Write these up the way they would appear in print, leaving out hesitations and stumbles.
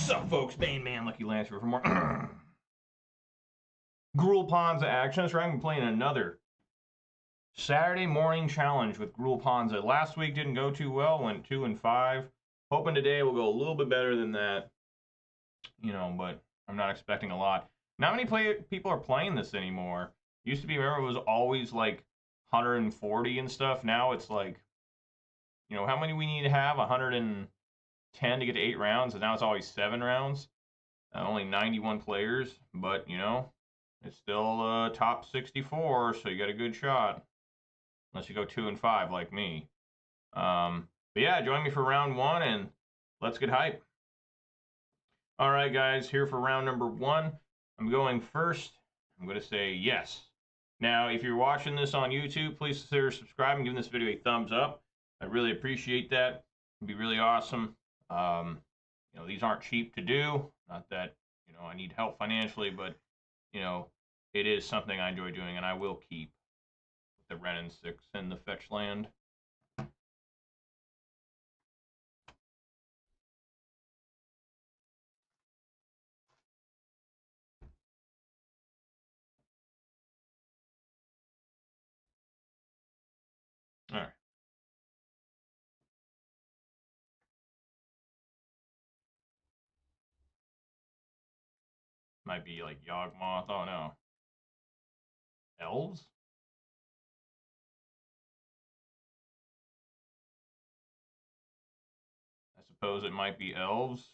What's up, folks? Man, Lucky Lance here for more Gruul Ponza action. That's right, I'm playing another Saturday morning challenge with Gruul Ponza. Last week didn't go too well, went 2 and 5. Hoping today will go a little bit better than that, but I'm not expecting a lot. Not many people are playing this anymore. Used to be, remember, it was always like 140 and stuff. Now it's like, how many we need to have? 110 to get to 8 rounds, and now it's always 7 rounds. Only 91 players, but it's still top 64, so you got a good shot. Unless you go 2 and 5 like me. But yeah, join me for round 1 and let's get hype. All right, guys, here for round number 1. I'm going first. I'm going to say yes. Now, if you're watching this on YouTube, please consider subscribing, giving this video a thumbs up. I really appreciate that. It'd be really awesome. These aren't cheap to do. Not that, I need help financially, but, it is something I enjoy doing, and I will keep the Ren and 6 and the fetch land. All right. Might be like Yawgmoth. Oh no. Elves? I suppose it might be elves.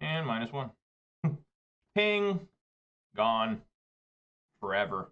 And -1. Ping. Gone. Forever.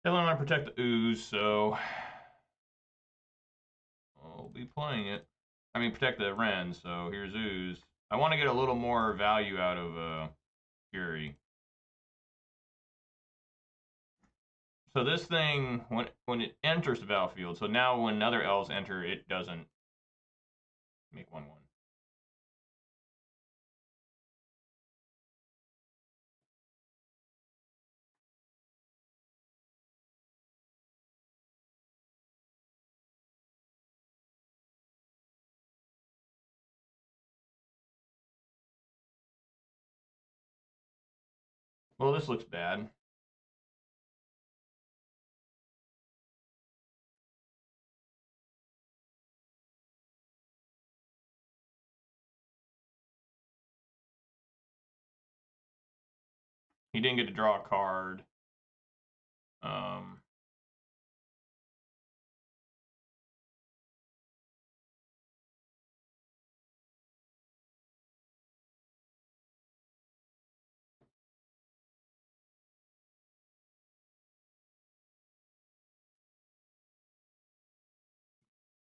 Definitely want to protect the ooze, so I'll be playing it. I mean, protect the Ren, so here's ooze. I want to get a little more value out of Fury. So this thing, when it enters the battlefield, so now when other elves enter, it doesn't make 1/1. Well, this looks bad. He didn't get to draw a card.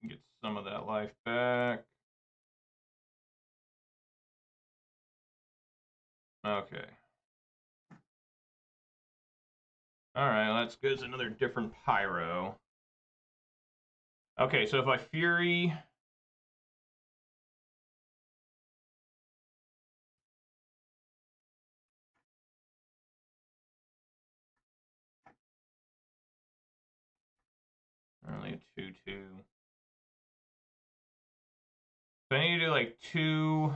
Get some of that life back. Okay. Alright, that's good. It's another different Pyro. Okay, so if I Fury... Only a 2/2. So I need to do like 2...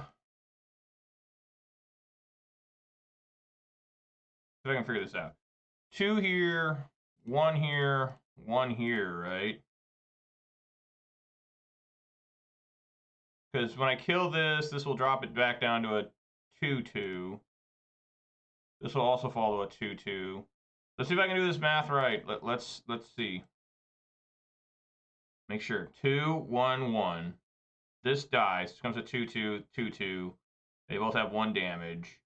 See if I can figure this out. 2 here, 1 here, 1 here, right? Because when I kill this, this will drop it back down to a 2/2. This will also fall to a 2/2. Let's see if I can do this math right. Let's see. Make sure. 2, 1, 1. This dies. It comes to 2/2, 2/2. They both have 1 damage.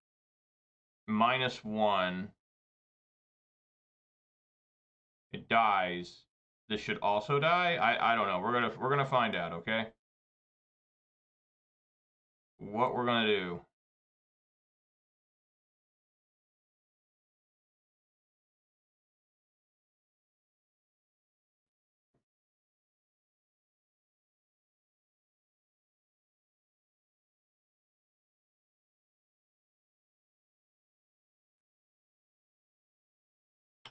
-1. It dies. this should also die. I don't know. We're gonna find out. Okay. What we're gonna do.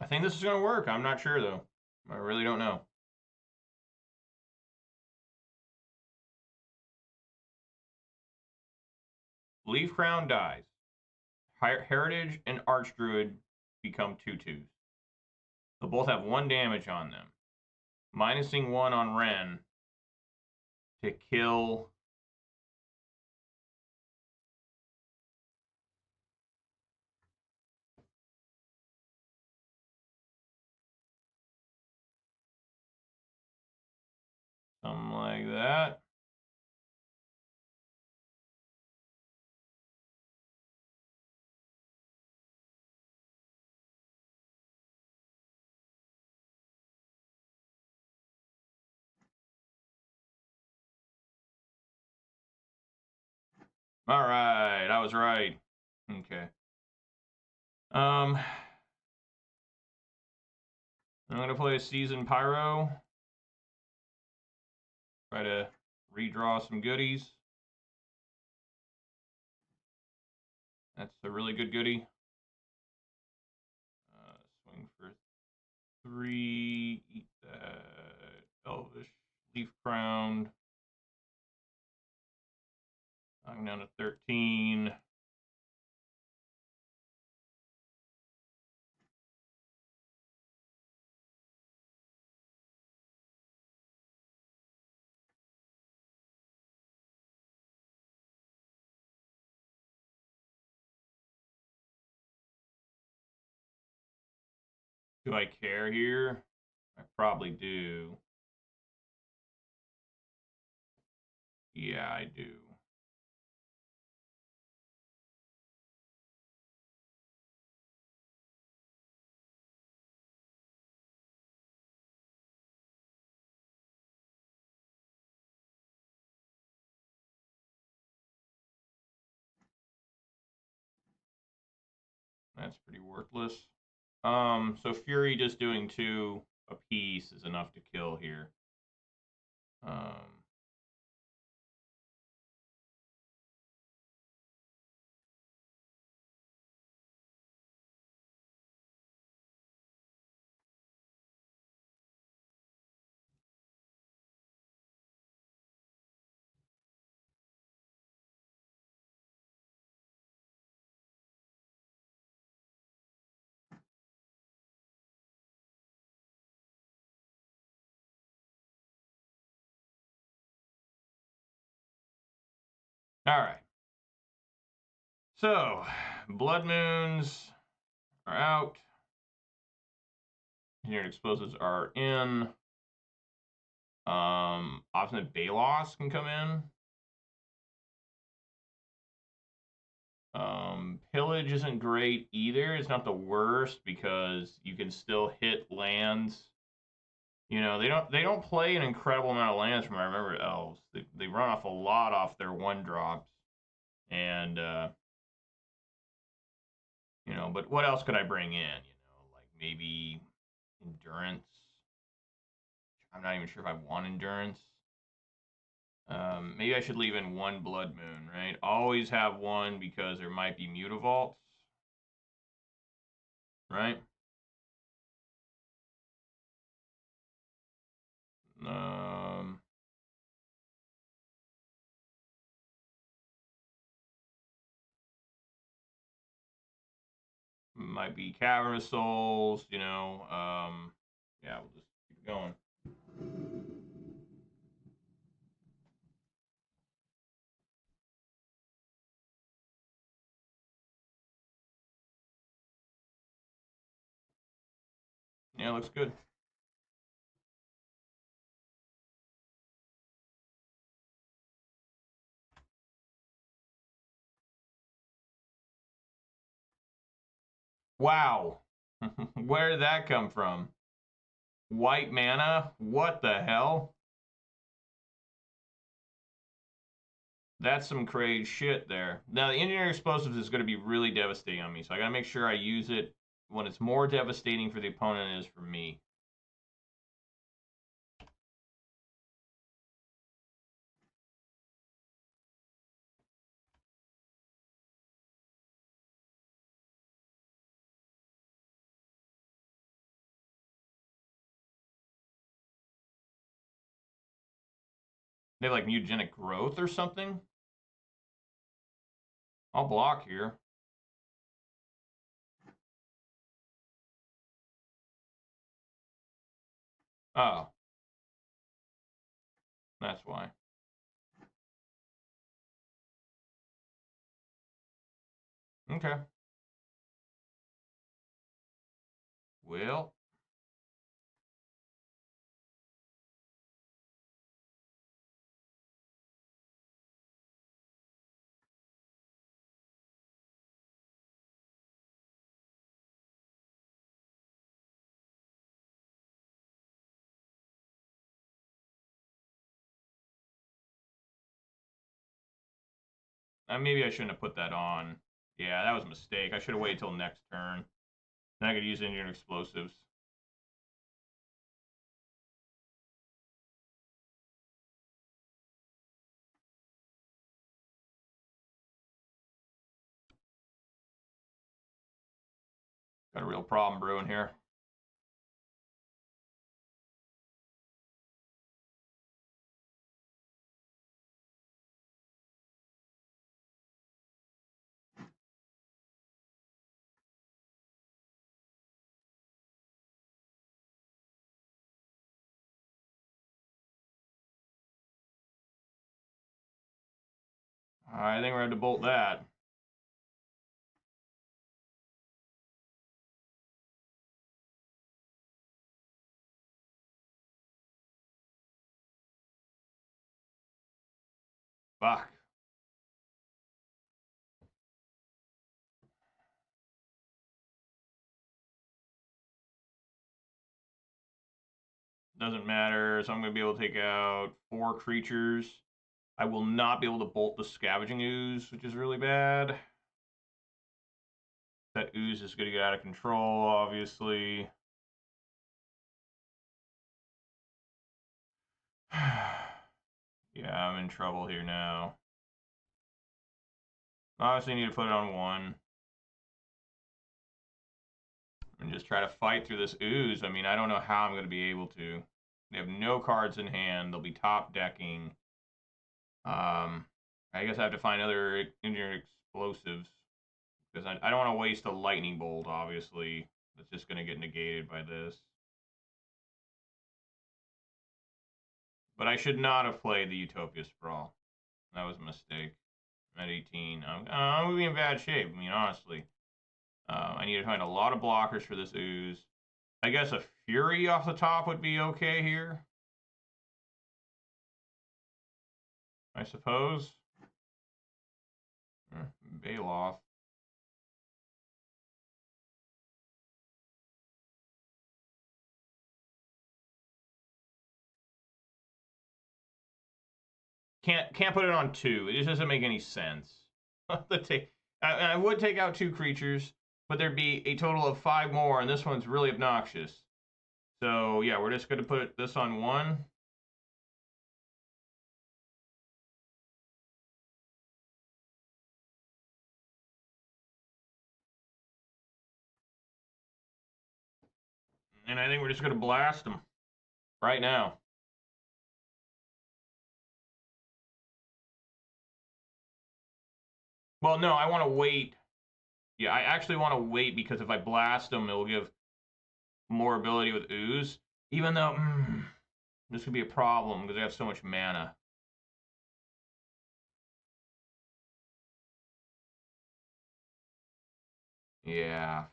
I think this is gonna work. I'm not sure though. I really don't know. Leaf Crown dies. Heritage and Archdruid become 2/2s. They'll both have 1 damage on them. Minusing 1 on Ren to kill. Something like that. All right, I was right. Okay. I'm gonna play a Season Pyro. Try to redraw some goodies. That's a really good goodie. Swing for 3. Eat that. Elvish. Leaf Crowned. I'm down to 13. Do I care here? I probably do. Yeah, I do. That's pretty worthless. So Fury just doing 2 apiece is enough to kill here. All right. So, Blood Moons are out. Engineered Explosives are in. Obstinate Balos can come in. Pillage isn't great either. It's not the worst because you can still hit lands. You know, they don't play an incredible amount of lands from what I remember Elves. They run off a lot off their 1-drops. And you know, but what else could I bring in? You know, like maybe Endurance. I'm not even sure if I want Endurance. Maybe I should leave in 1 Blood Moon, right? Always have 1 because there might be Mutavaults, right? Might be Cavernous Souls, you know. Yeah, we'll just keep going. Yeah, looks good. Wow. Where did that come from? white mana? What the hell? That's some crazy shit there. Now, the engineering explosives is going to be really devastating on me, so I got to make sure I use it when it's more devastating for the opponent than it is for me. They have like mutagenic growth or something? I'll block here. Oh. That's why. Okay. Well. Maybe I shouldn't have put that on. Yeah, that was a mistake. I should have waited till next turn. Then I could use engineering explosives. Got a real problem brewing here. I think we're going to bolt that. Fuck. Doesn't matter. So I'm going to be able to take out 4 creatures. I will not be able to bolt the Scavenging Ooze, which is really bad. That ooze is going to get out of control, obviously. Yeah, I'm in trouble here now. Obviously, need to put it on 1. And just try to fight through this ooze. I mean, I don't know how I'm going to be able to. They have no cards in hand. They'll be top decking. I guess I have to find other engineered explosives. Because I don't want to waste a lightning bolt, obviously. That's just going to get negated by this. But I should not have played the Utopia Sprawl. That was a mistake. I'm at 18. I'm going to be in bad shape, I mean, honestly. I need to find a lot of blockers for this ooze. I guess a Fury off the top would be okay here. I suppose. Bailoff. Can't put it on 2. It just doesn't make any sense. I would take out 2 creatures, but there'd be a total of 5 more, and this one's really obnoxious. So yeah, we're just gonna put this on 1. And I think we're just gonna blast them right now. Well, no, I want to wait. Yeah, I actually want to wait because if I blast them, it will give more ability with ooze. Even though this could be a problem because they have so much mana. Yeah.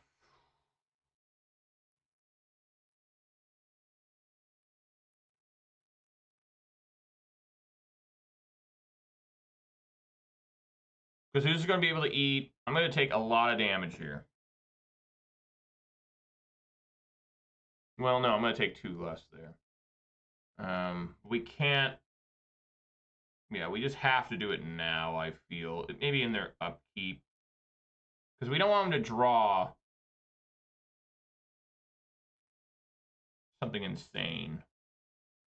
Because who's going to be able to eat? I'm going to take a lot of damage here. Well, no, I'm going to take 2 less there. We can't. Yeah, we just have to do it now, I feel. Maybe in their upkeep. Because we don't want them to draw something insane.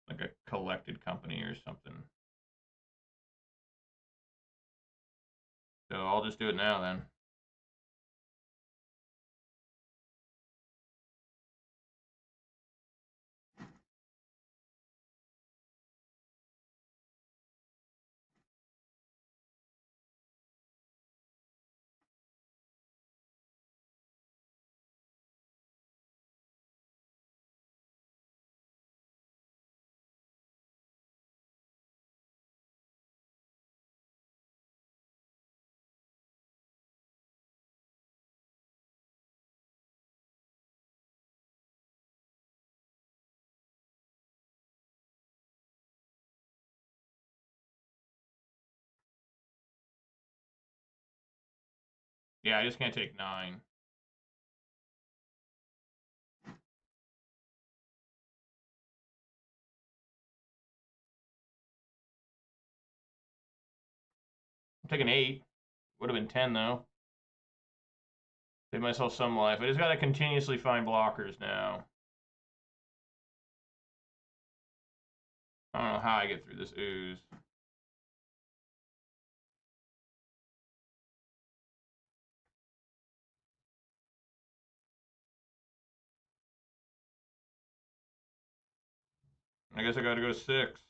Like a collected company or something. So I'll just do it now then. Yeah, I just can't take 9. I'm taking 8. Would have been 10 though. Save myself some life. I just gotta continuously find blockers now. I don't know how I get through this ooze. I guess I gotta go 6.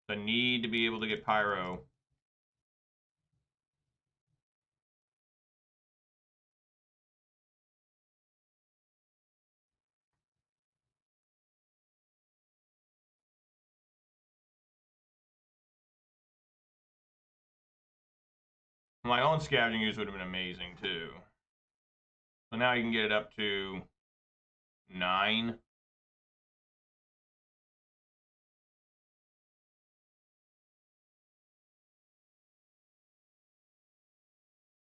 I need to be able to get Pyro. My own scavenging use would have been amazing too. So now you can get it up to 9.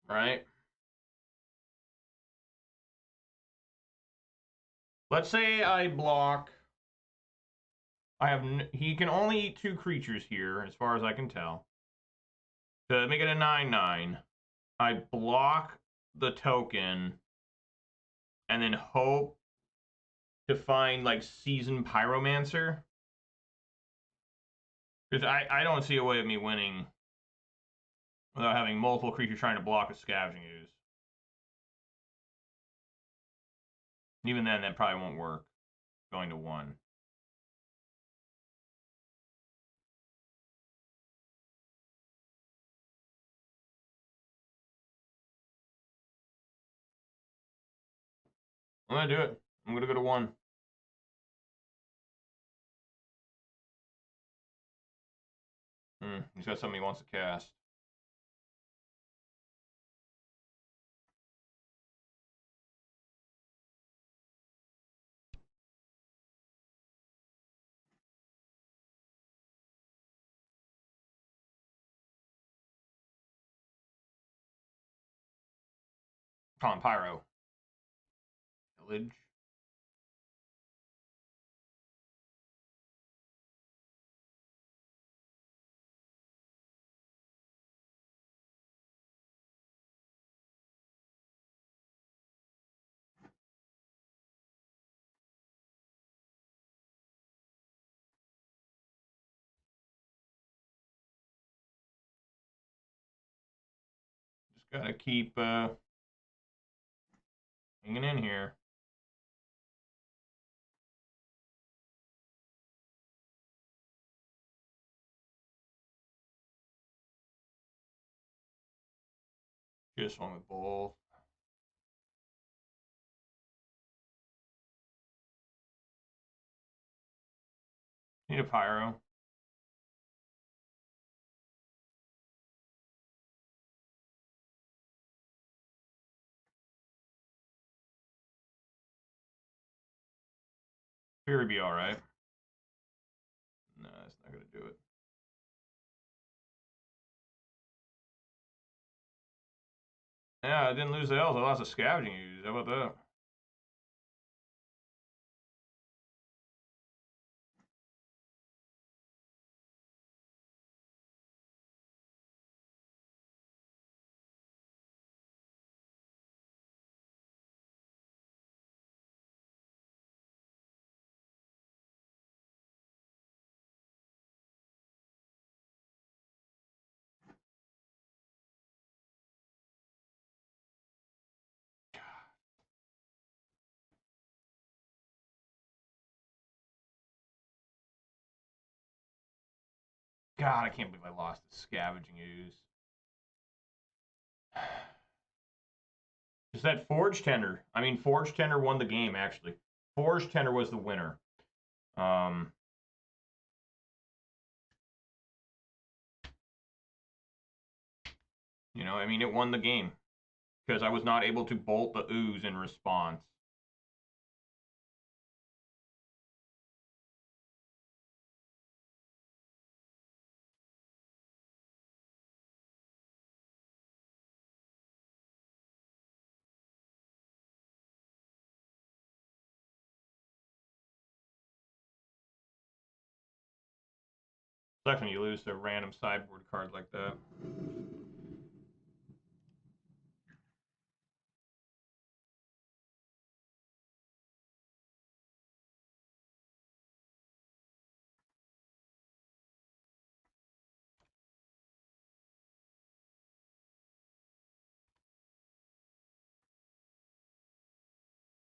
Right? Let's say I block. He can only eat 2 creatures here, as far as I can tell. To make it a 9/9, I block the token and then hope to find like Seasoned Pyromancer. Because I don't see a way of me winning without having multiple creatures trying to block a scavenging ooze. Even then, that probably won't work. Going to 1. I'm gonna do it. I'm gonna go to 1. He's got something he wants to cast. Come on, Pyro. Village. Just gotta keep hanging in here. Just one with both. Need a Pyro. Fury be alright. No, that's not gonna do it. Yeah, I didn't lose the Elves. I lost a Scavenging Ooze. How about that? God, I can't believe I lost the Scavenging Ooze. Just that Forge Tender. I mean, Forge Tender won the game, actually. Forge Tender was the winner. You know, I mean, it won the game. Because I was not able to bolt the Ooze in response. Sucks when you lose to a random sideboard card like that.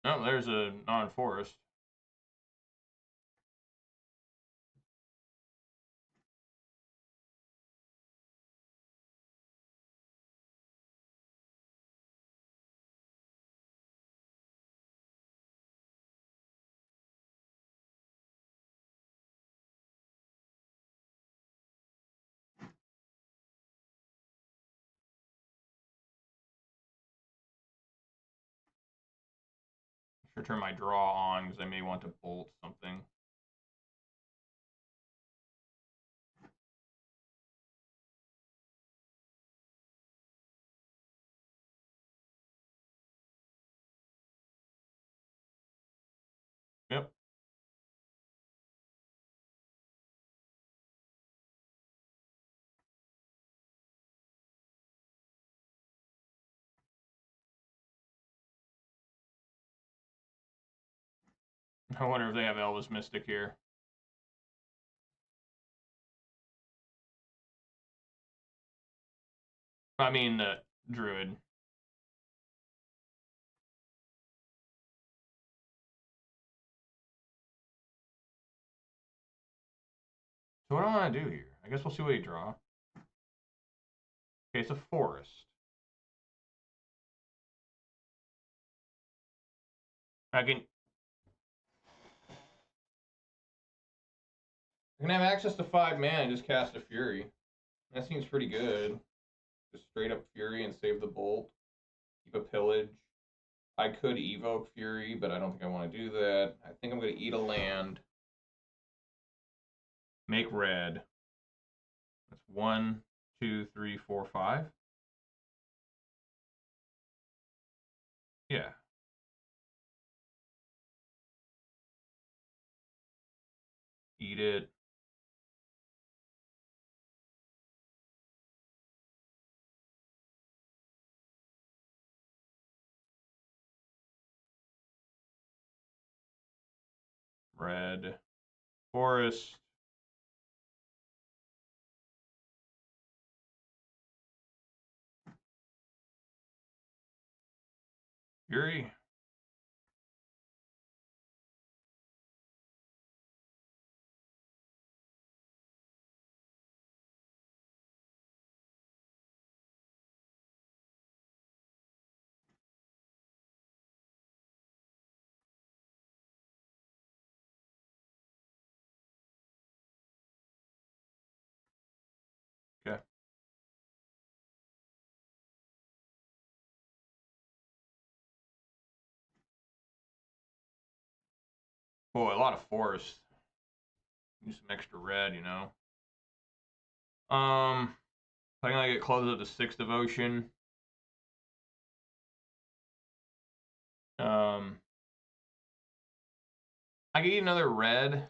Oh, there's a non-forest. Should turn my draw on because I may want to bolt something. Yep. I wonder if they have Elvis Mystic here. I mean, Druid. So what do I want to do here? I guess we'll see what he draw. Okay, it's a forest. I can have access to 5 mana and just cast a Fury. That seems pretty good. Just straight up Fury and save the bolt. Keep a pillage. I could evoke Fury, but I don't think I want to do that. I think I'm going to eat a land. Make red. That's 1, 2, 3, 4, 5. Yeah. Eat it. Red. Forest. Fury. Okay. Boy, a lot of forest. Use some extra red, you know. I think I get closer to 6 devotion. I could eat another red.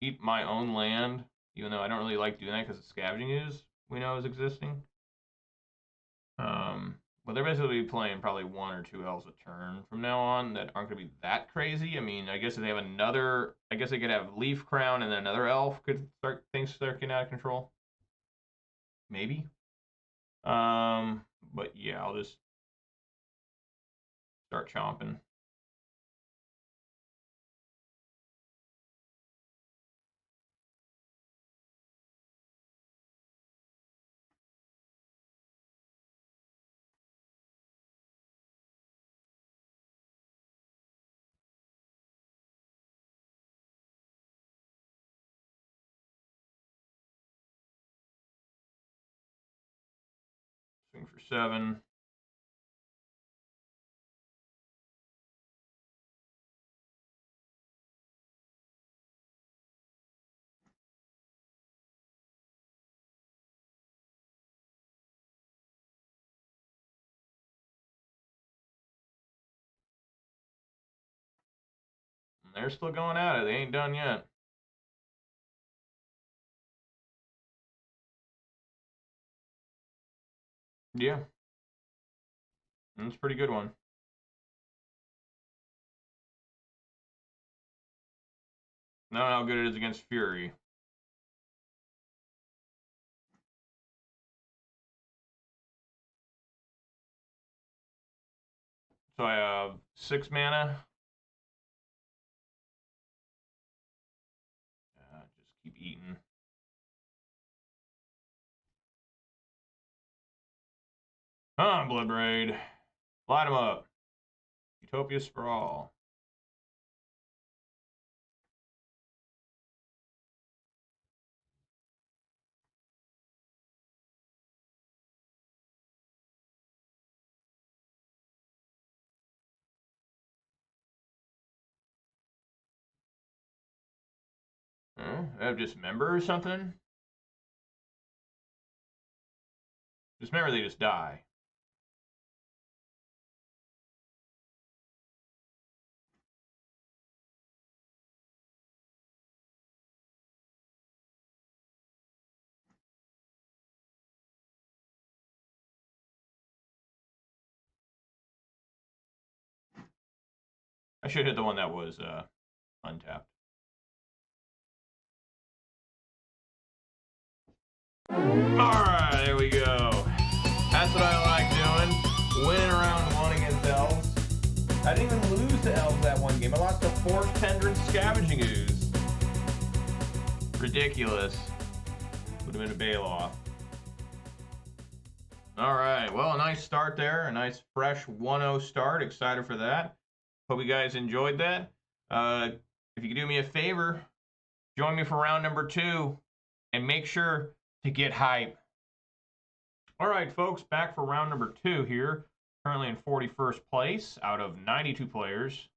Eat my own land, even though I don't really like doing that because the scavenging we know is existing. But they're basically playing probably 1 or 2 elves a turn from now on that aren't going to be that crazy. I mean, I guess if they have another, I guess they could have Leaf Crown and then another elf could start things start getting out of control. Maybe. But yeah, I'll just start chomping. for 7. And they're still going at it. They ain't done yet. Yeah. That's a pretty good one. Not how good it is against Fury. So I have 6 mana. Just keep eating. Come on, Bloodbraid. Light them up. Utopias for all. I have Dismember or something? Dismember, they just die. I should hit the one that was untapped. Alright, there we go. That's what I like doing. Winning round 1 against Elves. I didn't even lose to Elves that one game. I lost to Force Tender and Scavenging Ooze. Ridiculous. Would have been a bail-off. Alright, well, a nice start there. A nice fresh 1-0 start. Excited for that. Hope you guys enjoyed that. If you could do me a favor, join me for round number 2. And make sure to get hype. All right, folks, back for round number 2 here. Currently in 41st place out of 92 players.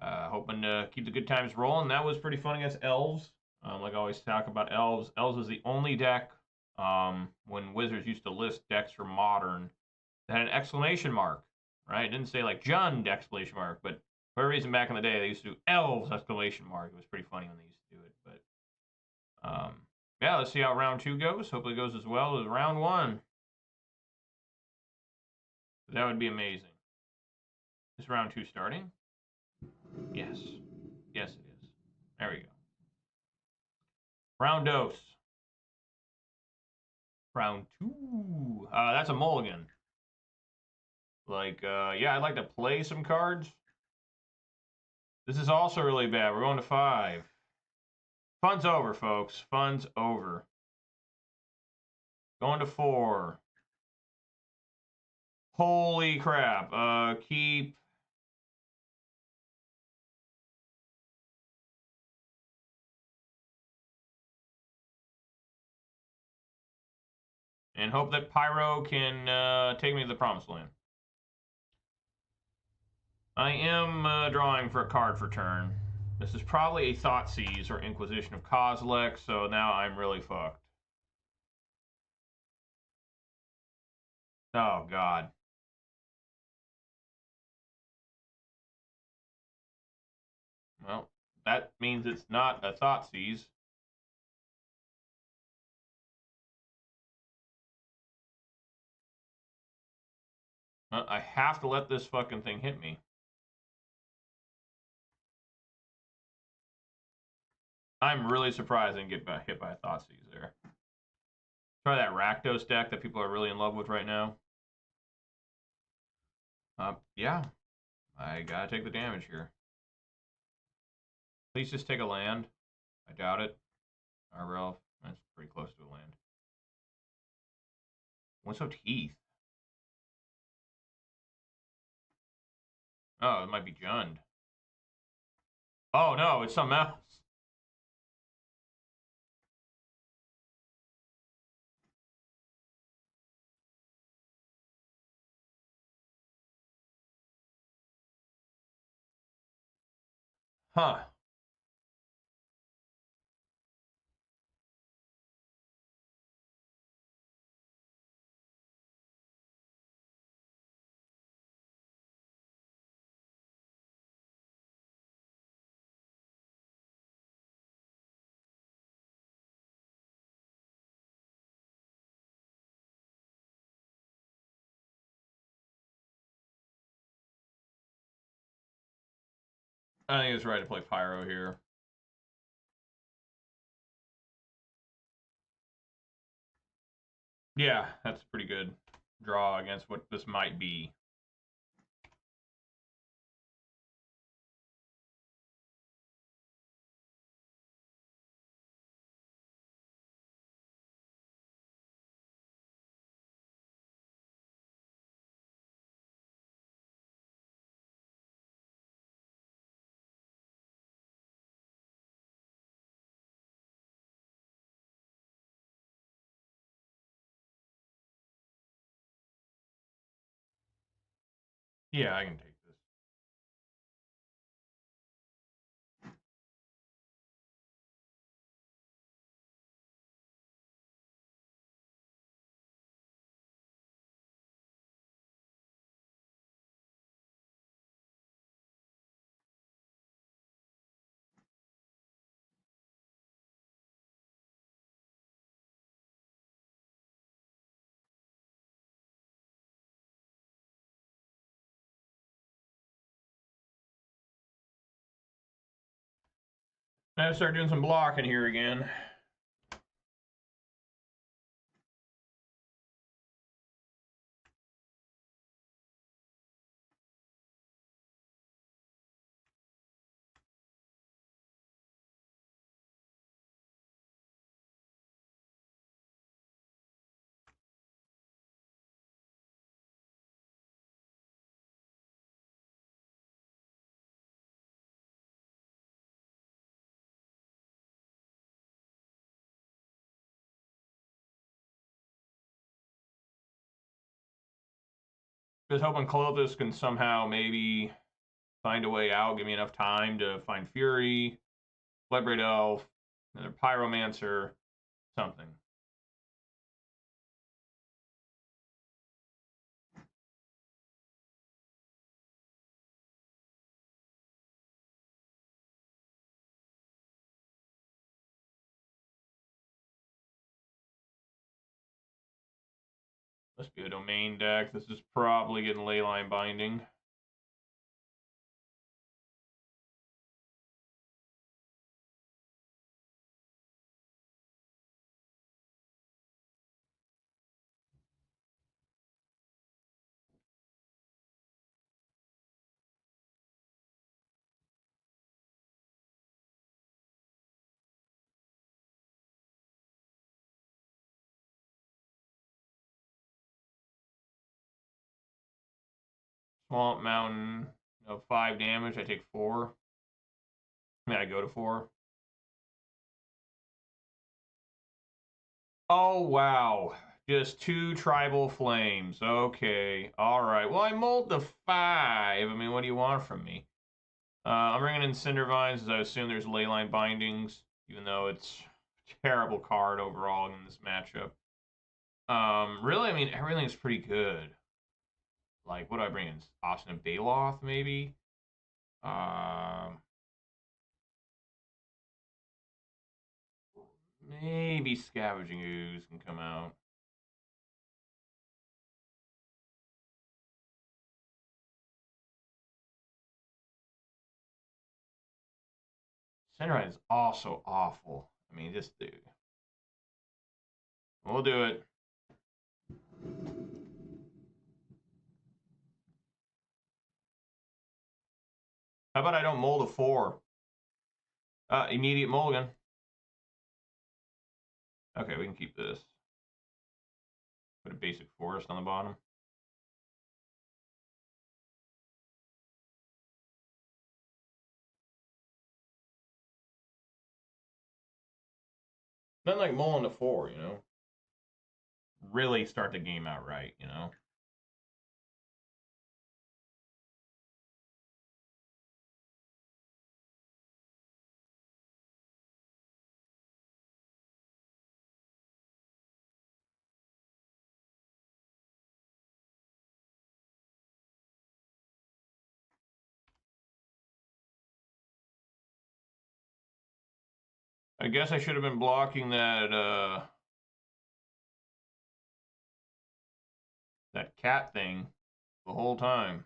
Hoping to keep the good times rolling. That was pretty fun against Elves. Like I always talk about Elves. Elves was the only deck when Wizards used to list decks for Modern that had an exclamation mark, right? It didn't say like Jund exclamation mark, but for whatever reason back in the day they used to do Elves exclamation mark. It was pretty funny when they used to do it, but yeah, let's see how round 2 goes. Hopefully it goes as well as round 1. That would be amazing. Is round 2 starting? Yes. Yes, it is. There we go. Round dose. Round 2. That's a mulligan. Like, yeah, I'd like to play some cards. This is also really bad. We're going to 5. Fun's over, folks. Fun's over. Going to 4. Holy crap. Keep. And hope that Pyro can take me to the promised land. I am drawing for a card for turn. This is probably a Thoughtseize or Inquisition of Kozilek, so now I'm really fucked. Oh, God. Well, that means it's not a Thoughtseize. I have to let this fucking thing hit me. I'm really surprised I didn't get hit by a Thoughtseize there. Try that Rakdos deck that people are really in love with right now. Yeah. I gotta take the damage here. Please just take a land. I doubt it. Ralph, that's pretty close to a land. What's up, Teeth? Oh, it might be Jund. Oh, no, it's something else. Huh. I think it's right to play Pyro here. Yeah, that's a pretty good draw against what this might be. Yeah, I can take this. I have to start doing some blocking here again. Just hoping Clothis can somehow maybe find a way out, give me enough time to find Fury, Bloodbraid Elf, another Pyromancer, something. Must be a domain deck. This is probably getting Leyline Binding. Swamp Mountain, 5 damage. I take 4. I mean, I go to 4. Oh, wow. Just 2 Tribal Flames. Okay. All right. Well, I mulled the 5. I mean, what do you want from me? I'm bringing in Cindervines, as I assume there's Leyline Bindings, even though it's a terrible card overall in this matchup. Really, I mean, everything's pretty good. Like, what do I bring in? Austin and Baloth, maybe? Maybe Scavenging Ooze can come out. Cindervine is also awful. I mean, just dude. We'll do it. How about I don't mold a 4? Immediate mulligan. Okay, we can keep this. Put a basic forest on the bottom. Nothing like mulling to 4, you know? Really start the game out right, you know? I guess I should have been blocking that that cat thing the whole time.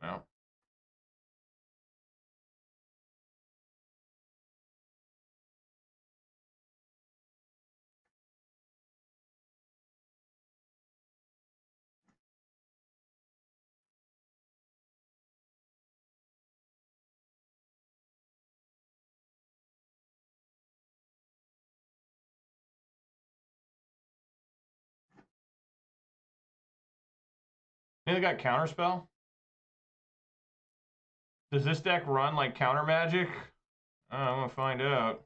Well. Hey, they got Counterspell? Does this deck run like Counter Magic? I'm gonna find out.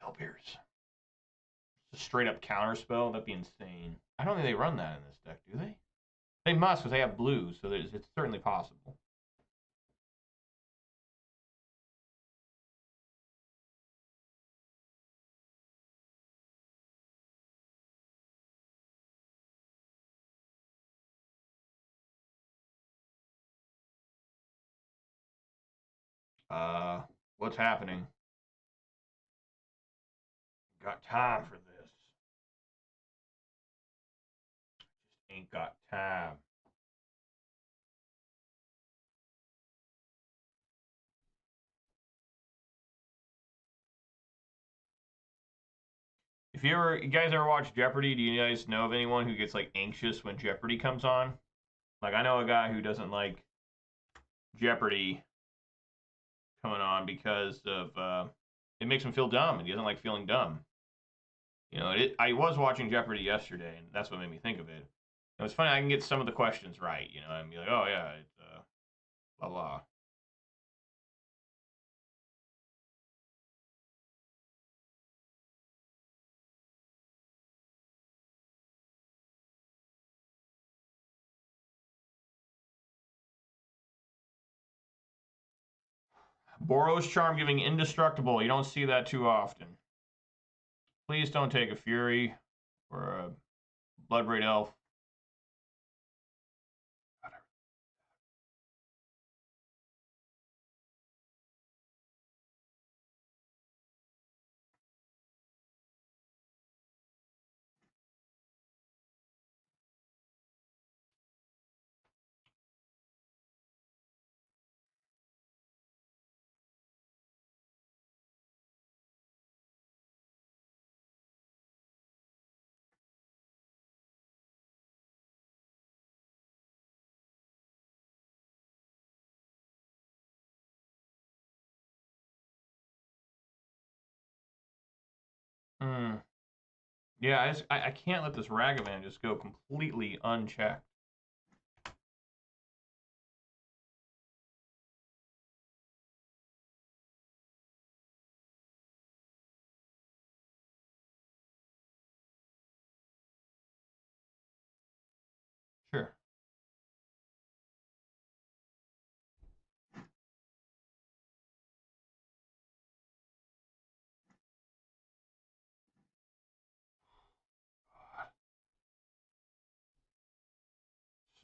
Elves. A straight up Counterspell? That'd be insane. I don't think they run that in this deck, do they? They must, because they have blue, so it's certainly possible. What's happening? Got time for this. Just ain't got time. If you guys ever watch Jeopardy, do you guys know of anyone who gets like anxious when Jeopardy comes on? Like I know a guy who doesn't like Jeopardy coming on because of it makes him feel dumb, and he doesn't like feeling dumb. You know, I was watching Jeopardy yesterday, and that's what made me think of it. It was funny. I can get some of the questions right, you know, and be like, oh yeah, it's blah blah. Boros Charm giving indestructible. You don't see that too often. Please don't take a Fury or a Bloodbraid Elf. Hmm. Yeah, I can't let this Ragavan just go completely unchecked. Sure.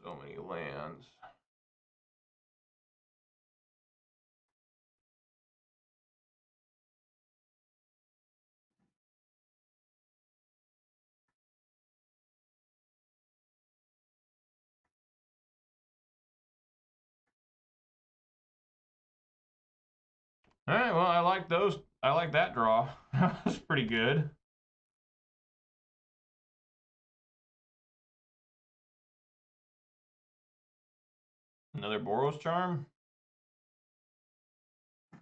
So many lands. All right, well, I like those. I like that draw. That's pretty good. Another Boros Charm. Of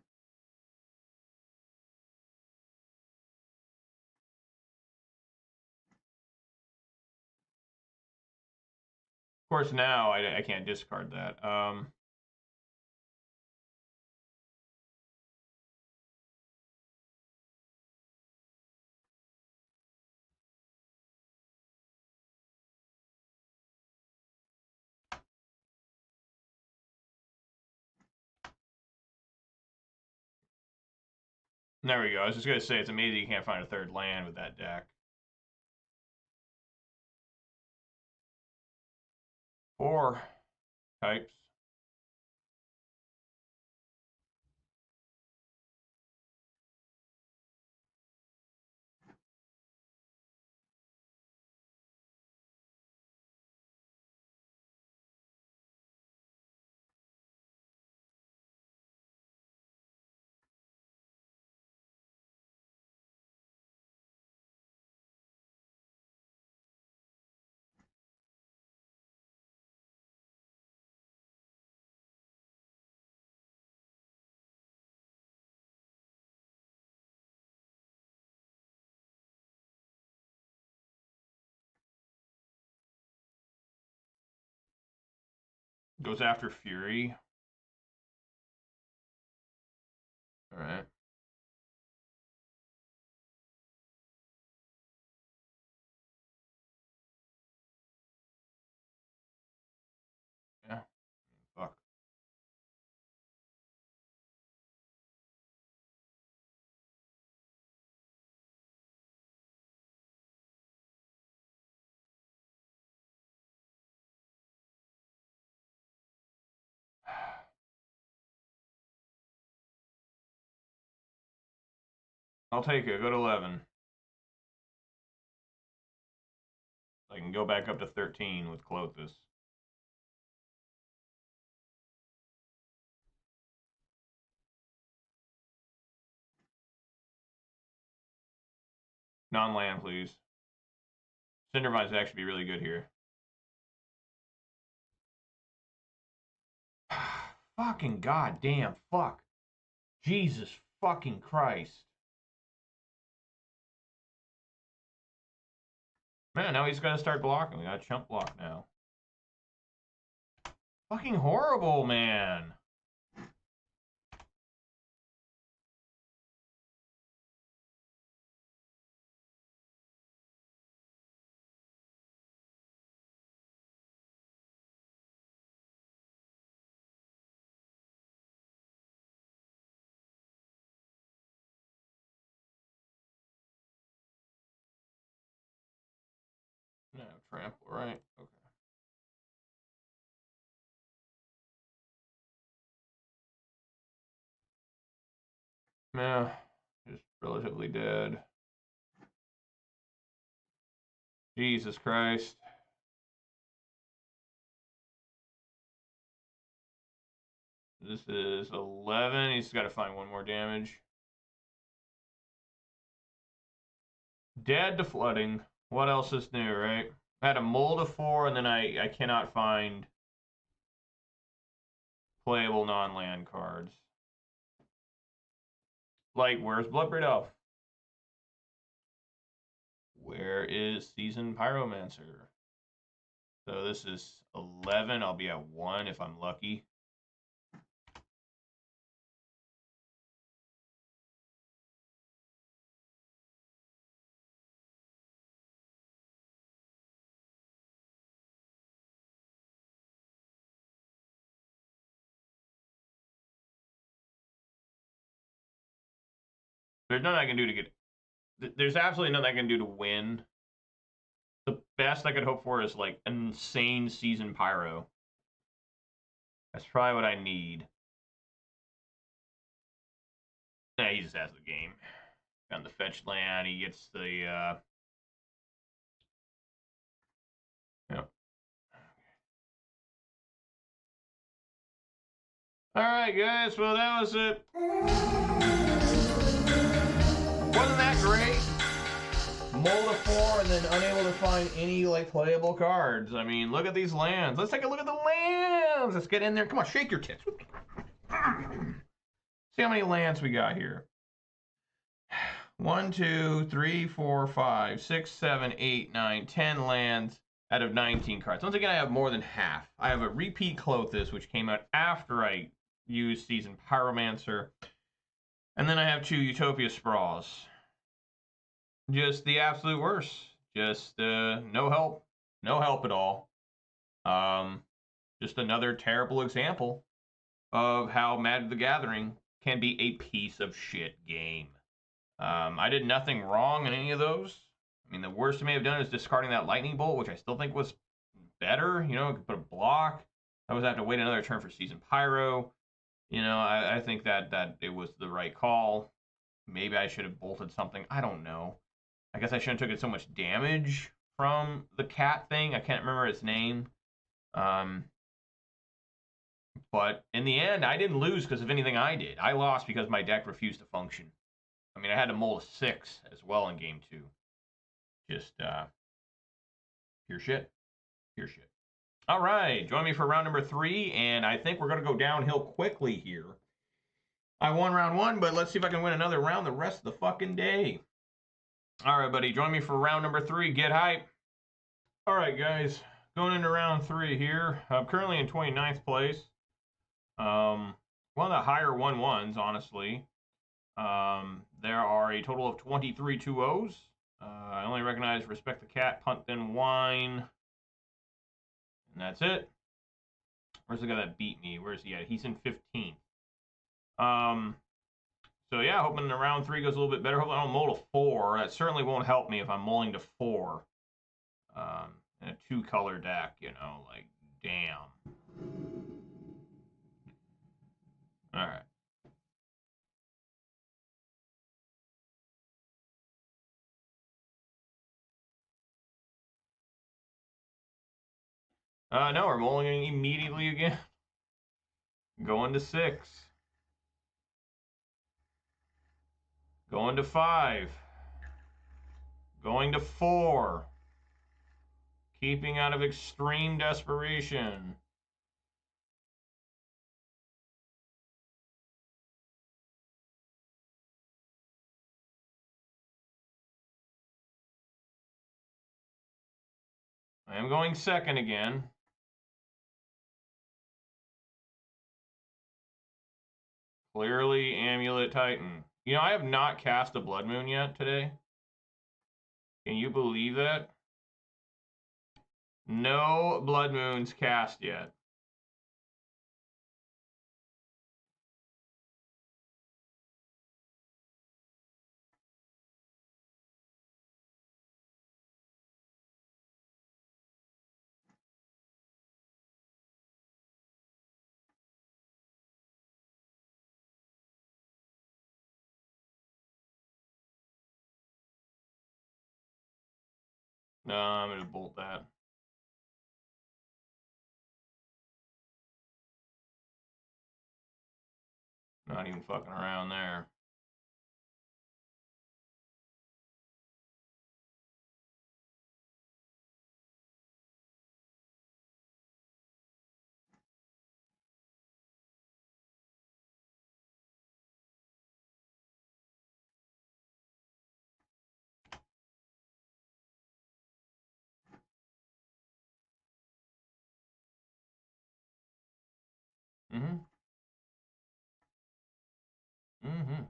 course, now I can't discard that. There we go. I was just going to say, it's amazing you can't find a third land with that deck. 4 types. Goes after Fury. All right. Yeah. Fuck. I'll take it. Go to 11. I can go back up to 13 with Clothis. Non-land, please. Cindervine's actually be really good here. Fucking goddamn fuck. Jesus fucking Christ. Man, now he's got to start blocking. We got a chump block now. Fucking horrible, man. No, trample, right? Okay. Yeah, just relatively dead. Jesus Christ. This is 11. He's got to find one more damage. Dead to flooding. What else is new, right? I had a mold of 4, and then I cannot find playable non-land cards. Like, where's Bloodbraid Elf? Where is Seasoned Pyromancer? So this is 11. I'll be at 1 if I'm lucky. There's nothing I can do to get... There's absolutely nothing I can do to win. The best I could hope for is, like, an insane Seasoned Pyro. That's probably what I need. Nah, he just has the game. On the fetch land, he gets the... Yep. Alright, guys. Well, that was it. Wasn't that great? Mold of 4 and then unable to find any, like, playable cards. I mean, look at these lands. Let's take a look at the lands. Let's get in there. Come on, shake your tits. See how many lands we got here. 1, 2, 3, 4, 5, 6, 7, 8, 9, 10 lands out of 19 cards. Once again, I have more than half. I have a repeat Clothis, which came out after I used Seasoned Pyromancer. And then I have 2 Utopia Sprawls. Just the absolute worst. Just no help. No help at all. Just another terrible example of how Magic the Gathering can be a piece of shit game. I did nothing wrong in any of those. I mean, the worst I may have done is discarding that lightning bolt, which I still think was better. You know, I could put a block. I was have to wait another turn for season pyro. You know, I think that it was the right call. Maybe I should have bolted something. I don't know. I guess I shouldn't have taken so much damage from the cat thing. I can't remember its name. But in the end, I didn't lose because of anything I did. I lost because my deck refused to function. I mean, I had to mull a 6 as well in game 2. Just pure shit. Pure shit. All right, join me for round number 3, and I think we're going to go downhill quickly here. I won round 1, but let's see if I can win another round the rest of the fucking day. All right, buddy, join me for round number 3. Get hype. All right, guys, going into round 3 here. I'm currently in 29th place. One of the higher 1-1s, honestly. There are a total of 23 2-0s. I only recognize Respect the Cat, Punt, Then Wine. And that's it. Where's the guy that beat me? Where's he at? He's in 15th. So yeah, hoping the round 3 goes a little bit better. Hopefully I don't mull to 4. That certainly won't help me if I'm mulling to 4. In a 2-color deck, you know, like, damn. Alright. No, we're mulling immediately again. Going to 6. Going to 5. Going to 4. Keeping out of extreme desperation. I am going 2nd again. Clearly, Amulet Titan. You know, I have not cast a Blood Moon yet today. Can you believe that? No Blood Moons cast yet. No, I'm going to bolt that. Not even fucking around there. Mm-hmm. Mm-hmm.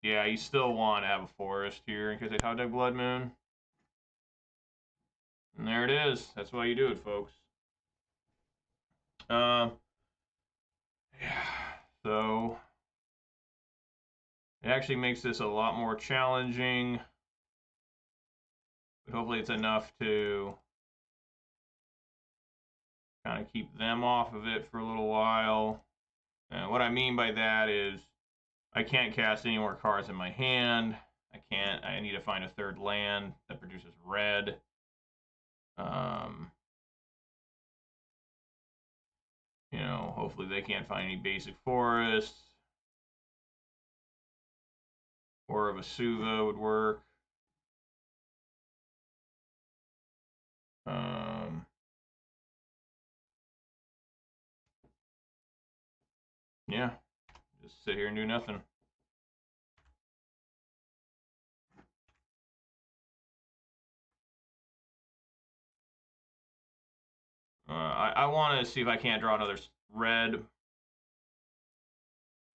Yeah, you still want to have a forest here in case they top deck Blood Moon. And there it is. That's why you do it, folks. Yeah. So it actually makes this a lot more challenging. But hopefully it's enough to kind of keep them off of it for a little while. And what I mean by that is I can't cast any more cards in my hand. I need to find a 3rd land that produces red. You know, hopefully they can't find any basic forests. Or a Vesuva would work. Yeah, just sit here and do nothing. I want to see if I can't draw another red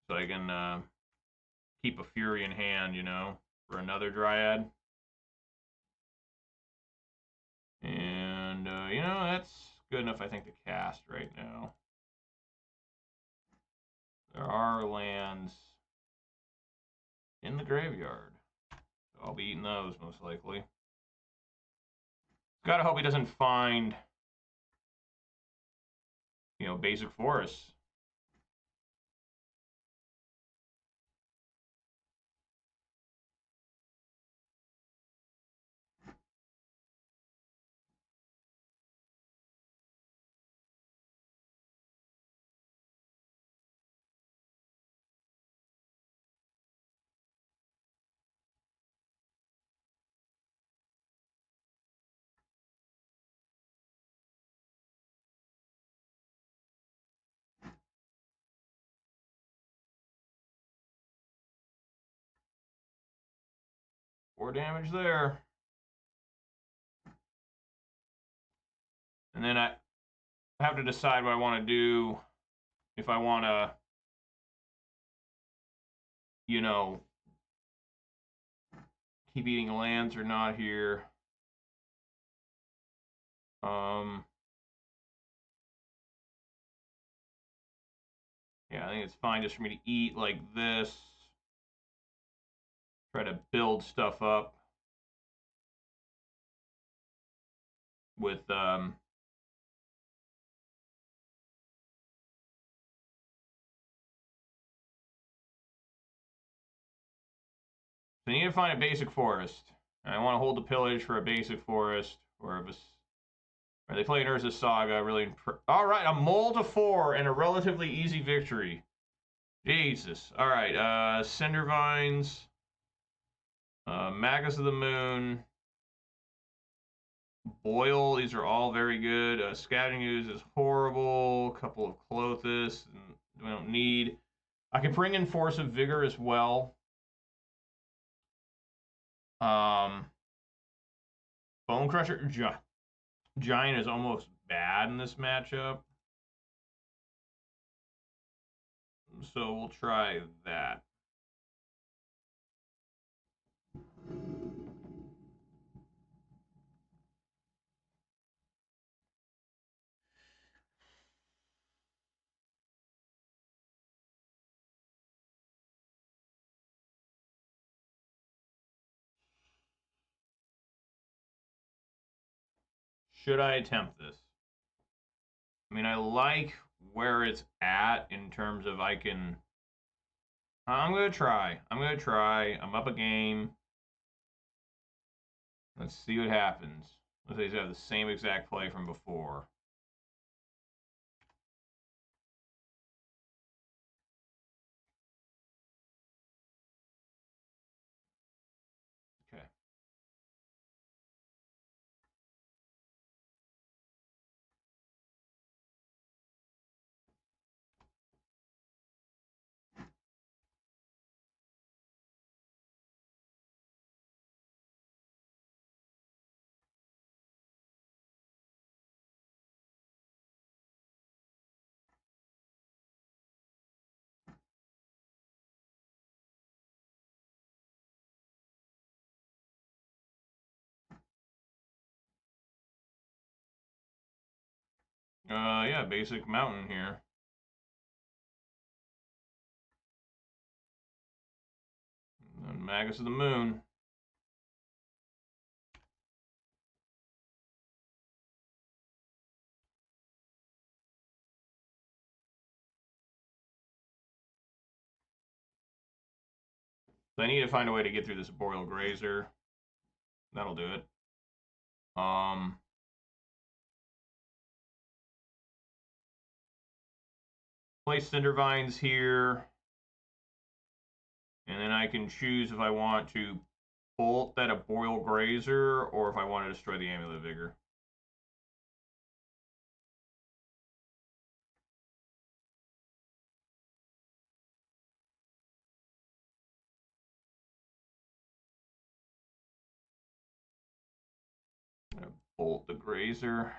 so I can keep a Fury in hand, you know, for another Dryad. know, that's good enough, I think, to cast right now. There are lands in the graveyard. So I'll be eating those, most likely. Gotta hope he doesn't find, you know, basic forests. Four damage there. And then I have to decide what I want to do. If I want to, you know, keep eating lands or not here. Yeah, I think it's fine just for me to eat like this. Try to build stuff up with I need to find a basic forest. And I want to hold the pillage for a basic forest, or if they play an Urza Saga. Really, all right, a mole to 4 and a relatively easy victory. Jesus. All right, Cinder Vines, Magus of the Moon, Boil. These are all very good. Scavenging Ooze is horrible. A couple of Clothis, we don't need. I can bring in Force of Vigor as well. Bone Crusher Giant is almost bad in this matchup. So we'll try that. Should I attempt this? I mean, I like where it's at in terms of I can. I'm going to try. I'm up a game. Let's see what happens. Let's say they have the same exact play from before. Okay. Yeah, basic mountain here. And Magus of the Moon. So I need to find a way to get through this Boreal Grazer. That'll do it. Place Cinder Vines here. And then I can choose if I want to bolt that a Boreal Grazer or if I want to destroy the Amulet of Vigor. I'm going to bolt the Grazer.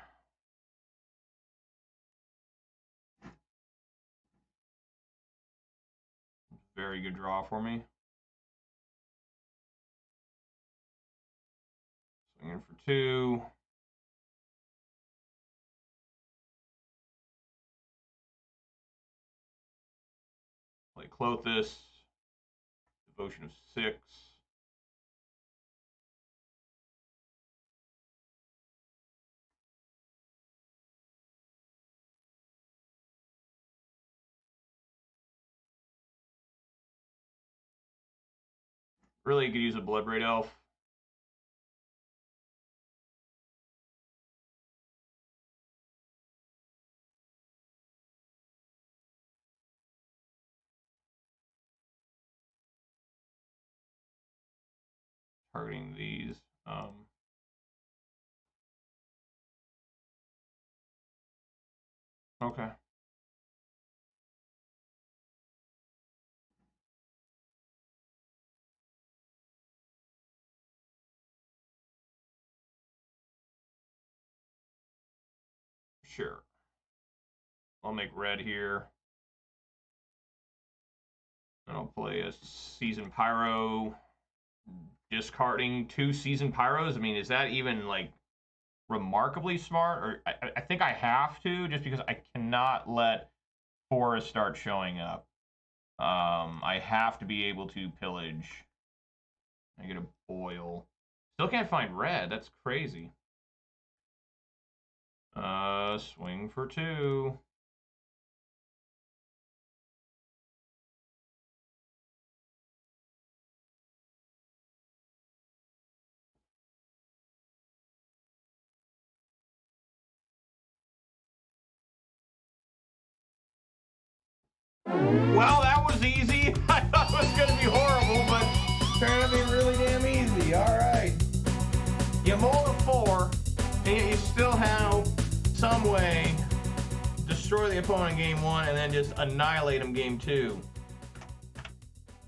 Very good draw for me. Swinging for 2. Clothis, Devotion of 6. Really could use a Bloodbraid Elf. Targeting these. Okay. Sure. I'll make red here. And I'll play a Season Pyro. Discarding 2 Season Pyros. I mean, is that even like remarkably smart? Or I think I have to, just because I cannot let forests start showing up. I have to be able to pillage. I get a boil. Still can't find red. That's crazy. Swing for 2. Well, that was easy. I thought it was going to be horrible, but turned out to be really damn easy. All right. You mold a 4, and you still have some way destroy the opponent game 1 and then just annihilate him game 2.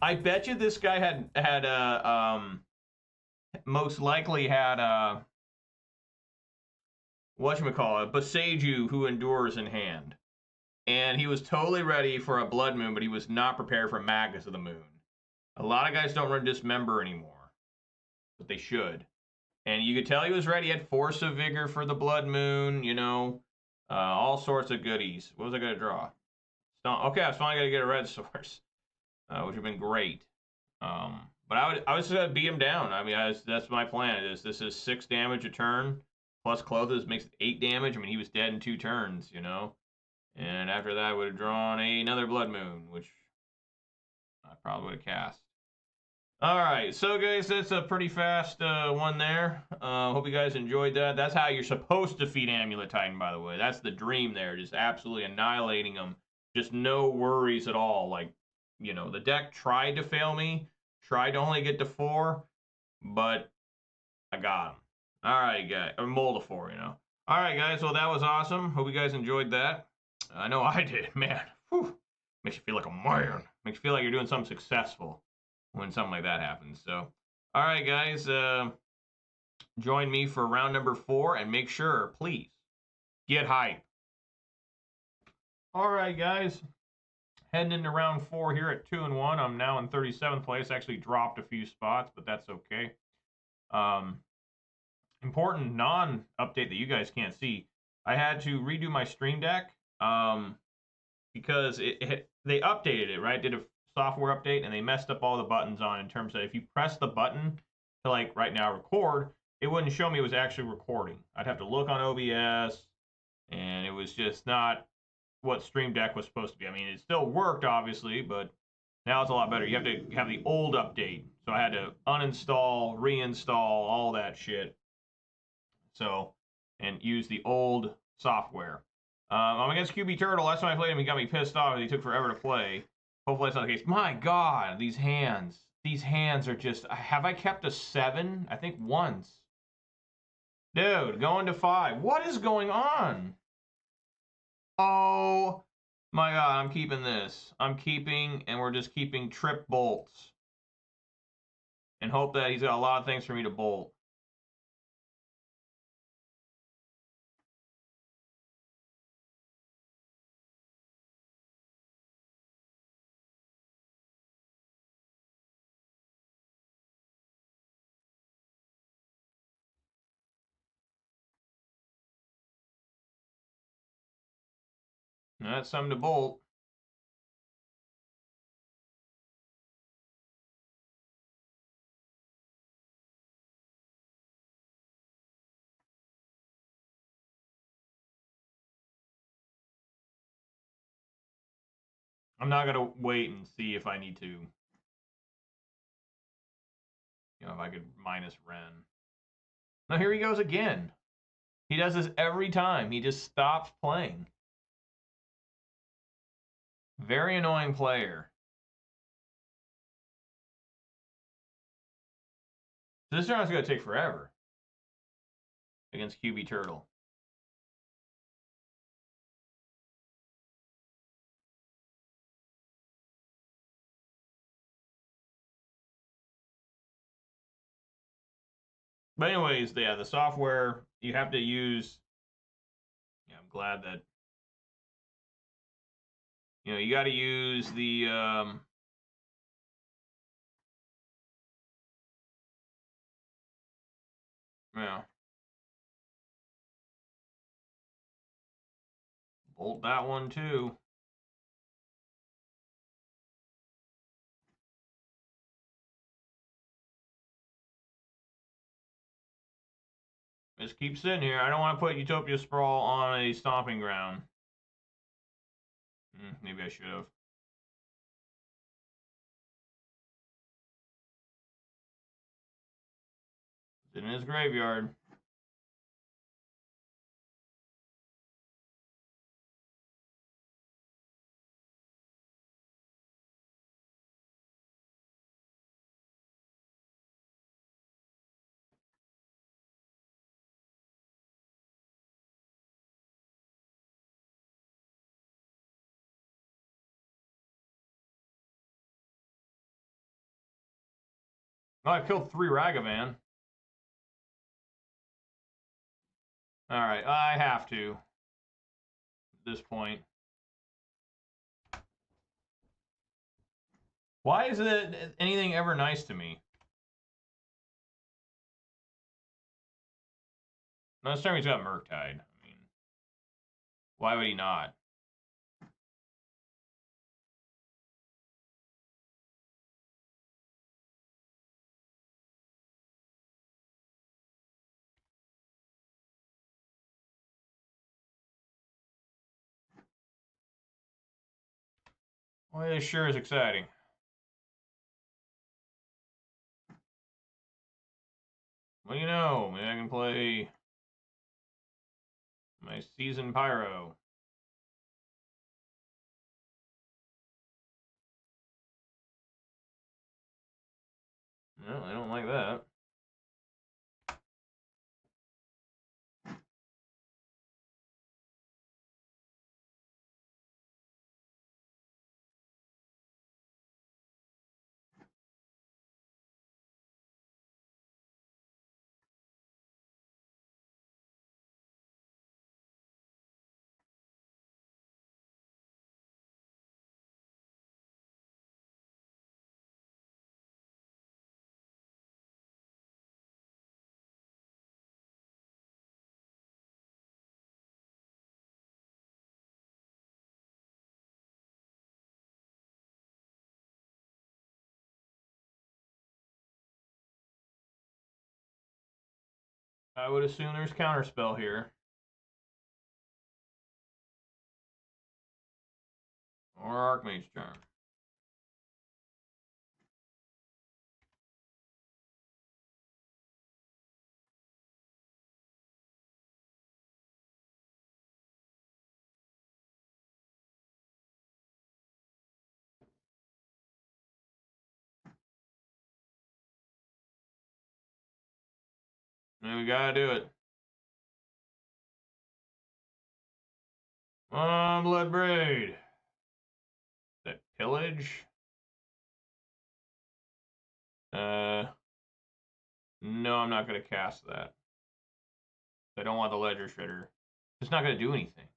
I bet you this guy had most likely had whatchamacallit, Boseiju who endures in hand. And he was totally ready for a Blood Moon, but he was not prepared for Magus of the Moon. A lot of guys don't run Dismember anymore, but they should. And you could tell he was ready. He had Force of Vigor for the Blood Moon, you know, all sorts of goodies. What was I going to draw? Okay, I was finally going to get a red source, which would have been great. But I was going to beat him down. I mean, that's my plan. This is 6 damage a turn, plus Clothes makes it 8 damage. I mean, he was dead in 2 turns, you know. And after that, I would have drawn another Blood Moon, which I probably would have cast. All right, so guys, that's a pretty fast one there. Hope you guys enjoyed that. That's how you're supposed to defeat Amulet Titan, by the way. That's the dream there, just absolutely annihilating them. Just no worries at all. Like, you know, the deck tried to fail me, tried to only get to 4, but I got him. All right, guys, or mold a 4, you know. All right, guys, well, that was awesome. Hope you guys enjoyed that. I know I did, man. Whew. Makes you feel like a man. Makes you feel like you're doing something successful when something like that happens. So, all right, guys, join me for round number 4, and make sure, please, get hype. All right, guys, heading into round 4 here at 2-1. I'm now in 37th place. Actually dropped a few spots, but that's okay. Important non-update that you guys can't see. I had to redo my stream deck because they updated it, right? Did a software update, and they messed up all the buttons on in terms of if you press the button to, like, right now record, it wouldn't show me it was actually recording. I'd have to look on OBS, and it was just not what Stream Deck was supposed to be. I mean, it still worked, obviously, but now it's a lot better. You have to have the old update. So I had to uninstall, reinstall, all that shit. So, and use the old software. I'm against QB Turtle. Last time I played him, he got me pissed off. He took forever to play. Hopefully that's not the case. My God, these hands. These hands are just... Have I kept a 7? I think once. Dude, going to 5. What is going on? Oh, my God, I'm keeping this. I'm keeping, and we're just keeping trip bolts. And hope that he's got a lot of things for me to bolt. That's something to bolt. I'm not gonna wait and see if I need to. You know, if I could minus Ren. No, here he goes again. He does this every time. He just stops playing. Very annoying player. So this round's gonna take forever against QB Turtle. But anyways, yeah, the software you have to use. Yeah, I'm glad that you got to use the yeah, bolt that one too. Just keep sitting here. I don't want to put Utopia Sprawl on a stomping ground. Maybe I should have. It's in his graveyard. Oh, I killed 3 Ragavan. Alright, I have to. At this point. Why is it anything ever nice to me? No, this time he's got Murktide. I mean, why would he not? Well, it sure is exciting. Well, you know, maybe I can play my Season Pyro. No, I don't like that. I would assume there's Counterspell here. Or Archmage Charm. And we gotta do it. Bloodbraid. That pillage? No, I'm not gonna cast that. I don't want the Ledger Shredder. It's not gonna do anything.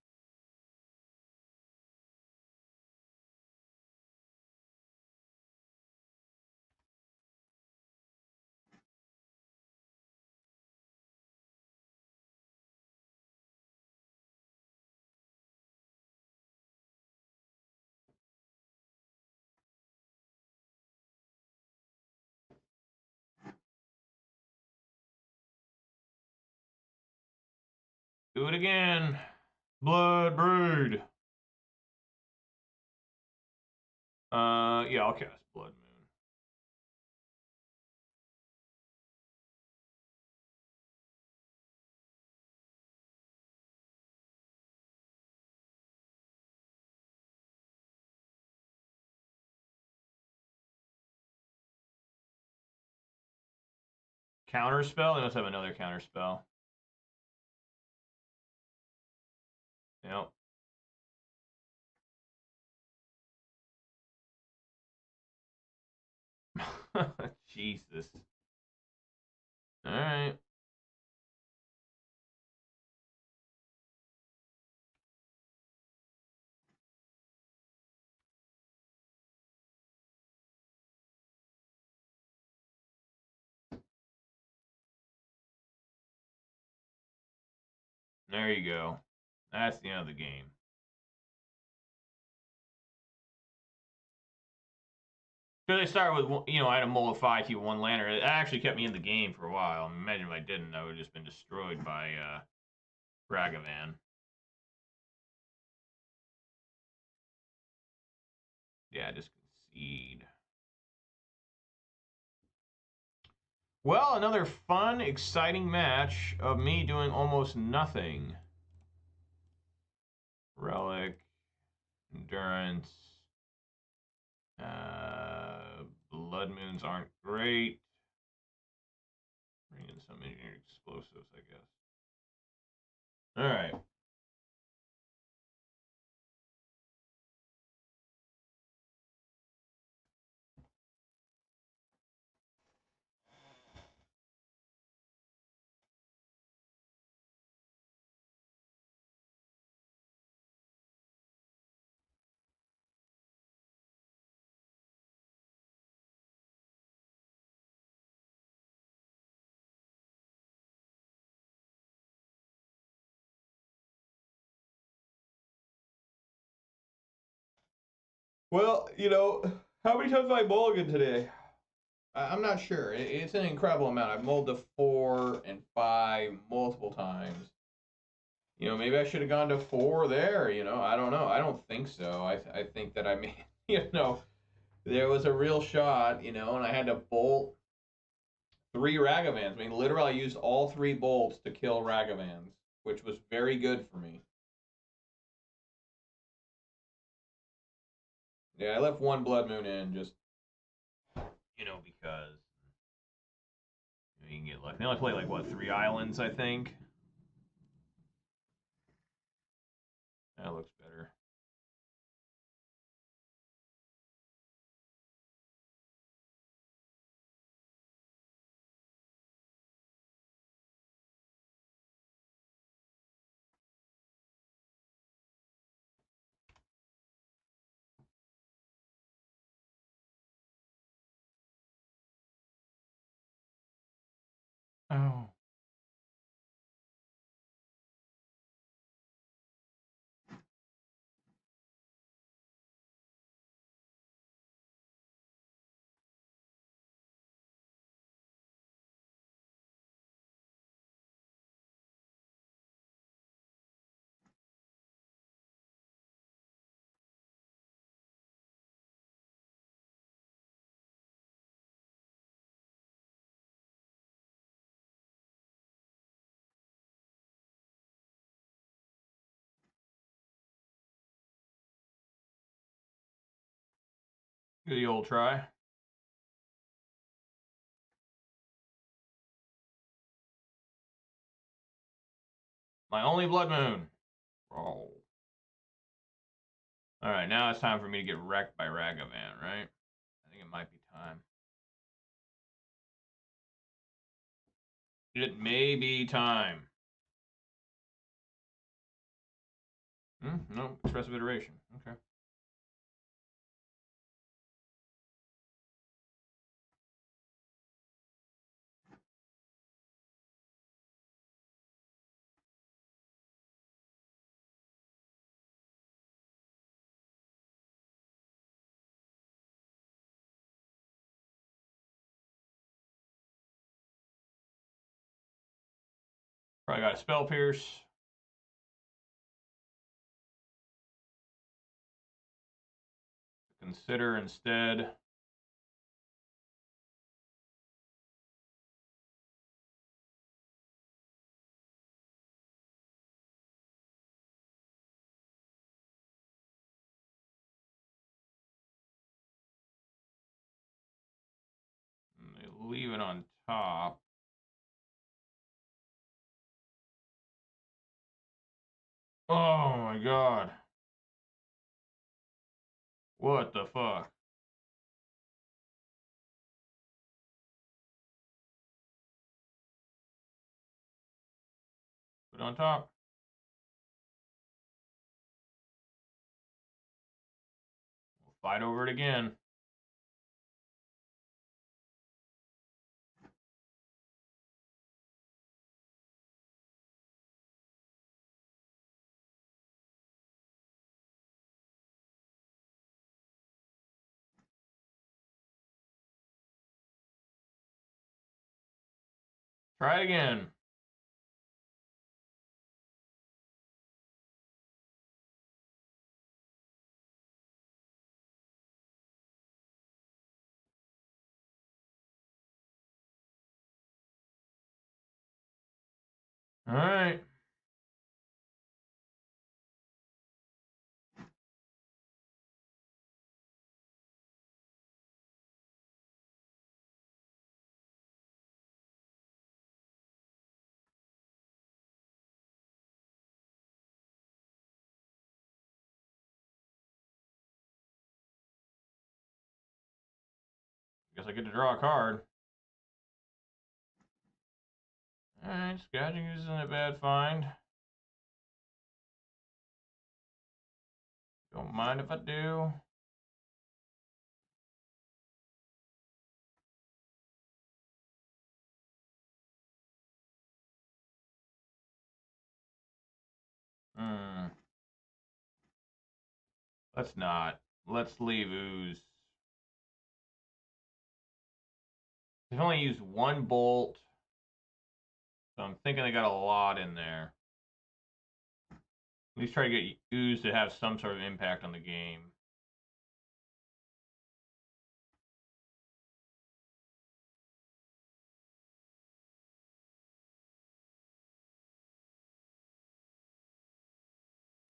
Do it again. Bloodbraid. Yeah, I'll cast Blood Moon. Counter spell? They must have another counter spell. Yep. Jesus. Alright. There you go. That's the end of the game. So they started with, I had a Molify Q 1 Lantern. It actually kept me in the game for a while. Imagine if I didn't, I would have just been destroyed by Ragavan. Yeah, just concede. Well, another fun, exciting match of me doing almost nothing. Relic, Endurance. Blood Moons aren't great. Bring in some engineered explosives, I guess. Alright. Well, how many times have I mulliganed today? I'm not sure. It's an incredible amount. I've mulled to 4 and 5 multiple times. Maybe I should have gone to 4 there. I don't know. I don't think so. I think that I made, there was a real shot, and I had to bolt 3 Ragavans. I mean, literally, I used all 3 bolts to kill Ragavans, which was very good for me. Yeah, I left 1 Blood Moon in just, because you can get lucky. They only play like what 3 islands, I think. That looks better. Oh. Give the old try. My only Blood Moon. Oh. Alright, now it's time for me to get wrecked by Ragavan, right? I think it might be time. It may be time. No, expressive iteration. Okay. Probably got a Spell Pierce. consider instead. And they leave it on top. Oh my god. What the fuck? Put it on top. We'll fight over it again. Try it again. All right. Guess I get to draw a card. Alright, scouting isn't a bad find. Don't mind if I do. Let's not. Let's leave ooze. They've only used one bolt, so I'm thinking they got a lot in there. At least try to get ooze to have some sort of impact on the game.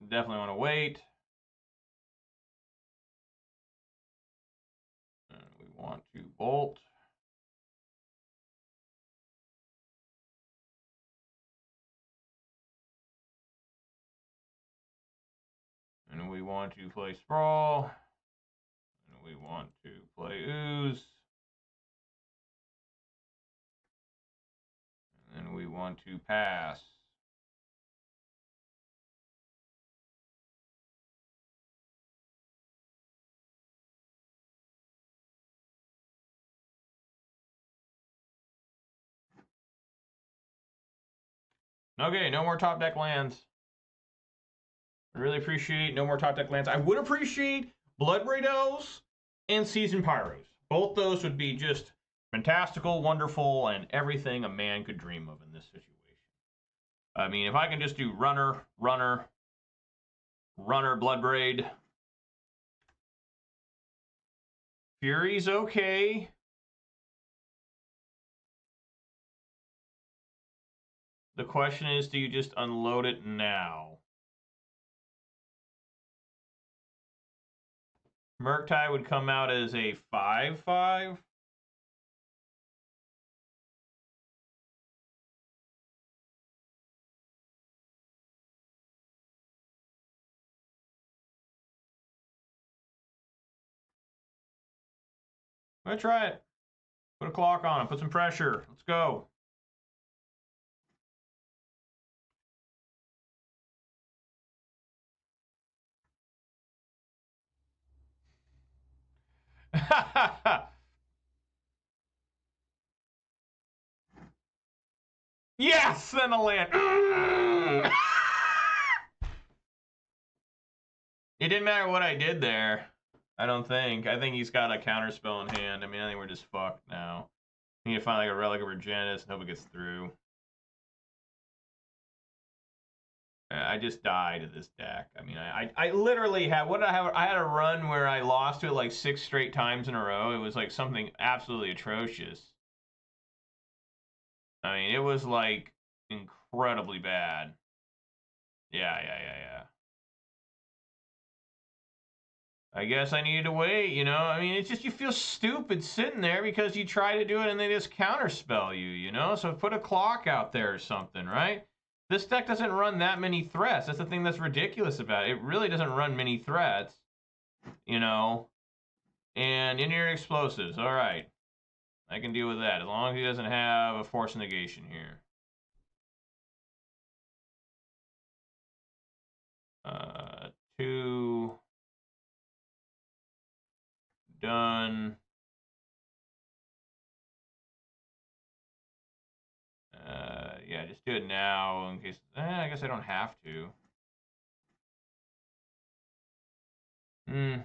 Definitely want to wait. And we want to bolt. And we want to play sprawl. And we want to play ooze. And then we want to pass. Okay, no more top deck lands. I really appreciate no more top deck lands. I would appreciate Bloodbraid Elves and Seasoned Pyros. Both those would be just fantastical, wonderful, and everything a man could dream of in this situation. I mean, if I can just do runner, Bloodbraid. Fury's okay. The question is, do you just unload it now? Murktide would come out as a 5/5. I'm gonna try it. Put a clock on it. Put some pressure. Let's go. Yes, and a land. It didn't matter what I did there. I don't think. I think he's got a counter spell in hand. I mean, I think we're just fucked now. We need to find like a Relic of Regenus and hope it gets through. I just died to this deck. I mean, I literally had, what did I have? I had a run where I lost to it like 6 straight times in a row. It was like something absolutely atrocious. I mean, it was like incredibly bad. Yeah. I guess I needed to wait, you know? I mean, it's just you feel stupid sitting there because you try to do it and they just counterspell you, you know? So put a clock out there or something, right? This deck doesn't run that many threats. That's the thing that's ridiculous about it. It really doesn't run many threats, you know? And engineering explosives, all right. I can deal with that as long as he doesn't have a force negation here. Two. Done. Yeah, just do it now in case. I guess I don't have to.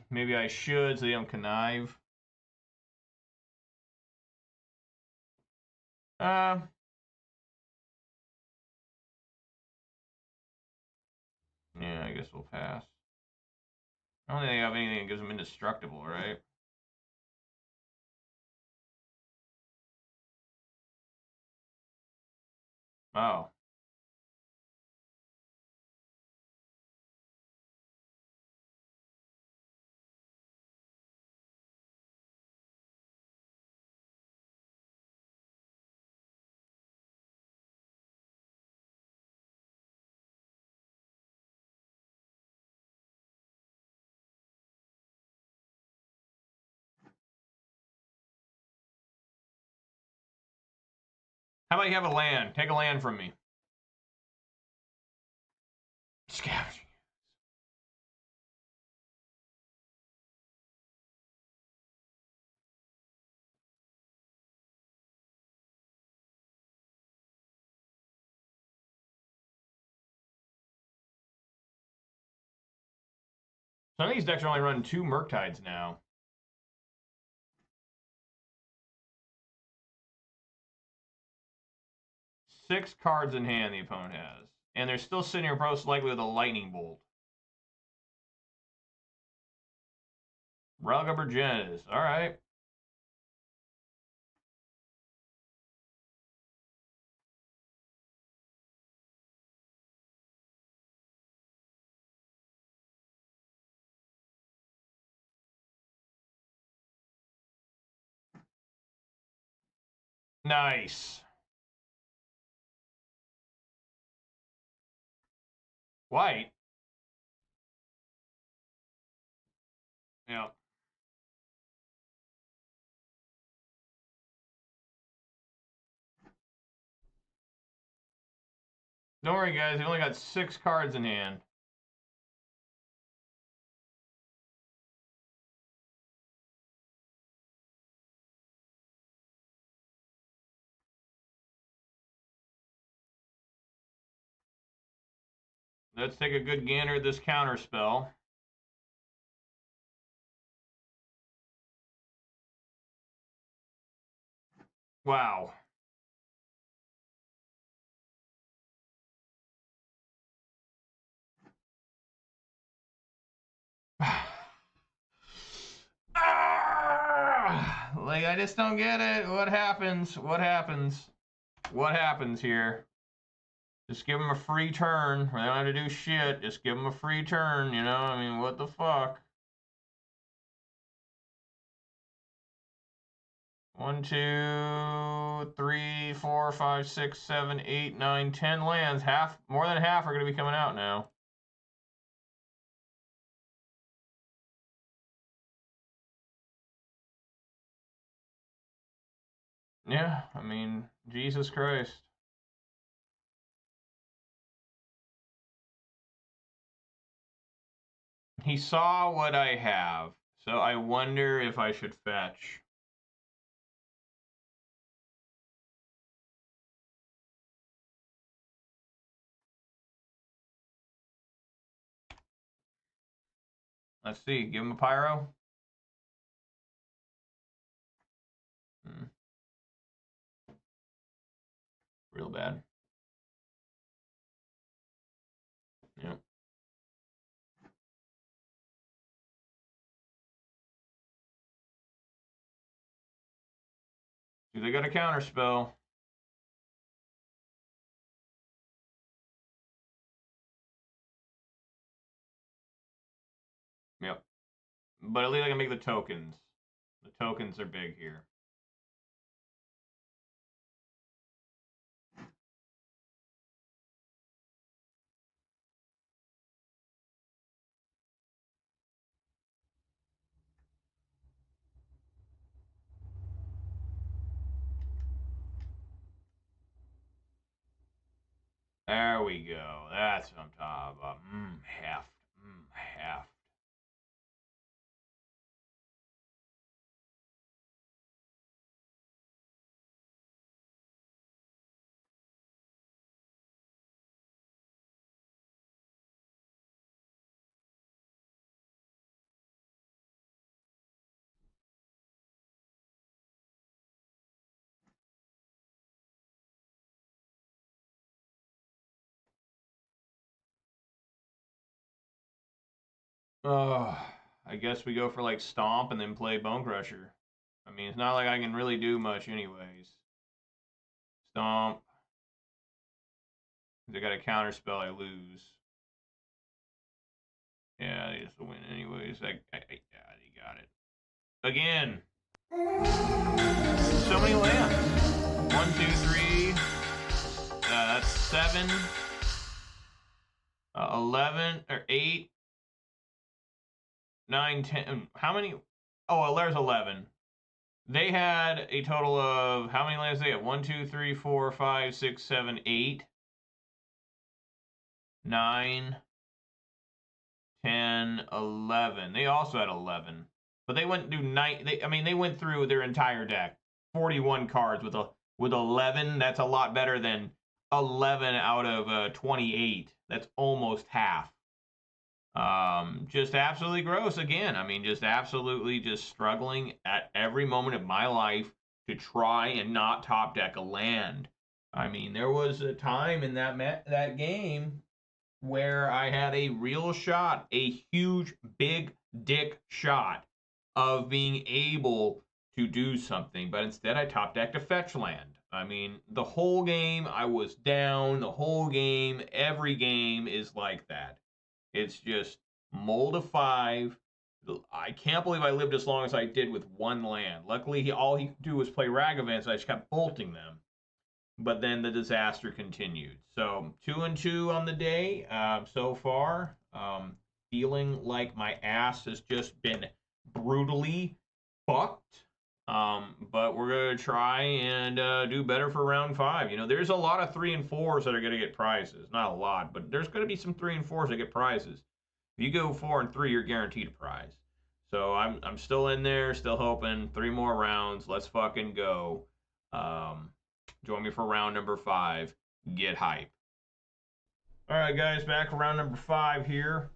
Maybe I should so they don't connive. Yeah, I guess we'll pass. I don't think they have anything that gives them indestructible, right? Oh. How about you have a land? Take a land from me. Scavenging. Some of these decks are only running 2 Murktides now. Six cards in hand the opponent has. And they're still sitting here most likely with a lightning bolt. Relga Burgess. Alright. Nice. White. Yeah. Don't worry, guys. They only got 6 cards in hand. Let's take a good gander at this counter spell. Wow. Like, I just don't get it. What happens? What happens? What happens here? Just give them a free turn. They don't have to do shit. Just give them a free turn, you know? I mean, what the fuck? 1, 2, 3, 4, 5, 6, 7, 8, 9, 10 lands. More than half are going to be coming out now. Yeah, I mean, Jesus Christ. He saw what I have, so I wonder if I should fetch. Let's see. Give him a pyro. Real bad. Yep. See, they got a counter spell. Yep. But at least I can make the tokens. The tokens are big here. There we go. That's what I'm talking about. Heft. Heft. I guess we go for like Stomp and then play Bone Crusher. I mean, it's not like I can really do much anyways. Stomp. They got a counter spell, I lose. Yeah, they just win anyways. Yeah, they got it. Again. So many lands. 1, 2, 3. That's 7. 11 or 8. 9, 10. How many? Oh, there's 11. They had a total of how many lands they have? 1, 2, 3, 4, 5, 6, 7, 8, 9, 10, 11. They also had 11. But they went through 9. They went through their entire deck. 41 cards with 11. That's a lot better than 11 out of 28. That's almost half. Just absolutely gross again. I mean, just absolutely just struggling at every moment of my life to try and not top deck a land. I mean, there was a time in that game where I had a real shot, a huge, big dick shot of being able to do something, but instead I top decked a fetch land. I mean, the whole game I was down, the whole game, every game is like that. It's just mold of 5. I can't believe I lived as long as I did with one land. Luckily, all he could do was play Ragavan, so I just kept bolting them. But then the disaster continued. So 2 and 2 on the day so far. Feeling like my ass has just been brutally fucked. But we're gonna try and do better for round 5. You know, there's a lot of 3 and 4s that are gonna get prizes. Not a lot, but there's gonna be some 3 and 4s that get prizes. If you go 4 and 3, you're guaranteed a prize. So I'm still in there, still hoping 3 more rounds. Let's fucking go. Join me for round number 5. Get hype. All right, guys, back for round number 5 here.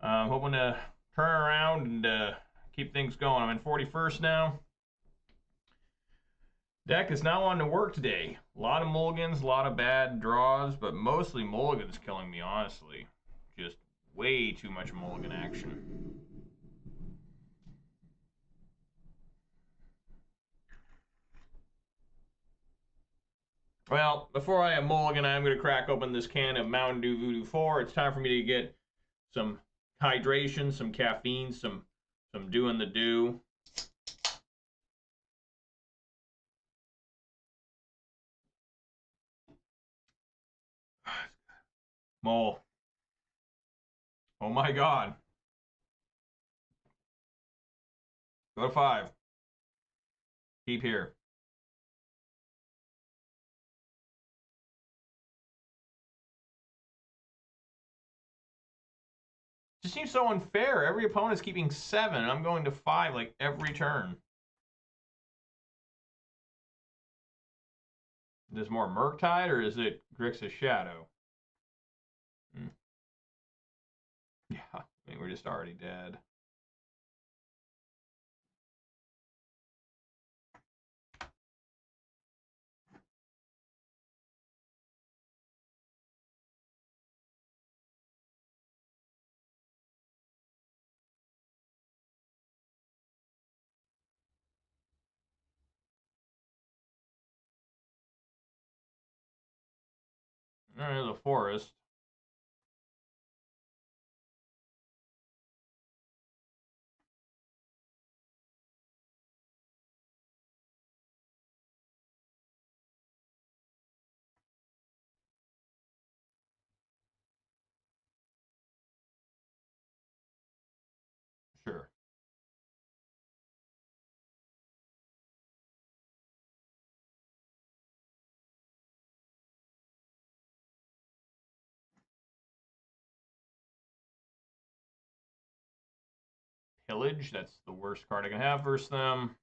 Hoping to turn around and keep things going. I'm in 41st now. Deck is not wanting to work today. A lot of mulligans, a lot of bad draws, but mostly mulligans killing me, honestly. Just way too much mulligan action. Well, before I have mulligan, I'm going to crack open this can of Mountain Dew Voodoo 4. It's time for me to get some hydration, some caffeine, some doing the do. Mole. Oh my god. Go to 5. Keep here. It just seems so unfair. Every opponent's keeping 7. I'm going to 5 like every turn. Is this more Murktide or is it Grixis Shadow? Yeah, I mean, we're just already dead. There's a forest. Sure. Pillage, that's the worst card I can have versus them.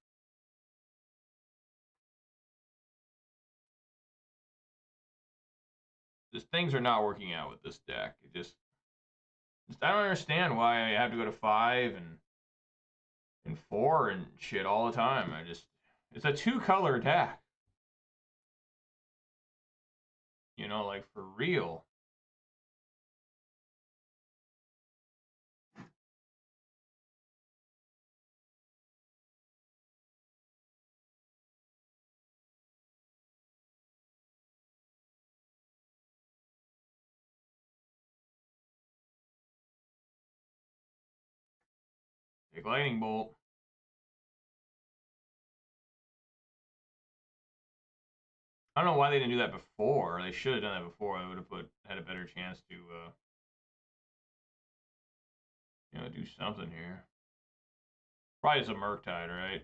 Just things are not working out with this deck. I don't understand why I have to go to 5 and 4 and shit all the time. It's a 2-color deck. You know, like for real. Take lightning bolt. I don't know why they didn't do that before. They should have done that before. They would have had a better chance to do something here. Probably just a Murktide, right?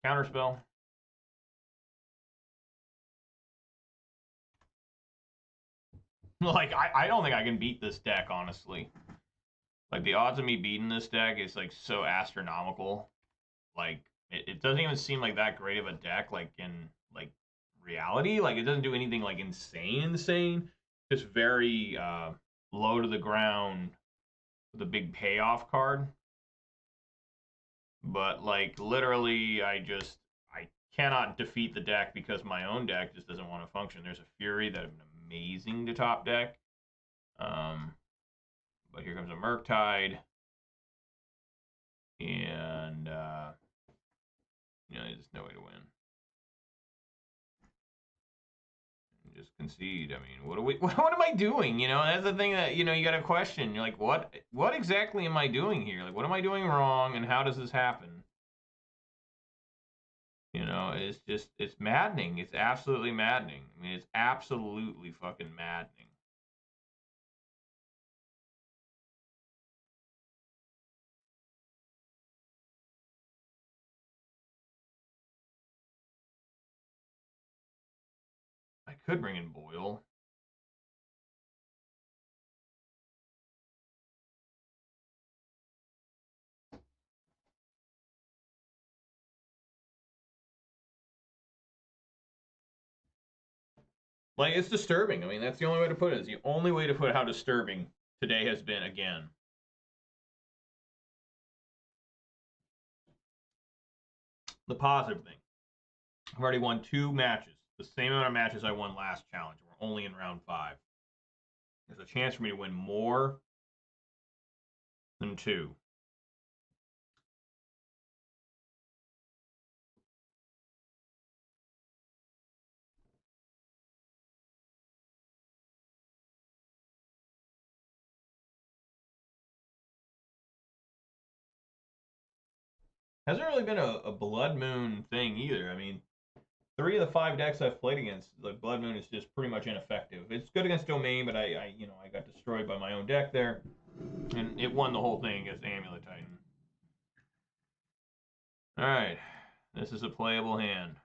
Counterspell. Like, I don't think I can beat this deck, honestly. Like, the odds of me beating this deck is, like, so astronomical. Like, it doesn't even seem like that great of a deck, like, in, like, reality. Like, it doesn't do anything, like, insane. Just very low to the ground with a big payoff card. But, like, literally, I cannot defeat the deck because my own deck just doesn't want to function. There's a Fury that would have been amazing to top deck. But here comes a Murktide. And, there's just no way to win. Just concede. I mean, what am I doing? That's the thing that, you got to question. You're like, what exactly am I doing here? Like, what am I doing wrong, and how does this happen? It's maddening. It's absolutely maddening. I mean, it's absolutely fucking maddening. I could bring in Boyle. Like, it's disturbing. I mean, that's the only way to put it. It's the only way to put how disturbing today has been again. The positive thing. I've already won 2 matches. The same amount of matches I won last challenge. We're only in round 5. There's a chance for me to win more than 2. Hasn't really been a Blood Moon thing either. I mean, 3 of the 5 decks I've played against, the Blood Moon is just pretty much ineffective. It's good against Domain, but I got destroyed by my own deck there, and it won the whole thing against Amulet Titan. All right, this is a playable hand.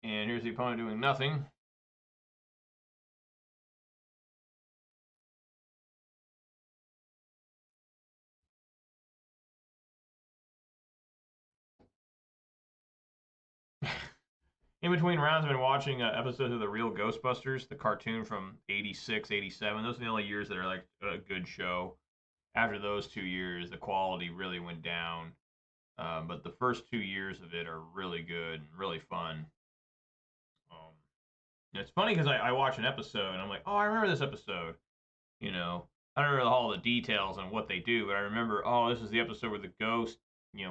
And here's the opponent doing nothing. In between rounds, I've been watching episodes of The Real Ghostbusters, the cartoon from 86, 87. Those are the only years that are like a good show. After those 2 years, the quality really went down. But the first 2 years of it are really good and really fun. It's funny because I watch an episode and I'm like, oh, I remember this episode. You know, I don't remember all the details on what they do, but I remember, oh, this is the episode where the ghost,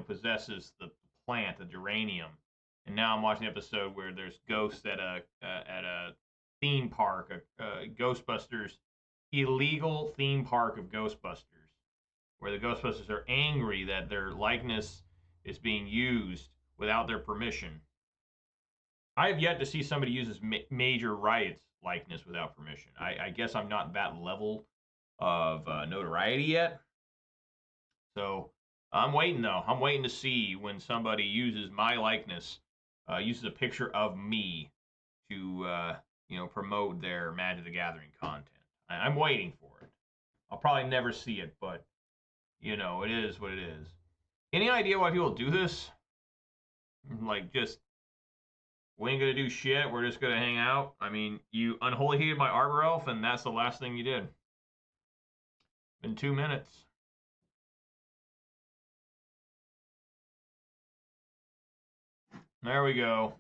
possesses the plant, the geranium. And now I'm watching the episode where there's ghosts at a theme park, a Ghostbusters illegal theme park of Ghostbusters, where the Ghostbusters are angry that their likeness is being used without their permission. I have yet to see somebody use his Major Riot's likeness without permission. I guess I'm not that level of notoriety yet. So I'm waiting, though. I'm waiting to see when somebody uses my likeness, uses a picture of me to, promote their Magic the Gathering content. I'm waiting for it. I'll probably never see it, but, it is what it is. Any idea why people do this? Like, just, we ain't gonna do shit. We're just gonna hang out. I mean, you unholy heated my Arbor Elf, and that's the last thing you did. In 2 minutes. There we go.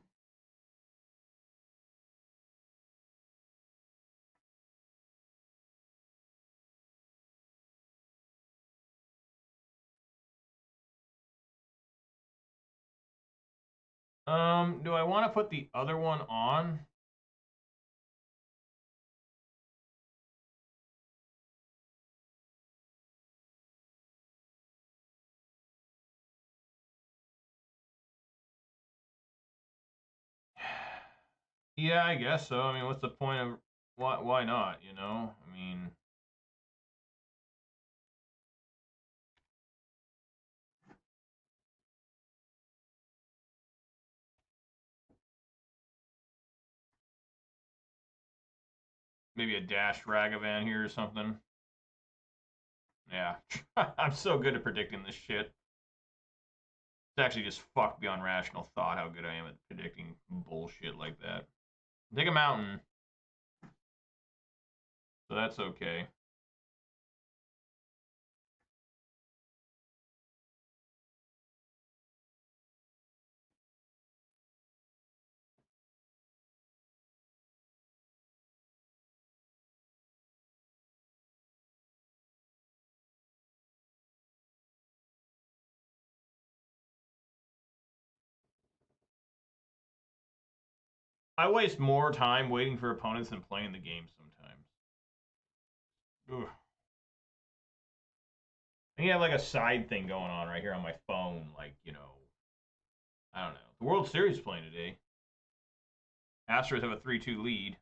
Do I want to put the other one on? Yeah, I guess so. I mean, what's the point of why not, I mean, maybe a Dash Ragavan here or something. Yeah. I'm so good at predicting this shit. It's actually just fucked beyond rational thought how good I am at predicting bullshit like that. Take a mountain. So that's okay. I waste more time waiting for opponents than playing the game sometimes. Ugh. I think I have like a side thing going on right here on my phone, like, I don't know. The World Series is playing today. Astros have a 3-2 lead.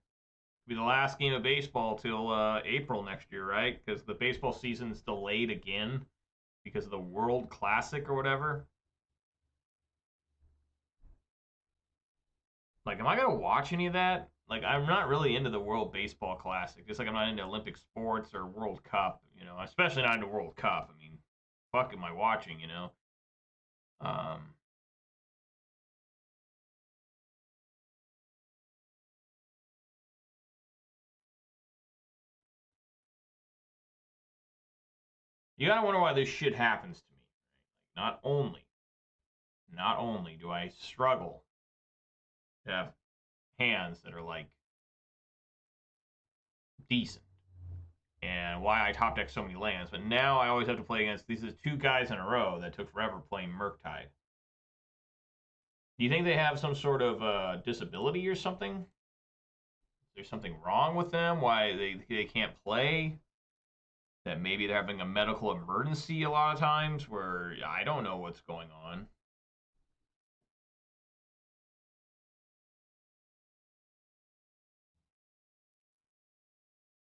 It'll be the last game of baseball till April next year, right? Because the baseball season's delayed again because of the World Classic or whatever. Like, am I gonna watch any of that? Like, I'm not really into the World Baseball Classic. Just like I'm not into Olympic sports or World Cup. Especially not into World Cup. I mean, fuck am I watching? Um, you gotta wonder why this shit happens to me. Right? Not only do I struggle to have hands that are like decent, and why I top deck so many lands, but now I always have to play against these 2 guys in a row that took forever playing Murktide. Do you think they have some sort of disability or something? Is there something wrong with them? Why they can't play? That maybe they're having a medical emergency a lot of times where I don't know what's going on.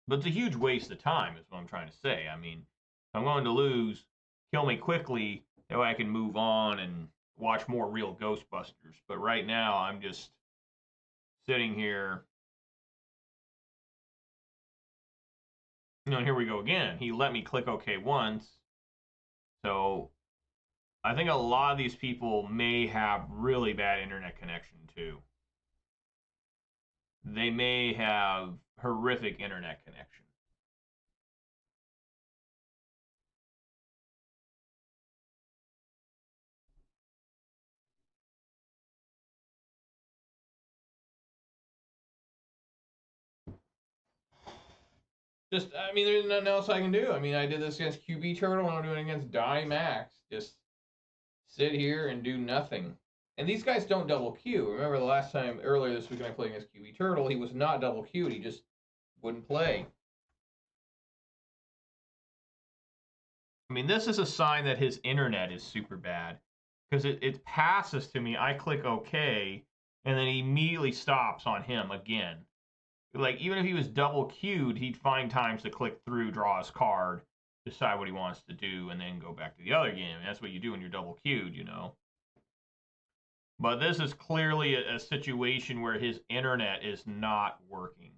But it's a huge waste of time, is what I'm trying to say. I mean, if I'm going to lose, kill me quickly, that way I can move on and watch more real Ghostbusters. But right now, I'm just sitting here. And here we go again. He let me click OK once. So I think a lot of these people may have really bad internet connection too. They may have horrific internet connection. I mean, there's nothing else I can do. I mean, I did this against QB Turtle, and I'm doing it against Die Max. Just sit here and do nothing. And these guys don't double Q. Remember the last time, earlier this week, when I played against QB Turtle, he was not double Q'd. He just wouldn't play. I mean, this is a sign that his internet is super bad. Because it passes to me, I click OK, and then he immediately stops on him again. Like, even if he was double queued, he'd find times to click through, draw his card, decide what he wants to do, and then go back to the other game. And that's what you do when you're double queued, you know. But this is clearly a situation where his internet is not working.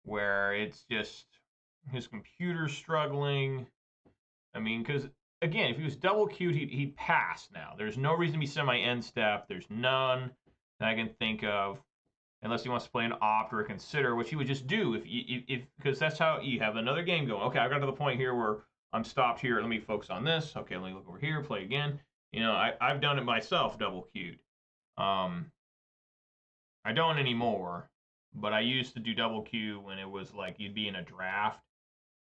Where it's just his computer's struggling. I mean, because, again, if he was double queued, he'd pass now. There's no reason to be semi-end step. There's none that I can think of. Unless he wants to play an opt or a consider, which he would just do if because that's how you have another game going. Okay, I got to the point here where I'm stopped here. Let me focus on this. Okay, let me look over here, play again. You know, I've done it myself, double queued. I don't anymore, but I used to do double queue when it was like you'd be in a draft,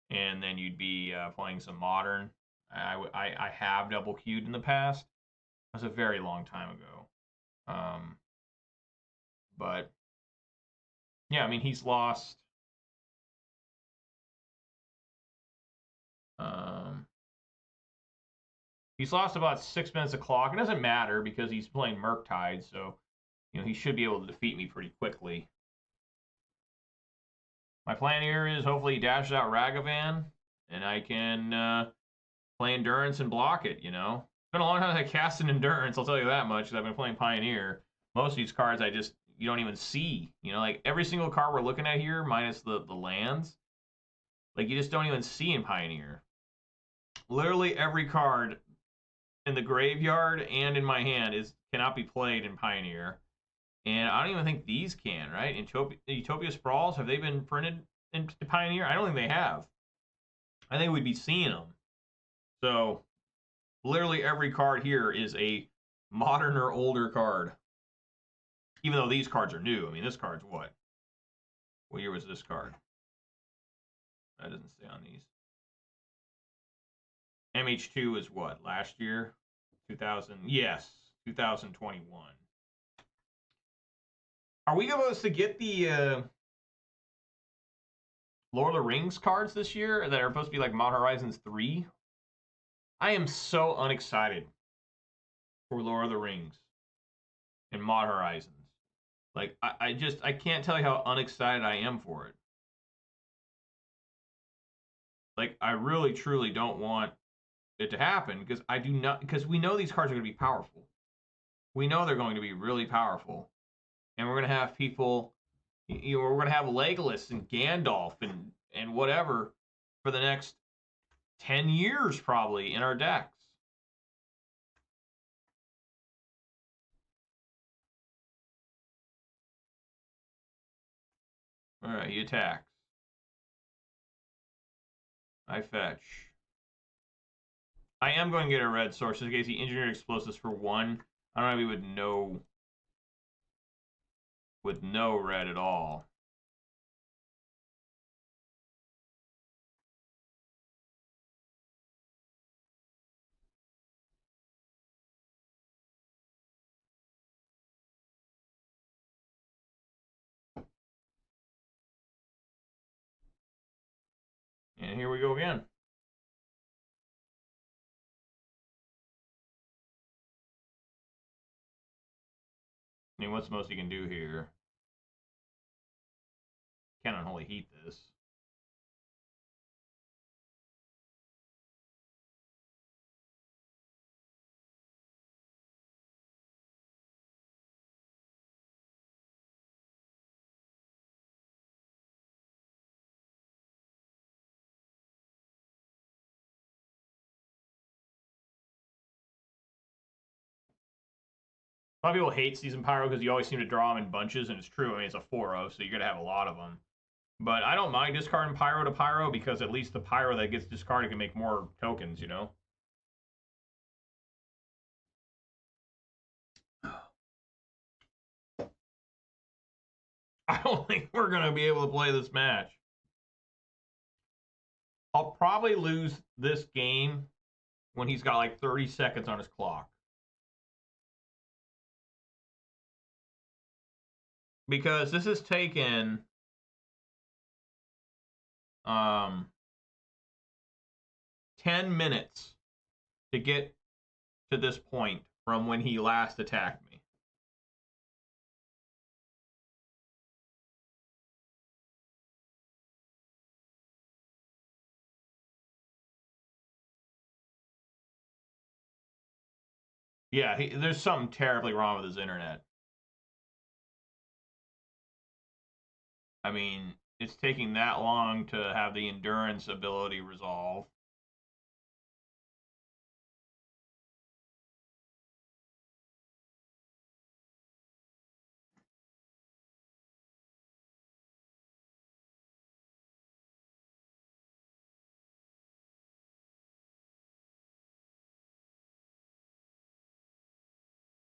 and then you'd be playing some modern. I have double queued in the past. That was a very long time ago. But yeah, I mean, he's lost. He's lost about 6 minutes of clock. It doesn't matter because he's playing Murktide, so he should be able to defeat me pretty quickly. My plan here is hopefully he dashes out Ragavan, and I can play Endurance and block it. It's been a long time since I cast an Endurance. I'll tell you that much. Because I've been playing Pioneer. Most of these cards you don't even see. Like every single card we're looking at here, minus the lands, like you just don't even see in Pioneer. Literally every card in the graveyard and in my hand cannot be played in Pioneer. And I don't even think these can, right? Utopia Sprawls, have they been printed into Pioneer? I don't think they have. I think we'd be seeing them. So, literally every card here is a modern or older card. Even though these cards are new. I mean, this card's what? What year was this card? That doesn't say on these. MH2 is what? Last year? 2000? Yes, 2021. Are we supposed to get the Lord of the Rings cards this year that are supposed to be like Modern Horizons 3? I am so unexcited for Lord of the Rings and Mod Horizons. Like, I can't tell you how unexcited I am for it. Like, I really, truly don't want it to happen because we know these cards are going to be powerful. We know they're going to be really powerful. And we're going to have people, we're going to have Legolas and Gandalf and whatever for the next 10 years probably in our decks. All right, he attacks. I fetch. I am going to get a red source in case he engineered explosives for 1. I don't know if he would know with no red at all. And here we go again. I mean, what's the most he can do here? Can't unholy heat this. A lot of people hate Season Pyro because you always seem to draw them in bunches, and it's true. I mean, it's a 4-0, so you're going to have a lot of them. But I don't mind discarding Pyro to Pyro because at least the Pyro that gets discarded can make more tokens, you know? I don't think we're going to be able to play this match. I'll probably lose this game when he's got like 30 seconds on his clock. Because this has taken 10 minutes to get to this point from when he last attacked me. Yeah, there's something terribly wrong with his internet. I mean, it's taking that long to have the endurance ability resolve.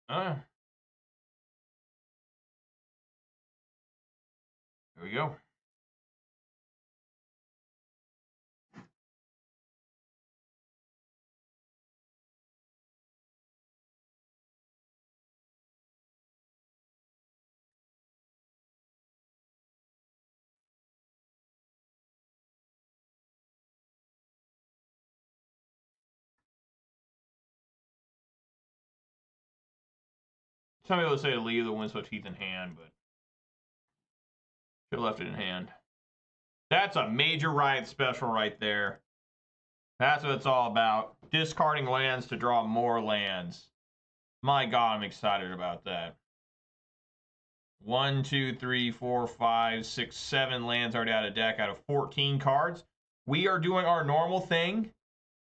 Here we go. Some people say to leave the Winslow Teeth in hand, but should have left it in hand. That's a major Riot special right there. That's what it's all about. Discarding lands to draw more lands. My God, I'm excited about that. 1, 2, 3, 4, 5, 6, 7 lands already out of deck out of 14 cards. We are doing our normal thing,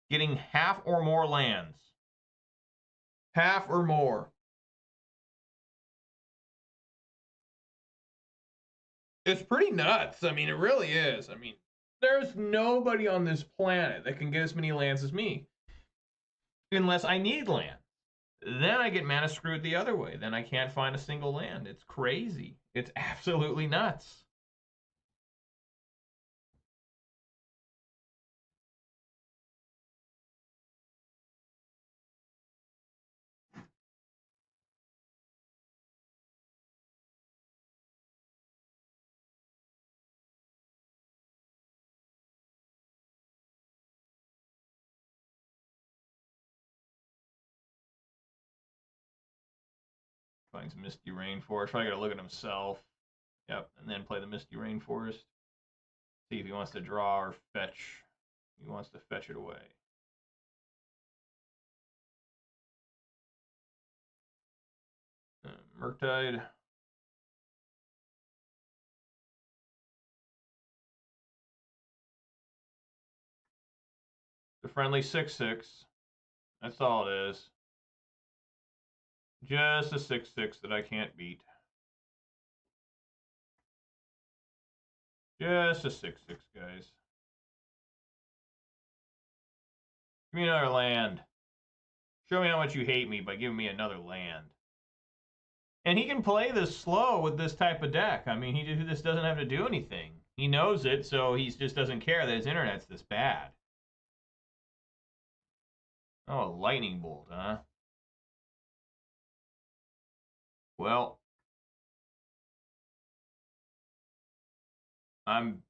getting half or more lands. Half or more. It's pretty nuts. I mean, it really is. I mean, there's nobody on this planet that can get as many lands as me. Unless I need land. Then I get mana screwed the other way. Then I can't find a single land. It's crazy. It's absolutely nuts. Finds Misty Rainforest. Probably got to look at himself. Yep, and then play the Misty Rainforest. See if he wants to draw or fetch. He wants to fetch it away. Murktide. The friendly 6/6. That's all it is. Just a 6/6 that I can't beat. Just a 6/6, guys. Give me another land. Show me how much you hate me by giving me another land. And he can play this slow with this type of deck. I mean, he just doesn't have to do anything. He knows it, so he just doesn't care that his internet's this bad. Oh, a lightning bolt, huh? Well, I'm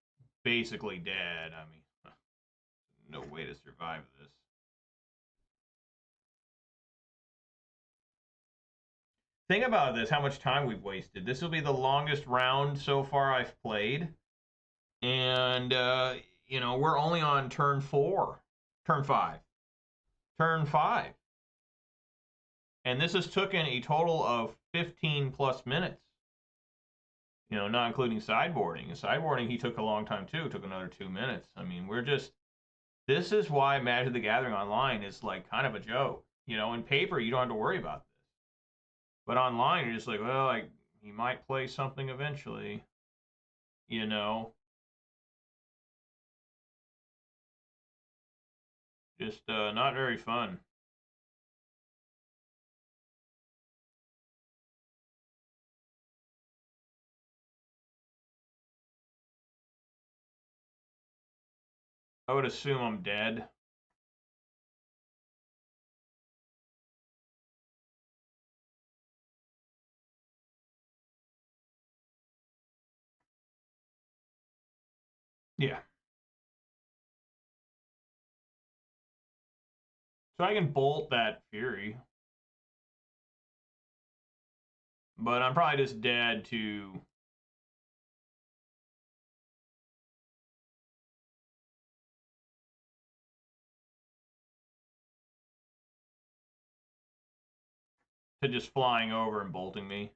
basically dead. I mean, no way to survive this. Think about this, how much time we've wasted. This will be the longest round so far I've played. And, you know, we're only on turn 4. Turn 5. Turn 5. And this has taken a total of 15 plus minutes. You know, not including sideboarding. And sideboarding, he took a long time too. It took another 2 minutes. I mean, this is why Magic the Gathering Online is like kind of a joke. You know, in paper, you don't have to worry about this. But online, you're just like, well, he might play something eventually, you know. Just not very fun. I would assume I'm dead. Yeah. So I can bolt that Fury. But I'm probably just dead to... just flying over and bolting me.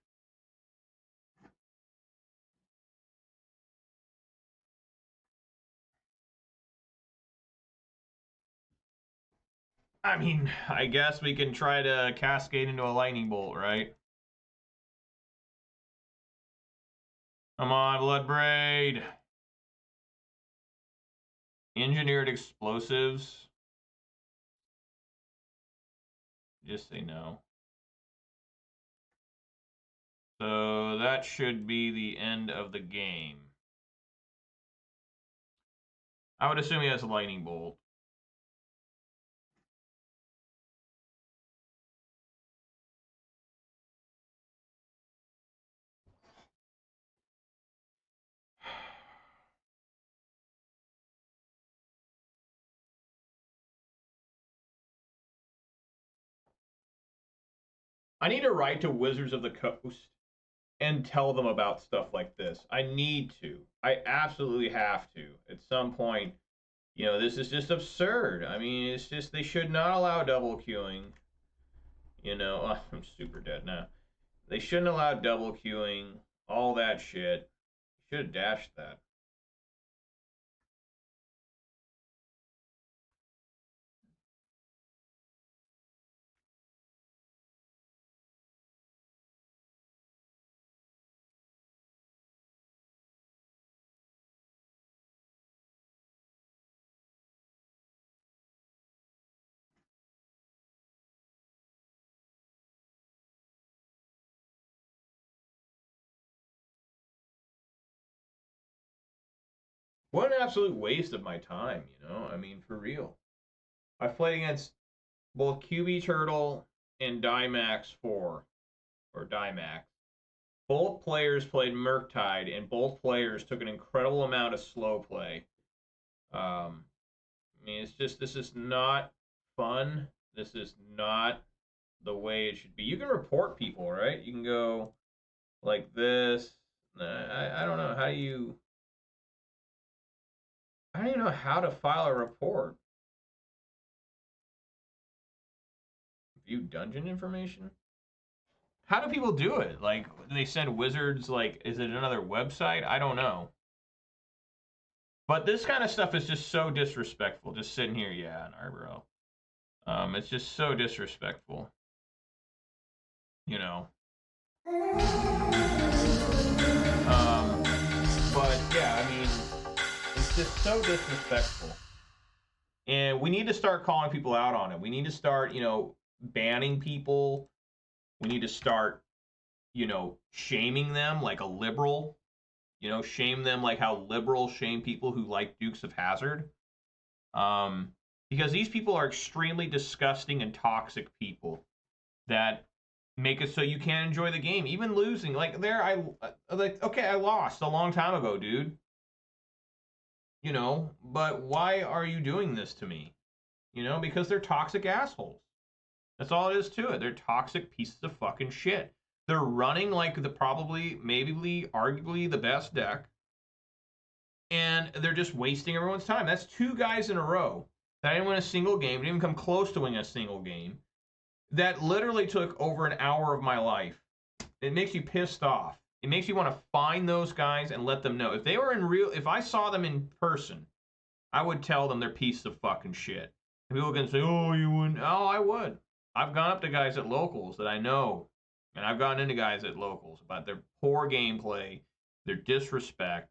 I mean, I guess we can try to cascade into a lightning bolt, right? Come on, Bloodbraid. Engineered explosives. Just say no. So that should be the end of the game. I would assume he has a lightning bolt. I need to write to Wizards of the Coast and tell them about stuff like this. I need to. I absolutely have to. At some point, you know, this is just absurd. I mean, it's just they should not allow double queuing. You know, oh, I'm super dead now. They shouldn't allow double queuing, all that shit. Should have dashed that. What an absolute waste of my time, you know? I mean, for real. I've played against both QB Turtle and Dimax 4, or Dimax. Both players played Murktide, and both players took an incredible amount of slow play. I mean, it's just, this is not fun. This is not the way it should be. You can report people, right? You can go like this. I don't know. I don't even know how to file a report. View dungeon information? How do people do it? Like, they send wizards, like, is it another website? I don't know. But this kind of stuff is just so disrespectful. Just sitting here, yeah, an Arboro. It's just so disrespectful. You know. But yeah, I mean, it's just so disrespectful. And we need to start calling people out on it. We need to start, you know, banning people. We need to start, you know, shaming them like a liberal. You know, shame them like how liberals shame people who like Dukes of Hazzard. Because these people are extremely disgusting and toxic people that make it so you can't enjoy the game, even losing. Like okay, I lost a long time ago, dude. You know, but why are you doing this to me? You know, because they're toxic assholes. That's all it is to it. They're toxic pieces of fucking shit. They're running like the probably, maybe, arguably the best deck. And they're just wasting everyone's time. That's 2 guys in a row that didn't win a single game, didn't even come close to winning a single game. That literally took over an hour of my life. It makes you pissed off. It makes you want to find those guys and let them know. If they were if I saw them in person, I would tell them they're pieces of fucking shit. And people can say, oh, you wouldn't. Oh, I would. I've gone up to guys at locals that I know And I've gotten into guys at locals about their poor gameplay, their disrespect.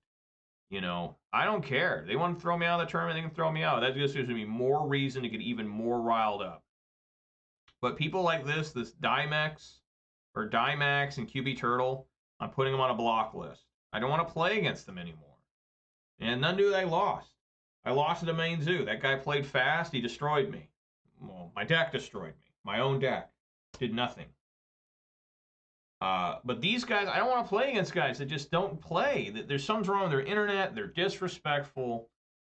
You know, I don't care. They want to throw me out of the tournament, they can throw me out. That just gives me more reason to get even more riled up. But people like this Dimex or Dimax and QB Turtle, I'm putting them on a block list. I don't want to play against them anymore. And none do they lost. I lost to the main zoo. That guy played fast. He destroyed me. Well, my deck destroyed me. My own deck did nothing. But these guys, I don't want to play against guys that just don't play. There's something wrong with their internet. They're disrespectful.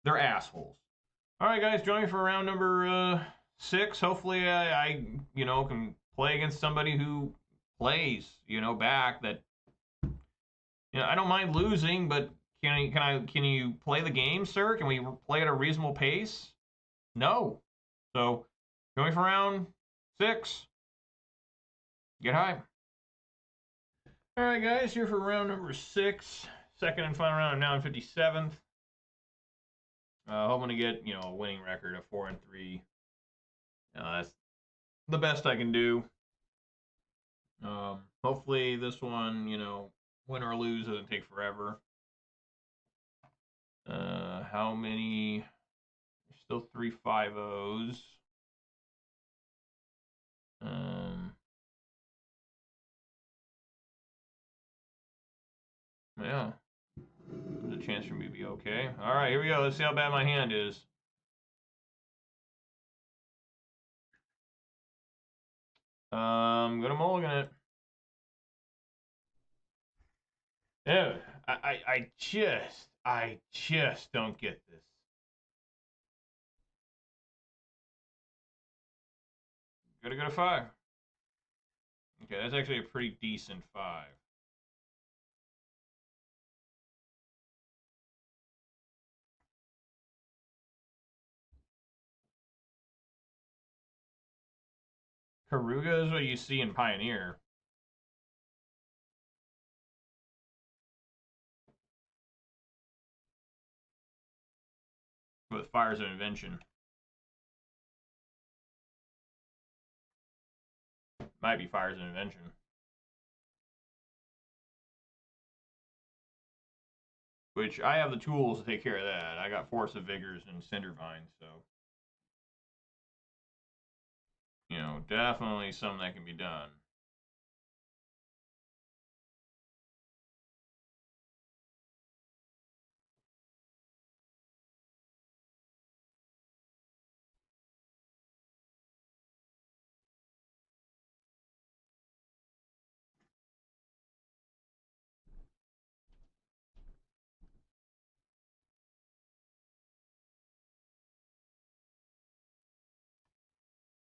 They're assholes. All right, guys, join me for round number 6. Hopefully, I can play against somebody who plays, back. That I don't mind losing, but can you play the game, sir? Can we play at a reasonable pace? No. So, join me for round 6. Get high. All right, guys, here for round number 6, second and final round. I'm now in 57th. Hoping to get a winning record of 4-3. That's the best I can do. Hopefully this one, win or lose doesn't take forever. How many? There's still 3 5-0s. Yeah. There's a chance for me to be okay. All right, here we go. Let's see how bad my hand is. I'm gonna mulligan it. Yeah, I just don't get this. Gotta go to 5. Okay, that's actually a pretty decent 5. Karuga is what you see in Pioneer. With Fires of Invention. Might be Fires of Invention. Which I have the tools to take care of that. I got Force of Vigors and Cindervine, so definitely something that can be done.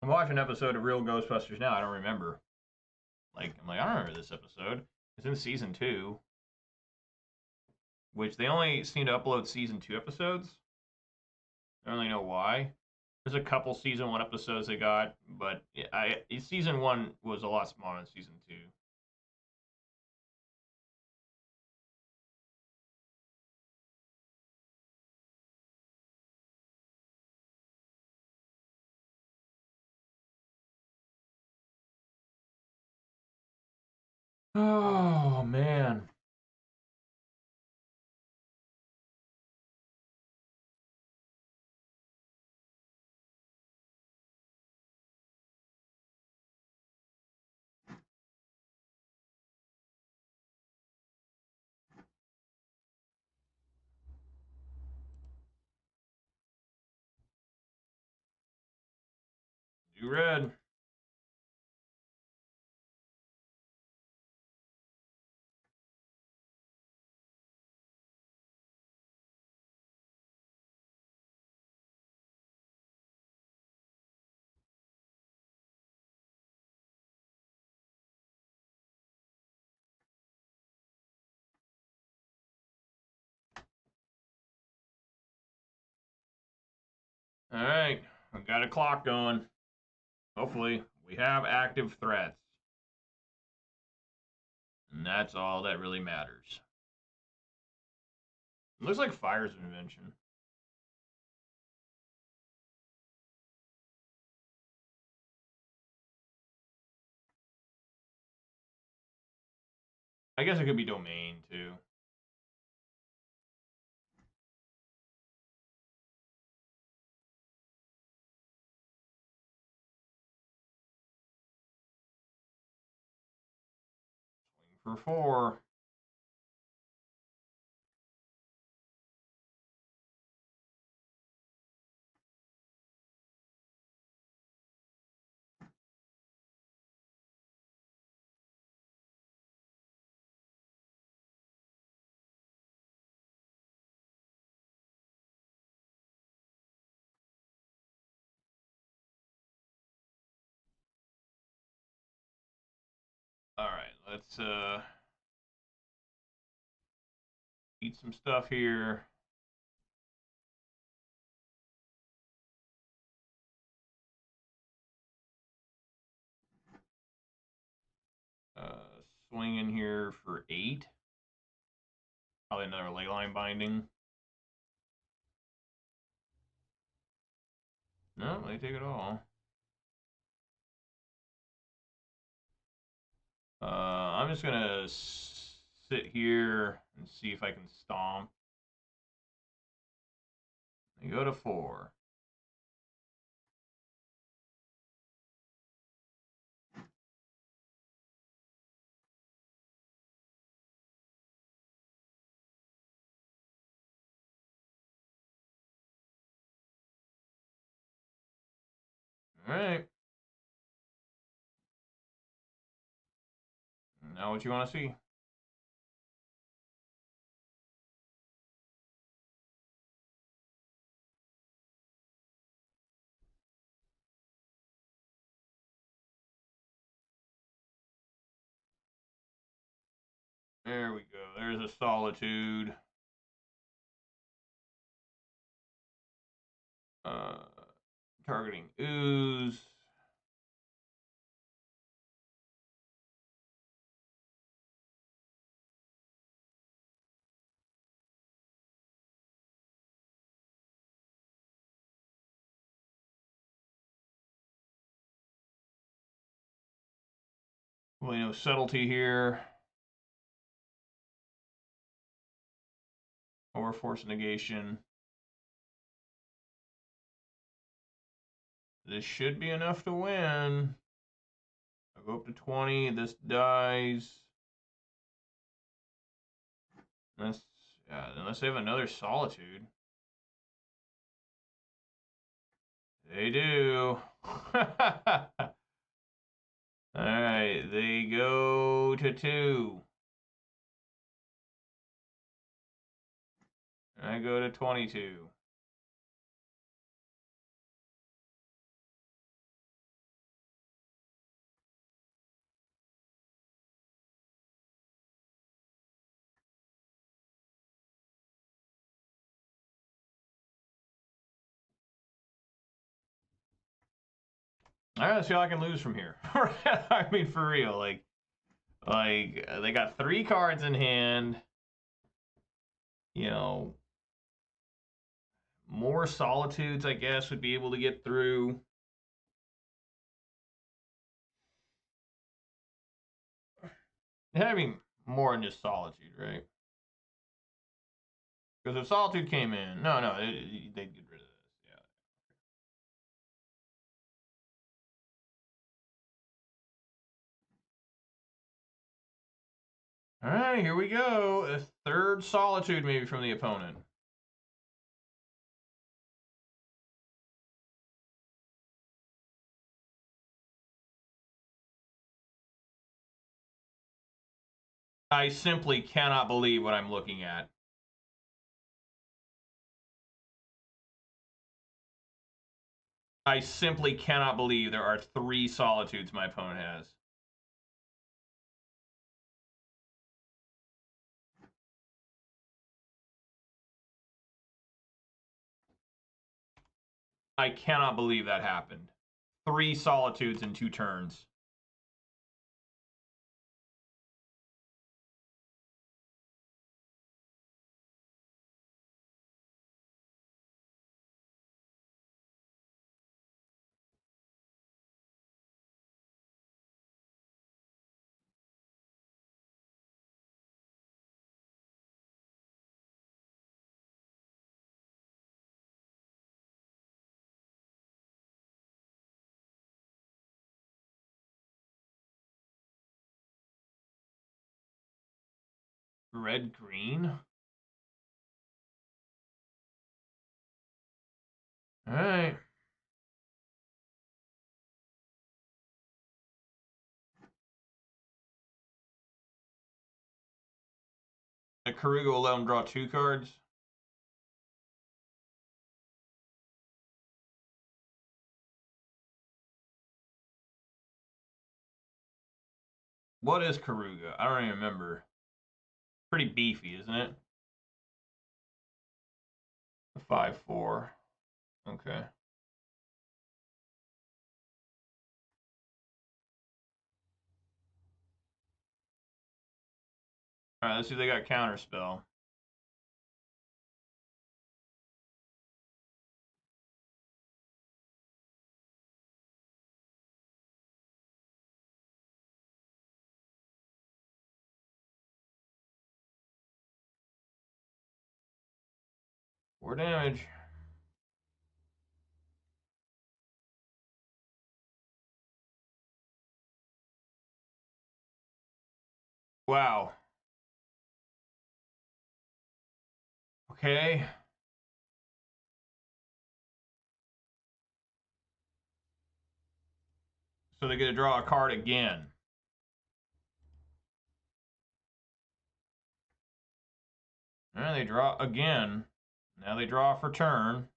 I'm watching an episode of Real Ghostbusters now. I don't remember. I don't remember this episode. It's in season 2, which they only seem to upload season 2 episodes. I don't really know why. There's a couple season 1 episodes they got, but season 1 was a lot smaller than season 2. Oh, man. Do red. All right. I've got a clock going. Hopefully, we have active threats. And that's all that really matters. It looks like Fires of Invention. I guess it could be domain too. Swing for 4. All right, let's eat some stuff here. Swing in here for 8. Probably another leyline binding. No, they take it all. I'm just gonna sit here and see if I can stomp. They go to 4. All right. Now what you want to see? There we go. There's a solitude. Targeting ooze. Well, you know, subtlety here. Or force negation. This should be enough to win. I'll go up to 20. This dies. Unless they have another solitude. They do. Alright, they go to 2. I go to 22. I gotta see how I can lose from here. I mean, for real, like they got 3 cards in hand. You know, more solitudes, I guess, would be able to get through. Having more than just solitude, right? Because if solitude came in, no, they'd get rid of this. Yeah. All right, here we go. A 3rd solitude, maybe from the opponent. I simply cannot believe what I'm looking at. I simply cannot believe there are 3 solitudes my opponent has. I cannot believe that happened. 3 solitudes in 2 turns. Red green. All right. A Karuga will let him draw 2 cards. What is Karuga? I don't even remember. Pretty beefy, isn't it? A 5/4. Okay. All right, let's see if they got Counterspell. Four damage. Wow. Okay. So they get to draw a card again. And they draw again. Now they draw for turn.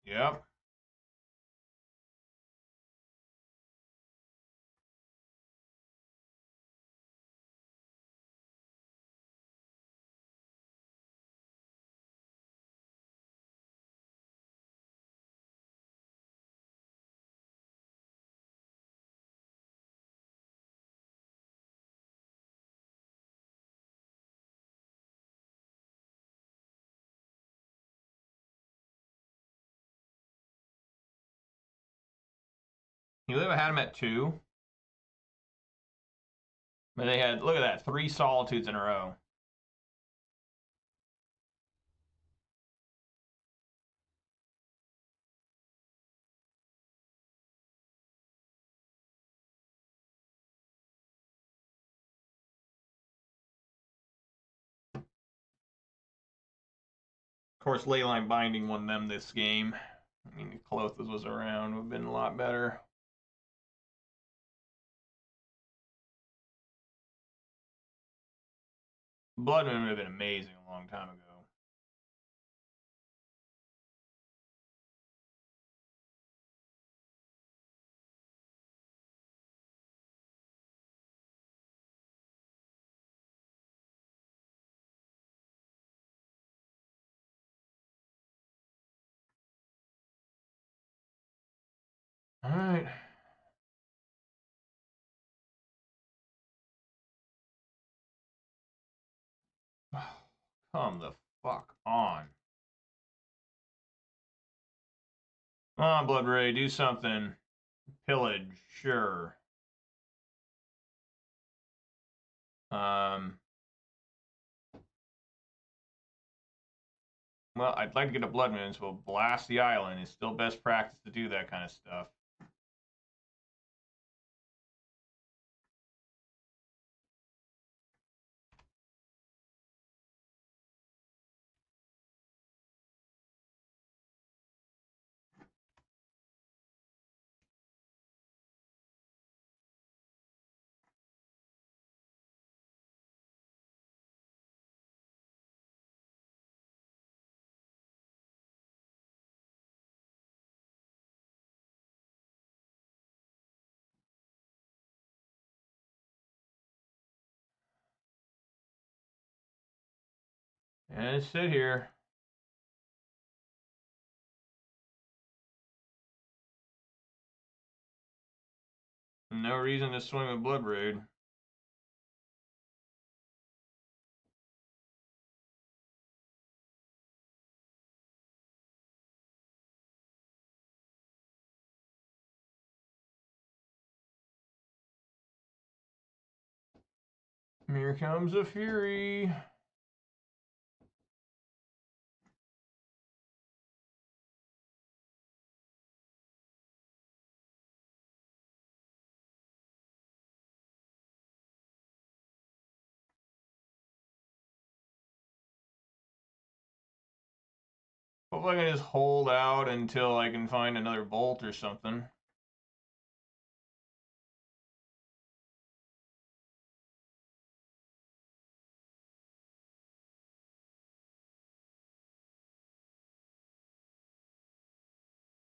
Yep. You live had them at 2. But they had, look at that, 3 Solitudes in a row. Of course, Leyline Binding won them this game. I mean, if Clothis was around, would have been a lot better. Blood Moon would have been amazing a long time ago. All right. Come the fuck on. Come on, Blood Ray, do something. Pillage, sure. Well, I'd like to get a Blood Moon, so we'll blast the island. It's still best practice to do that kind of stuff. And sit here. No reason to swing with Blood Raid. Here comes a Fury. Hope I can just hold out until I can find another bolt or something.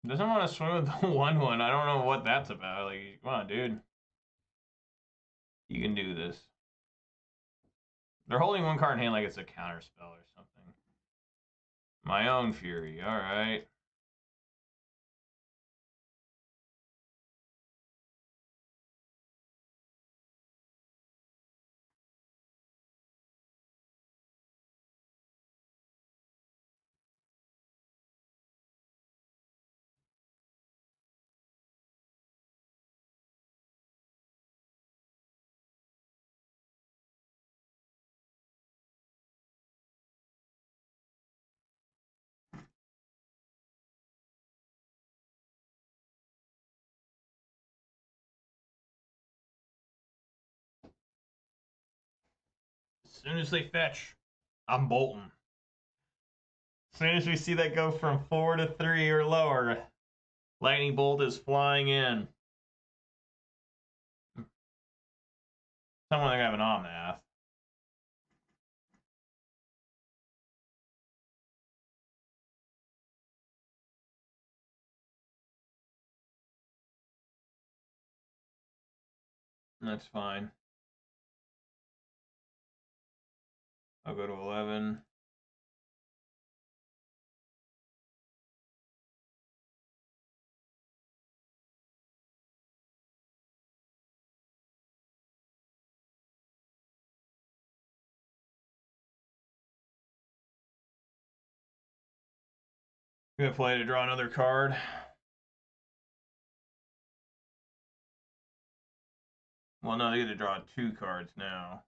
Doesn't want to swing with the 1/1. I don't know what that's about. Like, come on, dude. You can do this. They're holding one card in hand like it's a counter spell or something. My own Fury. All right. As soon as they fetch, I'm bolting. As soon as we see that go from 4 to 3 or lower, lightning bolt is flying in. Someone gonna have an Omnath. That's fine. I'll go to 11. I'm gonna play to draw another card. Well, no, they get to draw 2 cards now.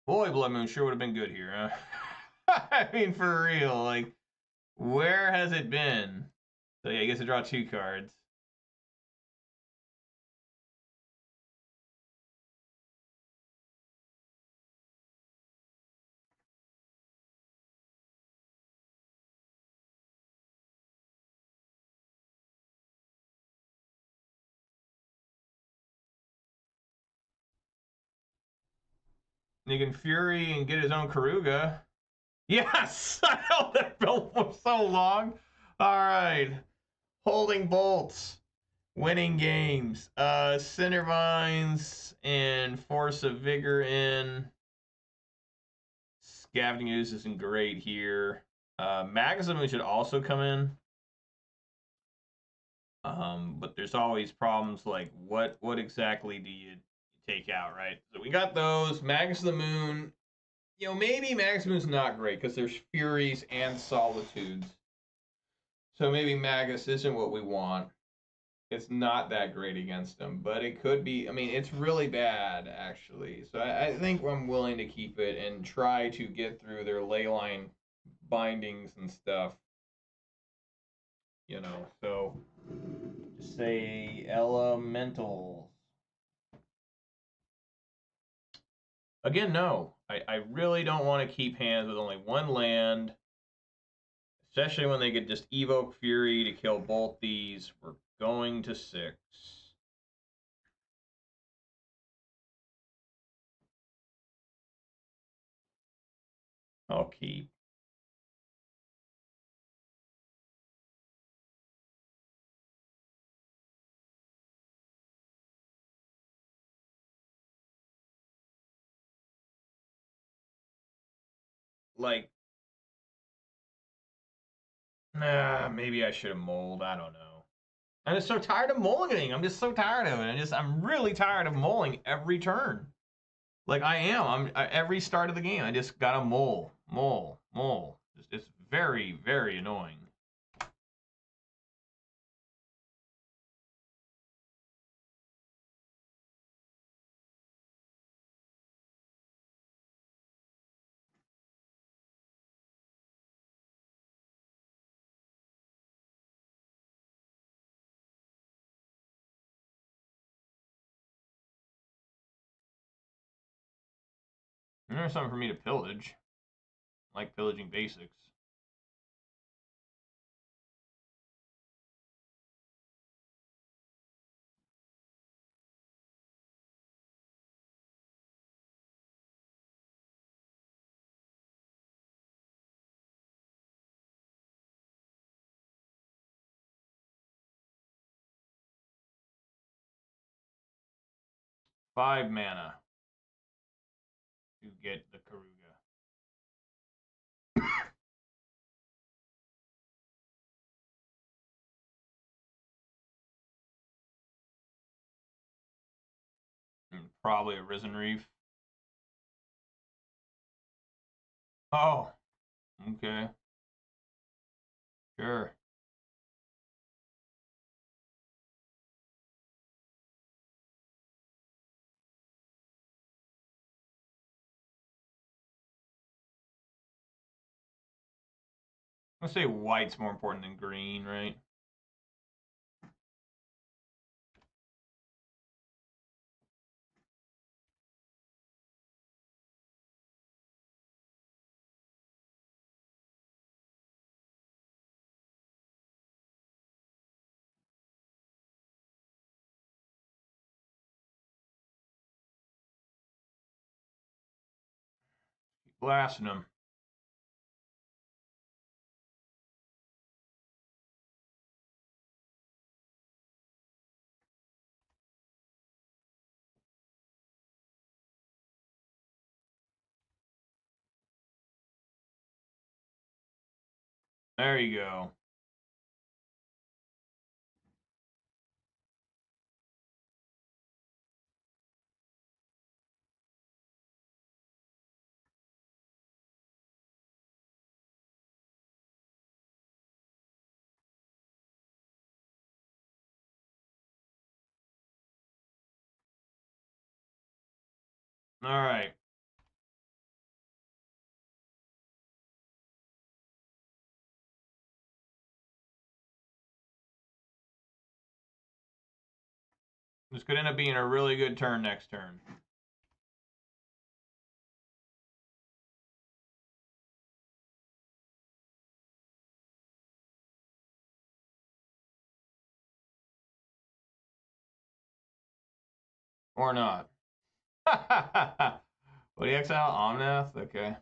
Boy, Blood Moon sure would have been good here, huh? I mean, for real, like, where has it been? So yeah, he gets to draw 2 cards. He can Fury and get his own Karuga. Yes! I held that belt for so long. All right. Holding bolts. Winning games. Cindervines and Force of Vigor in. Scavenging Ooze isn't great here. Magazine should also come in. But there's always problems like what exactly do you take out, right? So we got those. Magus of the Moon. You know, maybe Magus of the Moon's not great because there's Furies and Solitudes. So maybe Magus isn't what we want. It's not that great against them, but it could be. I mean, it's really bad, actually. So I think I'm willing to keep it and try to get through their leyline bindings and stuff. You know, so just say elementals. Again, no. I really don't want to keep hands with only 1 land. Especially when they could just evoke Fury to kill both these. We're going to 6. I'll keep. Like, maybe I should have mulled. I don't know. I'm just so tired of mulliganing. I'm just so tired of it. I'm really tired of mulling every turn. Like I am. Every start of the game. I just gotta mull. It's very, very annoying. There's something for me to pillage. I like pillaging basics. Five mana to get the Karuga. And probably a Risen Reef. Oh, okay. Sure. Let's say white's more important than green, right? Keep blasting them. There you go. All right. This could end up being a really good turn next turn. Or not. What do you exile? Omnath? Okay.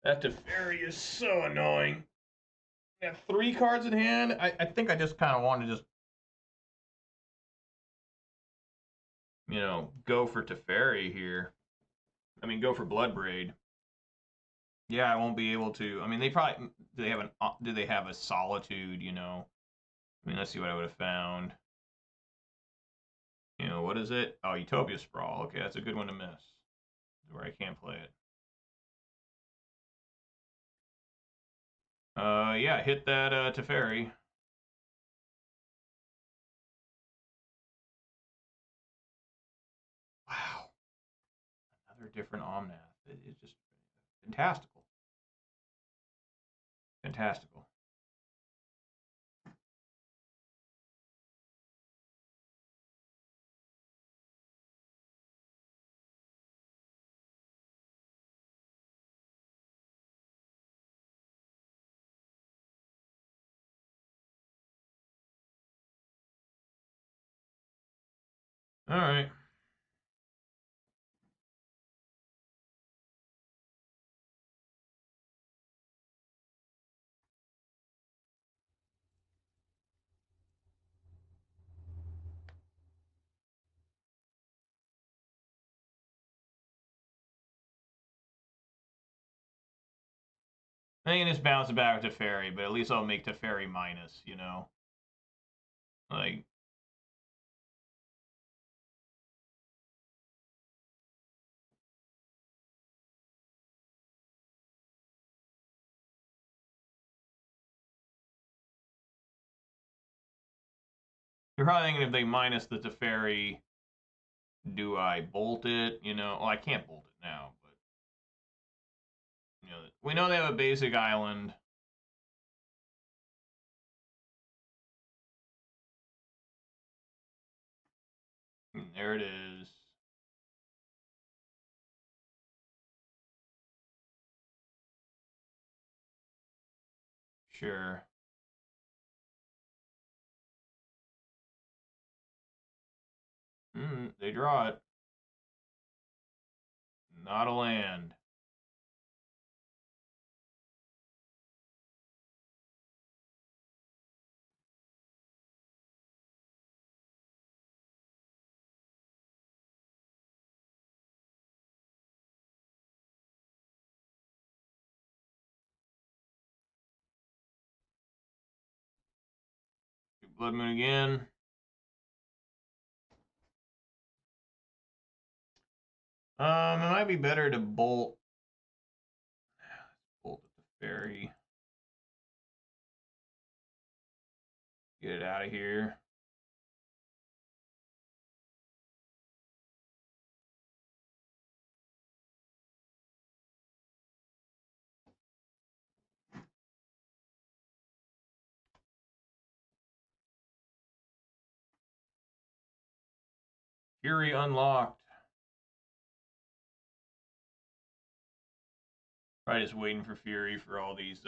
That Teferi is so annoying. I have 3 cards in hand. I think I just kind of want to just, you know, go for Teferi here. I mean, go for Bloodbraid. Yeah, I won't be able to. I mean, they probably do they have a Solitude? You know, I mean, let's see what I would have found. You know, what is it? Oh, Utopia Sprawl. Okay, that's a good one to miss. Where I can't play it. Yeah, hit that Teferi. Wow, another different Omnath. It's just fantastical. Fantastical. All right. I can just bounce it back to Teferi, but at least I'll make Teferi minus, you know? Like, You're probably thinking if they minus the Teferi, do I bolt it? You know, well, I can't bolt it now, but you know, we know they have a basic island. And there it is. Sure. They draw it. Not a land. Blood Moon again. It might be better to bolt. Bolt at the ferry. Get it out of here. Fury unlocked. Probably just waiting for Fury for all these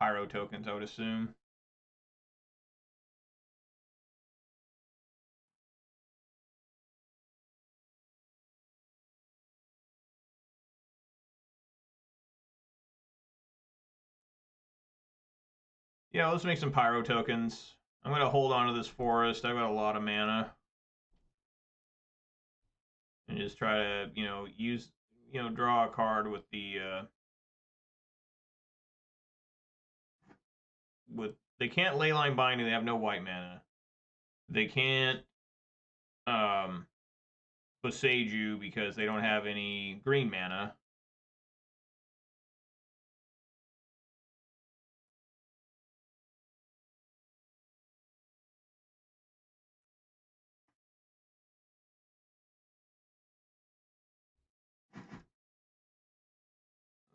pyro tokens, I would assume. Yeah, let's make some pyro tokens. I'm going to hold on to this forest. I've got a lot of mana. And just try to, you know, use, you know, draw a card with the, they can't Leyline Binding, they have no white mana. They can't, Boseiju because they don't have any green mana.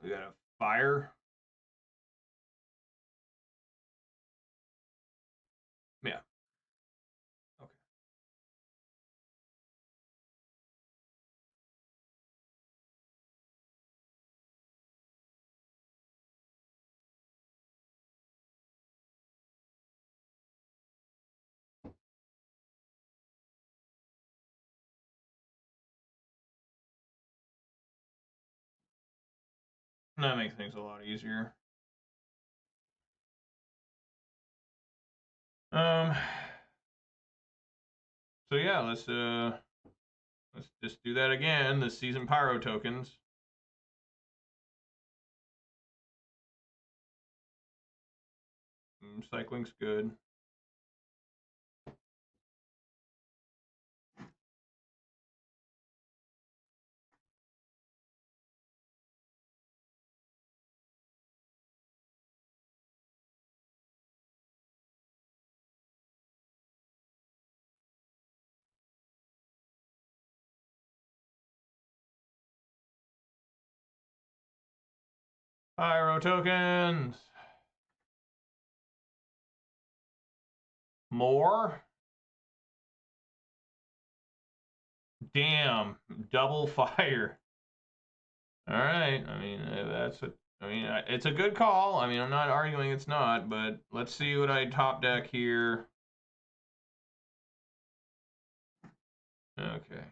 We got a fire. Yeah. Okay. That makes things a lot easier. So yeah, let's just do that again. The season pyro tokens. Cycling's good. Pyro tokens. More? Damn. Double fire. All right. I mean, that's a. I mean, it's a good call. I mean, I'm not arguing it's not, but let's see what I top deck here. Okay.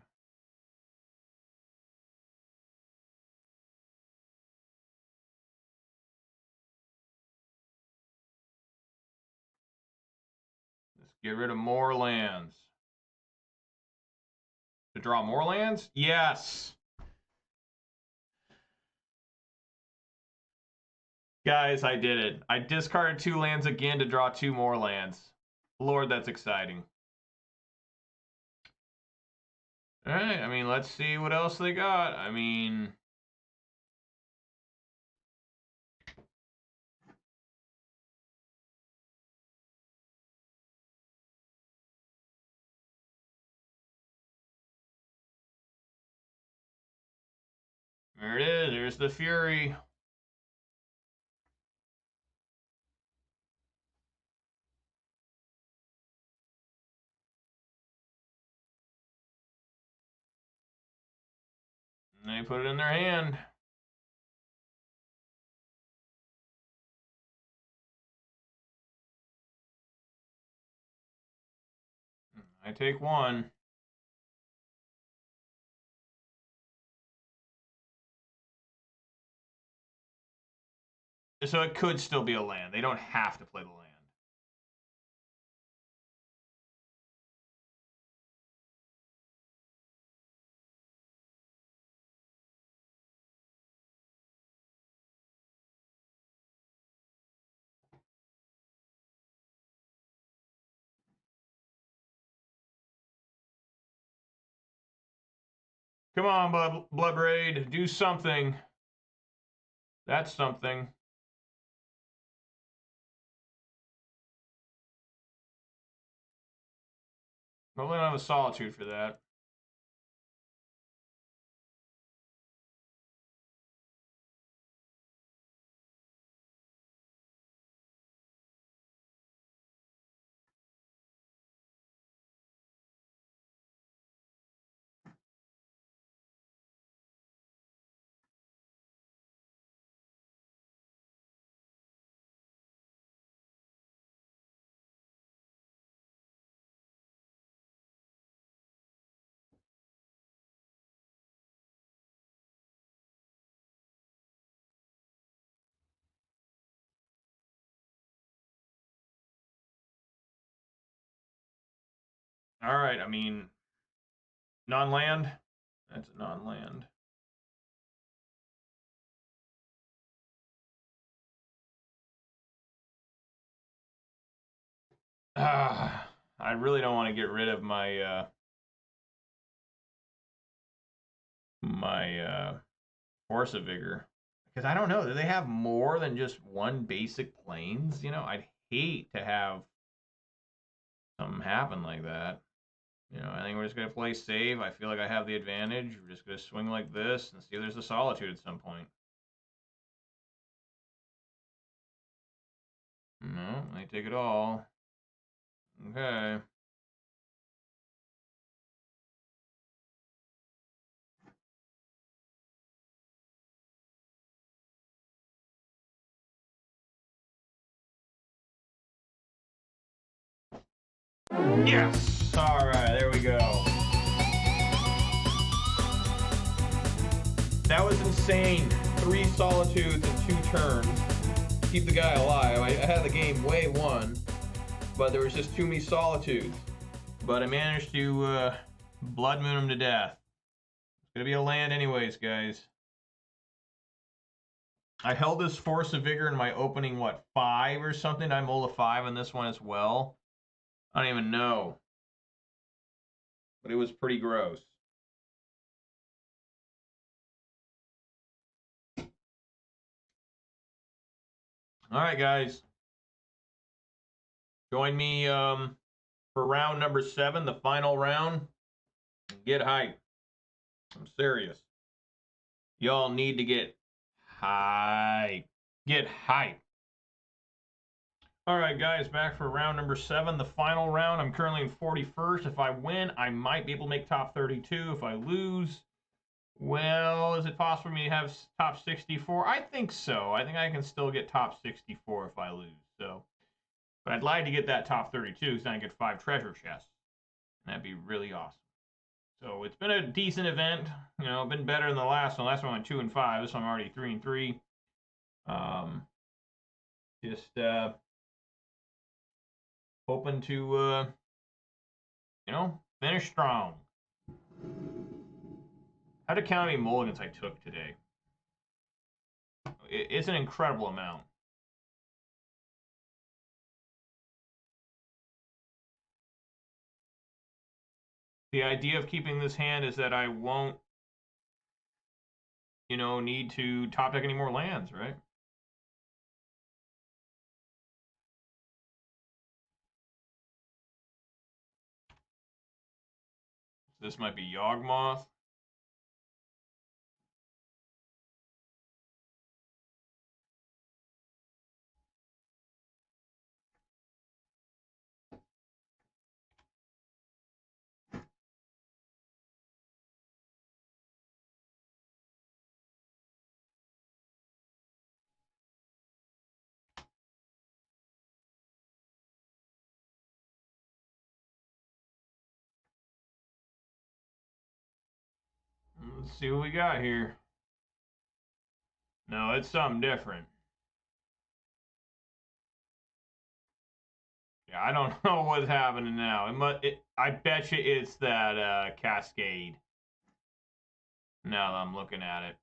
Let's get rid of more lands. To draw more lands? Yes. Guys, I did it. I discarded 2 lands again to draw 2 more lands. Lord, that's exciting. All right, I mean, let's see what else they got. I mean, There it is. There's the Fury. And they put it in their hand. I take one. So it could still be a land. They don't have to play the land. Come on, Blood Raid. Do something. That's something. Hopefully I don't have a Solitude for that. All right, I mean, non-land? That's a non-land. I really don't want to get rid of my Force of Vigor. Because I don't know, do they have more than just one basic planes? You know, I'd hate to have something happen like that. You know, I think we're just going to play save. I feel like I have the advantage. We're just going to swing like this and see if there's a Solitude at some point. No, they take it all. Okay. Yes! Alright, there we go. That was insane. 3 Solitudes in 2 turns. Keep the guy alive. I had the game way won, but there was just too many Solitudes. But I managed to Blood Moon him to death. It's going to be a land anyways, guys. I held this Force of Vigor in my opening, what, 5 or something? I mulled a 5 on this one as well. I don't even know. But it was pretty gross. All right, guys. Join me for round number 7, the final round. Get hype. I'm serious. Y'all need to get hype. Get hype. All right, guys, back for round number 7, the final round. I'm currently in 41st. If I win, I might be able to make top 32. If I lose, well, is it possible for me to have top 64? I think so. I think I can still get top 64 if I lose. So, but I'd like to get that top 32 because then I get 5 treasure chests. And that'd be really awesome. So it's been a decent event. You know, been better than the last one. Last one I went 2 and 5. This one I'm already 3 and 3. Just hoping to, you know, finish strong. How to count how many mulligans I took today? It's an incredible amount. The idea of keeping this hand is that I won't, you know, need to top deck any more lands, right? This might be Yawgmoth. Let's see what we got here. No, it's something different. Yeah, I don't know what's happening now. I bet you it's that Cascade. Now that I'm looking at it.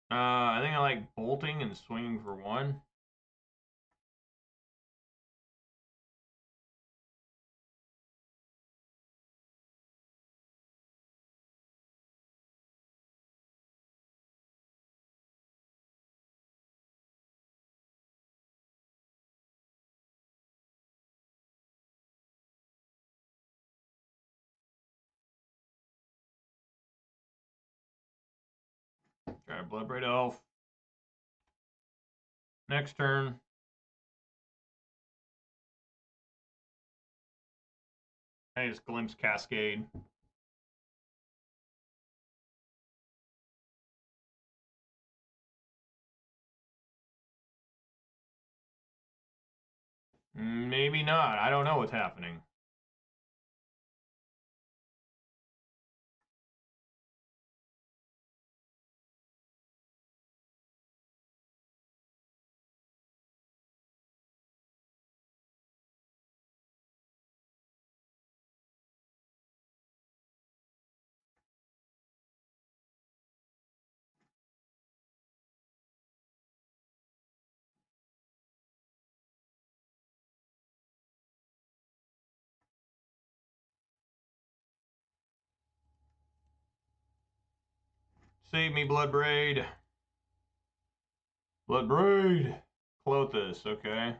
I think I like bolting and swinging for one. Try a Bloodbraid Elf. Next turn. I just glimpse Cascade. Maybe not. I don't know what's happening. Save me, Bloodbraid. Bloodbraid. Clothis, okay.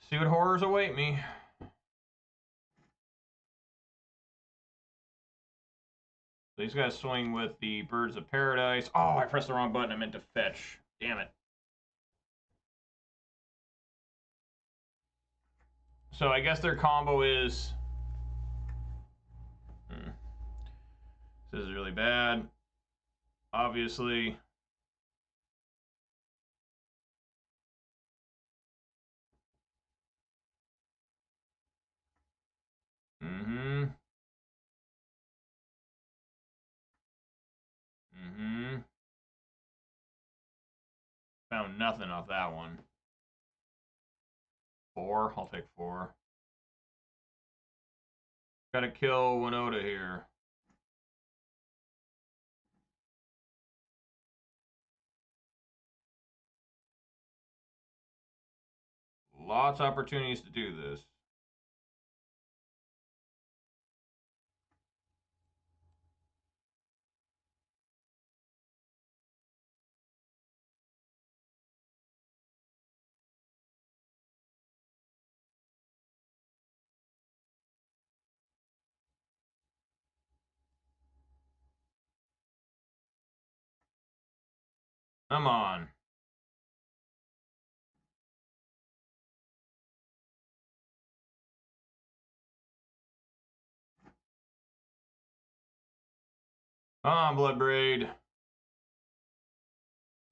See what horrors await me. These guys swing with the Birds of Paradise. Oh, I pressed the wrong button. I meant to fetch. Damn it. So I guess their combo is... This is really bad. Obviously. Mm-hmm. Mm-hmm. Found nothing off that one. 4. I'll take 4. Gotta kill Winota here. Lots of opportunities to do this. Come on. Come on, Bloodbraid.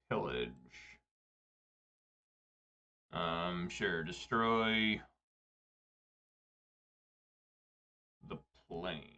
Pillage. Sure. Destroy the plane.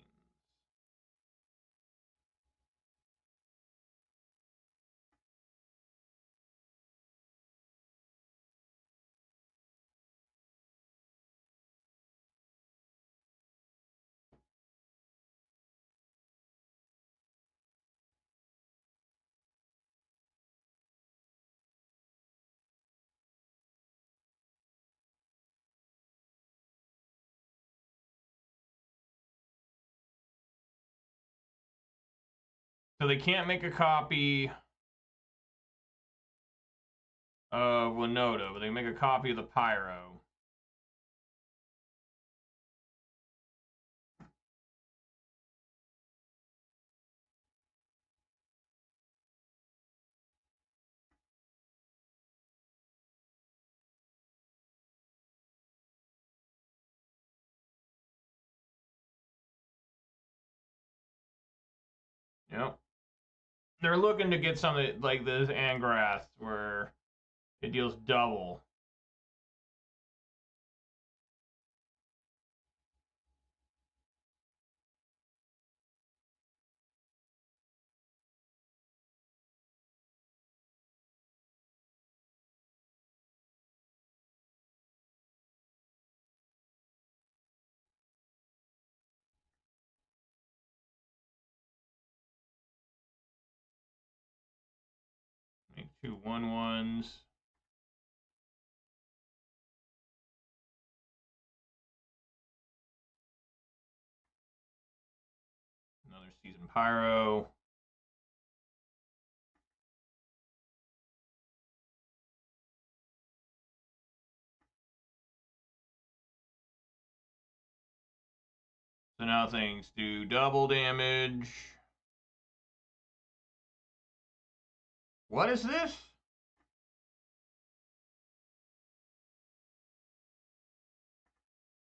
So they can't make a copy of Winota, but they can make a copy of the Pyro. Yep. They're looking to get something like this Angrath where it deals double. Make 2 1/1s. Another Season Pyro. So now things do double damage. What is this?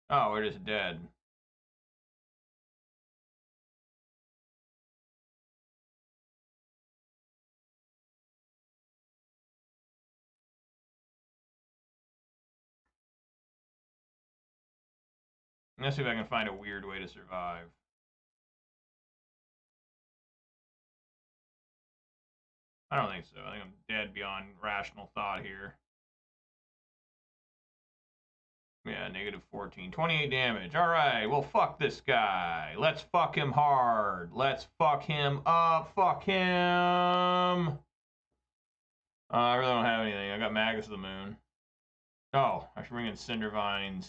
Oh, we're just dead. Let's see if I can find a weird way to survive. I don't think so. I think I'm dead beyond rational thought here. Yeah, negative 14. 28 damage. All right, well, fuck this guy. Let's fuck him hard. Let's fuck him up. Fuck him. I really don't have anything. I got Magus of the Moon. Oh, I should bring in Cindervines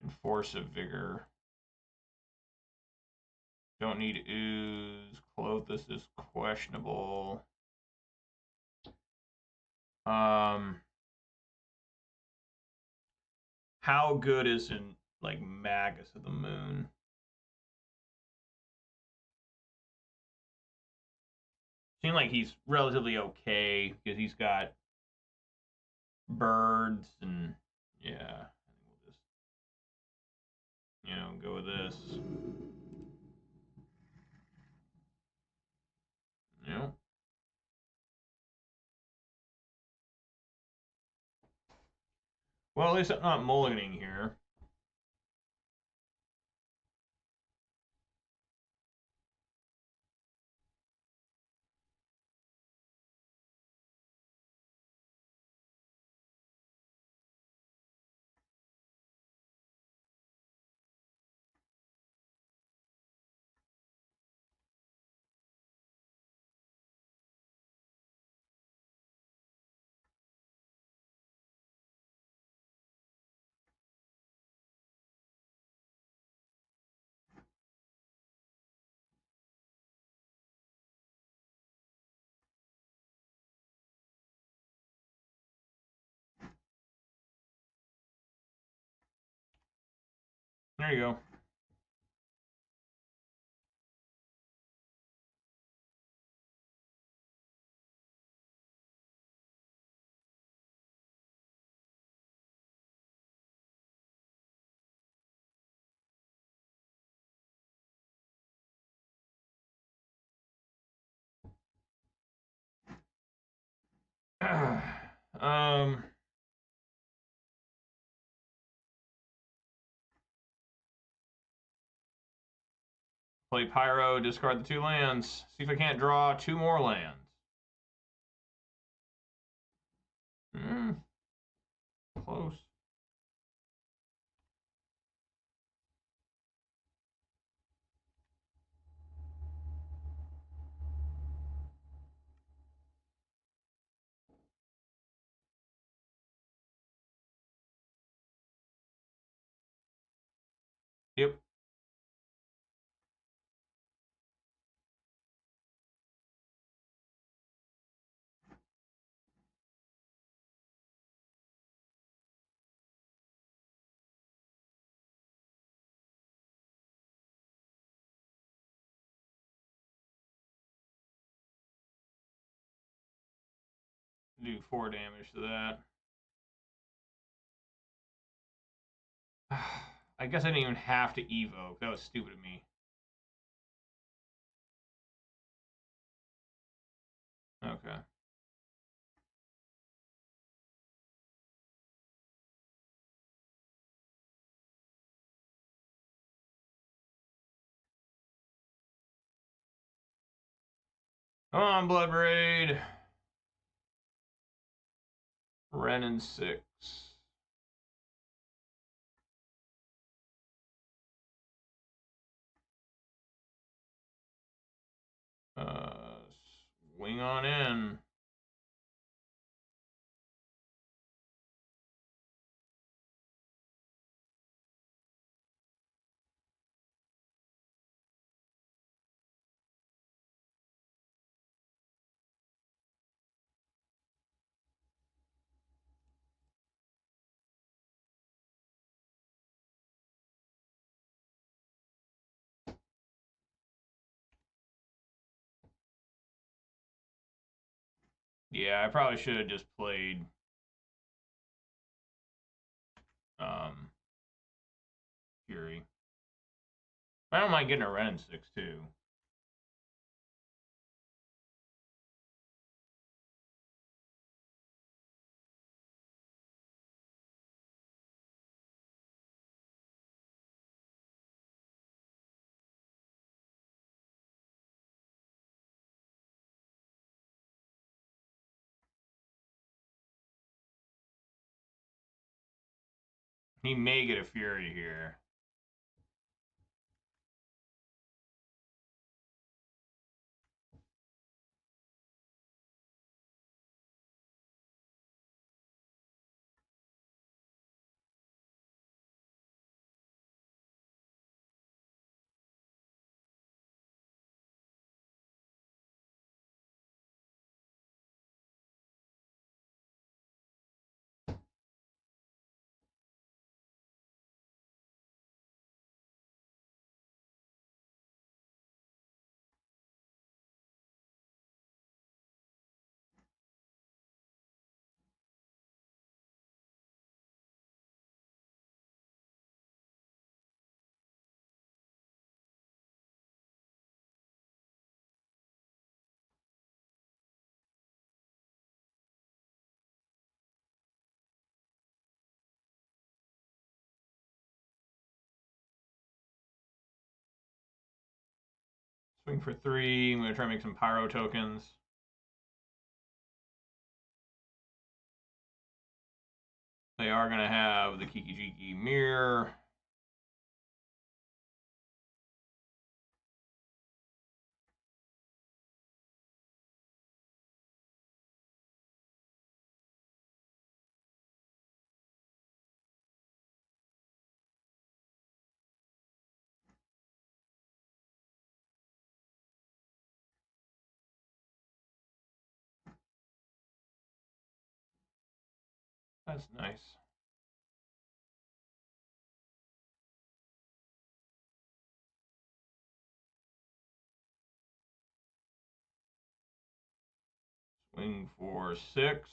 and Force of Vigor. Don't need Ooze. Clothis is questionable. How good is in like Magus of the Moon? Seems like he's relatively okay because he's got birds and yeah. I think we'll just go with this. Yep. Well, at least I'm not mulliganing here. There you go. um, Play Pyro, discard the 2 lands. See if I can't draw 2 more lands. Close. Yep. Do 4 damage to that. I guess I didn't even have to evoke. That was stupid of me. Come on, Blood Braid. Ren and 6. Swing on in. Yeah, I probably should have just played Fury. I don't mind getting a Ren 6 too. He may get a Fury here. Swing for 3. I'm going to try and make some Pyro tokens. They are going to have the Kiki-Jiki Mirror. That's nice. Swing for 6.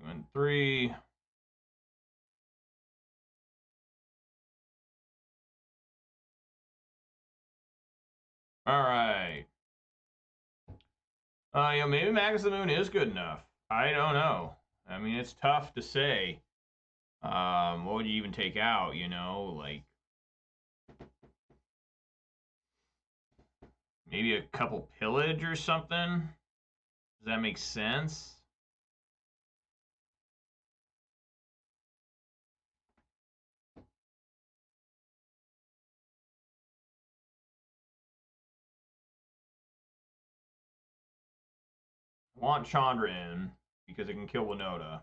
Swing 3. All right. Maybe Magus of the Moon is good enough. I don't know. I mean, it's tough to say. What would you even take out? Like maybe a couple pillage or something. Does that make sense? I want Chandra in because it can kill Winota.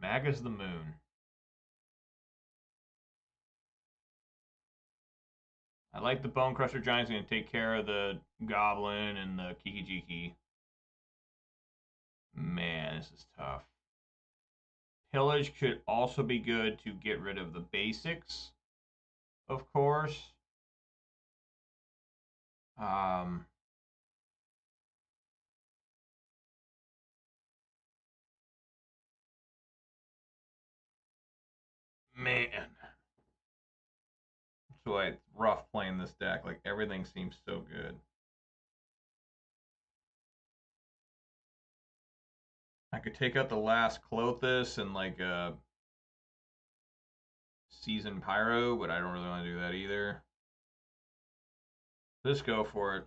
Magus the Moon. I like the Bone Crusher Giant's going to take care of the Goblin and the Kiki-Jiki. Man, this is tough. Pillage could also be good to get rid of the basics, of course. Man. why it's rough playing this deck. Like, everything seems so good. I could take out the last Clothis and, like, Seasoned Pyro, but I don't really want to do that either. Just go for it.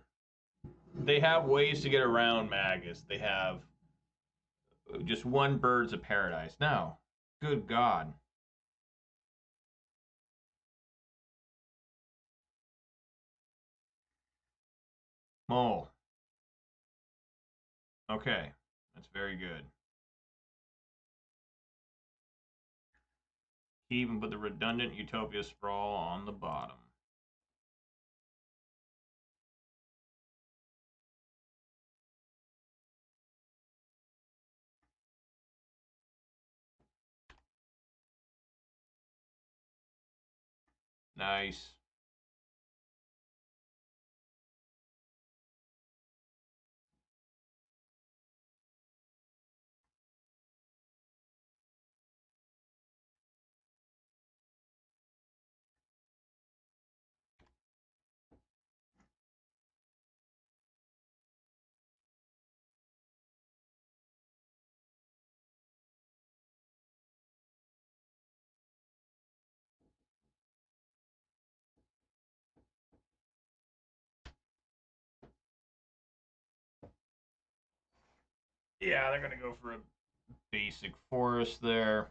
They have ways to get around Magus. They have just one Birds of Paradise. Now, good God. Mole. Okay, that's very good. He even put the redundant Utopia Sprawl on the bottom. Nice. Yeah, they're going to go for a basic forest there.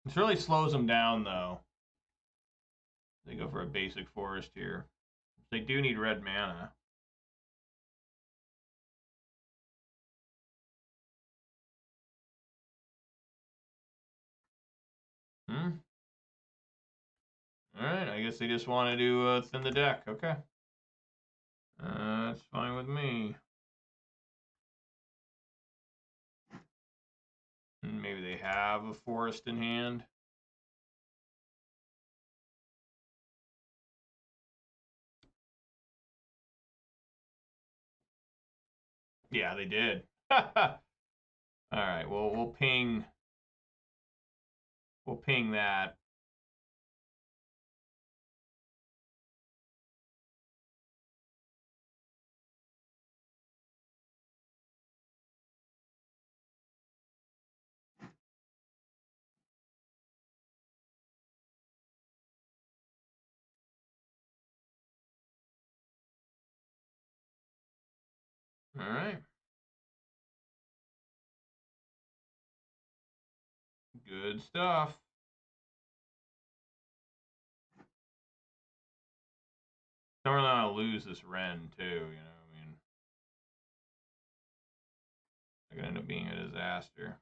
This really slows them down, though. They go for a basic forest here. They do need red mana. Alright, I guess they just want to thin the deck. Okay. That's fine with me. Maybe they have a forest in hand. Yeah, they did. Alright, well, we'll ping that. Alright. Good stuff. Don't really want to lose this Ren, too, you know what I mean? It could end up being a disaster.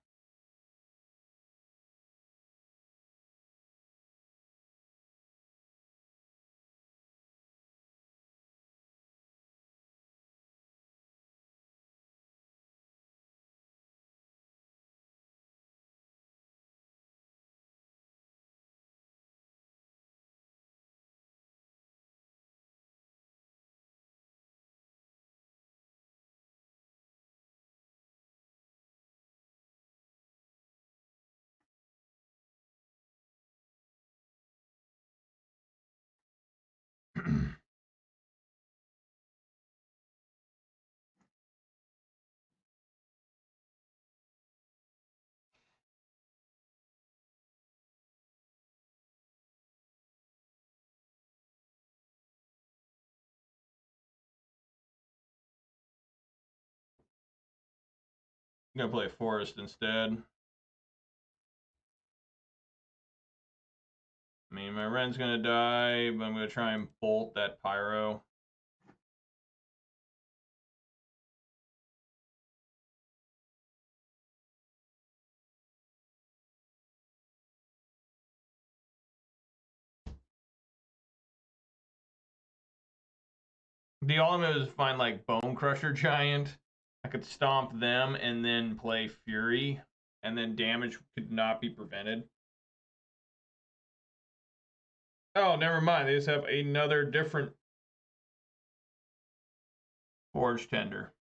I'm going to play forest instead. I mean, my Ren's going to die, but I'm going to try and bolt that Pyro. The ultimate is find like Bone Crusher Giant. I could stomp them and then play Fury, and then damage could not be prevented. Oh, never mind. They just have another different Forge Tender.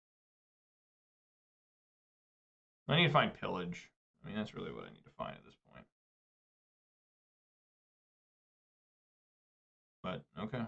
I need to find Pillage. I mean, that's really what I need to find at this point. But, okay.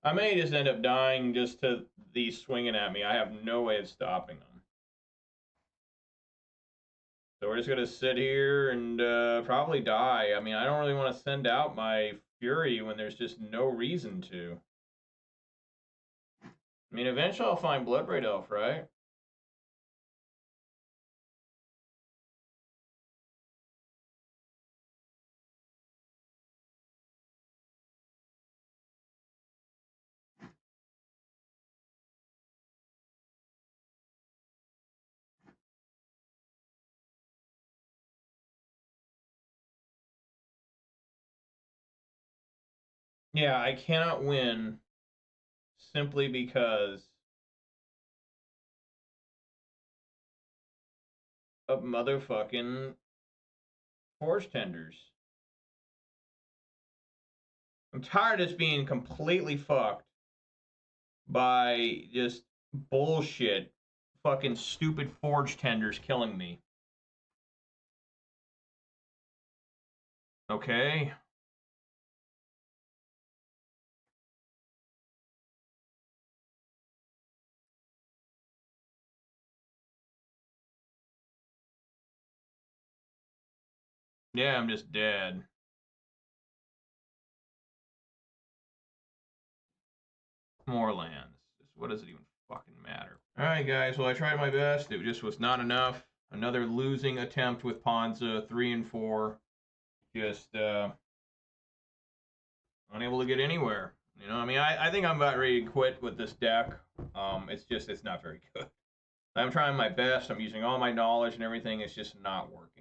I may just end up dying just to these swinging at me. I have no way of stopping them. So we're just going to sit here and probably die. I mean, I don't really want to send out my Fury when there's just no reason to. I mean, eventually I'll find Bloodbraid Elf, right? Yeah, I cannot win simply because of motherfucking Force Tenders. I'm tired of just being completely fucked by just bullshit, fucking stupid Forge Tenders killing me. Okay. Yeah, I'm just dead. More lands. What does it even fucking matter? Alright, guys. Well, I tried my best. It just was not enough. Another losing attempt with Ponza, 3 and 4. Just unable to get anywhere. You know, I mean, I think I'm about ready to quit with this deck. It's not very good. I'm trying my best. I'm using all my knowledge and everything. It's just not working.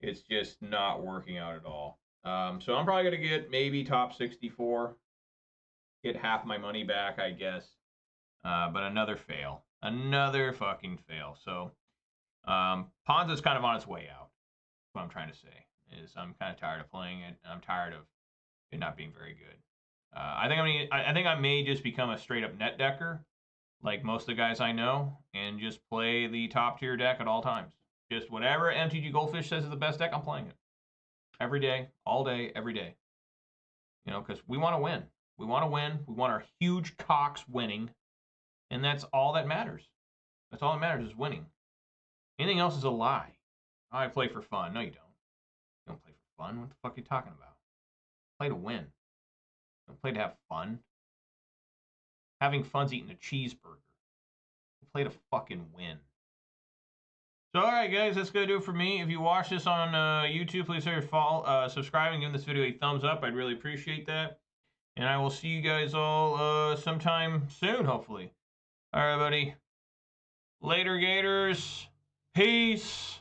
It's just not working out at all. So I'm probably going to get maybe top 64. Get half my money back, I guess. But another fail. Another fucking fail. So Ponza's kind of on its way out. That's what I'm trying to say. Is I'm kind of tired of playing it. I'm tired of it not being very good. I think I may just become a straight up net decker, like most of the guys I know, and just play the top tier deck at all times. Just whatever MTG Goldfish says is the best deck, I'm playing it. Every day, all day, every day. You know, because we want to win. We want to win. We want our huge cocks winning. And that's all that matters. That's all that matters is winning. Anything else is a lie. I play for fun. No, you don't. You don't play for fun. What the fuck are you talking about? Play to win. Don't play to have fun. Having fun's eating a cheeseburger. Play to fucking win. So, alright guys, that's going to do it for me. If you watch this on YouTube, please consider subscribing, giving this video a thumbs up. I'd really appreciate that. And I will see you guys all sometime soon, hopefully. Alright, buddy. Later, Gators. Peace.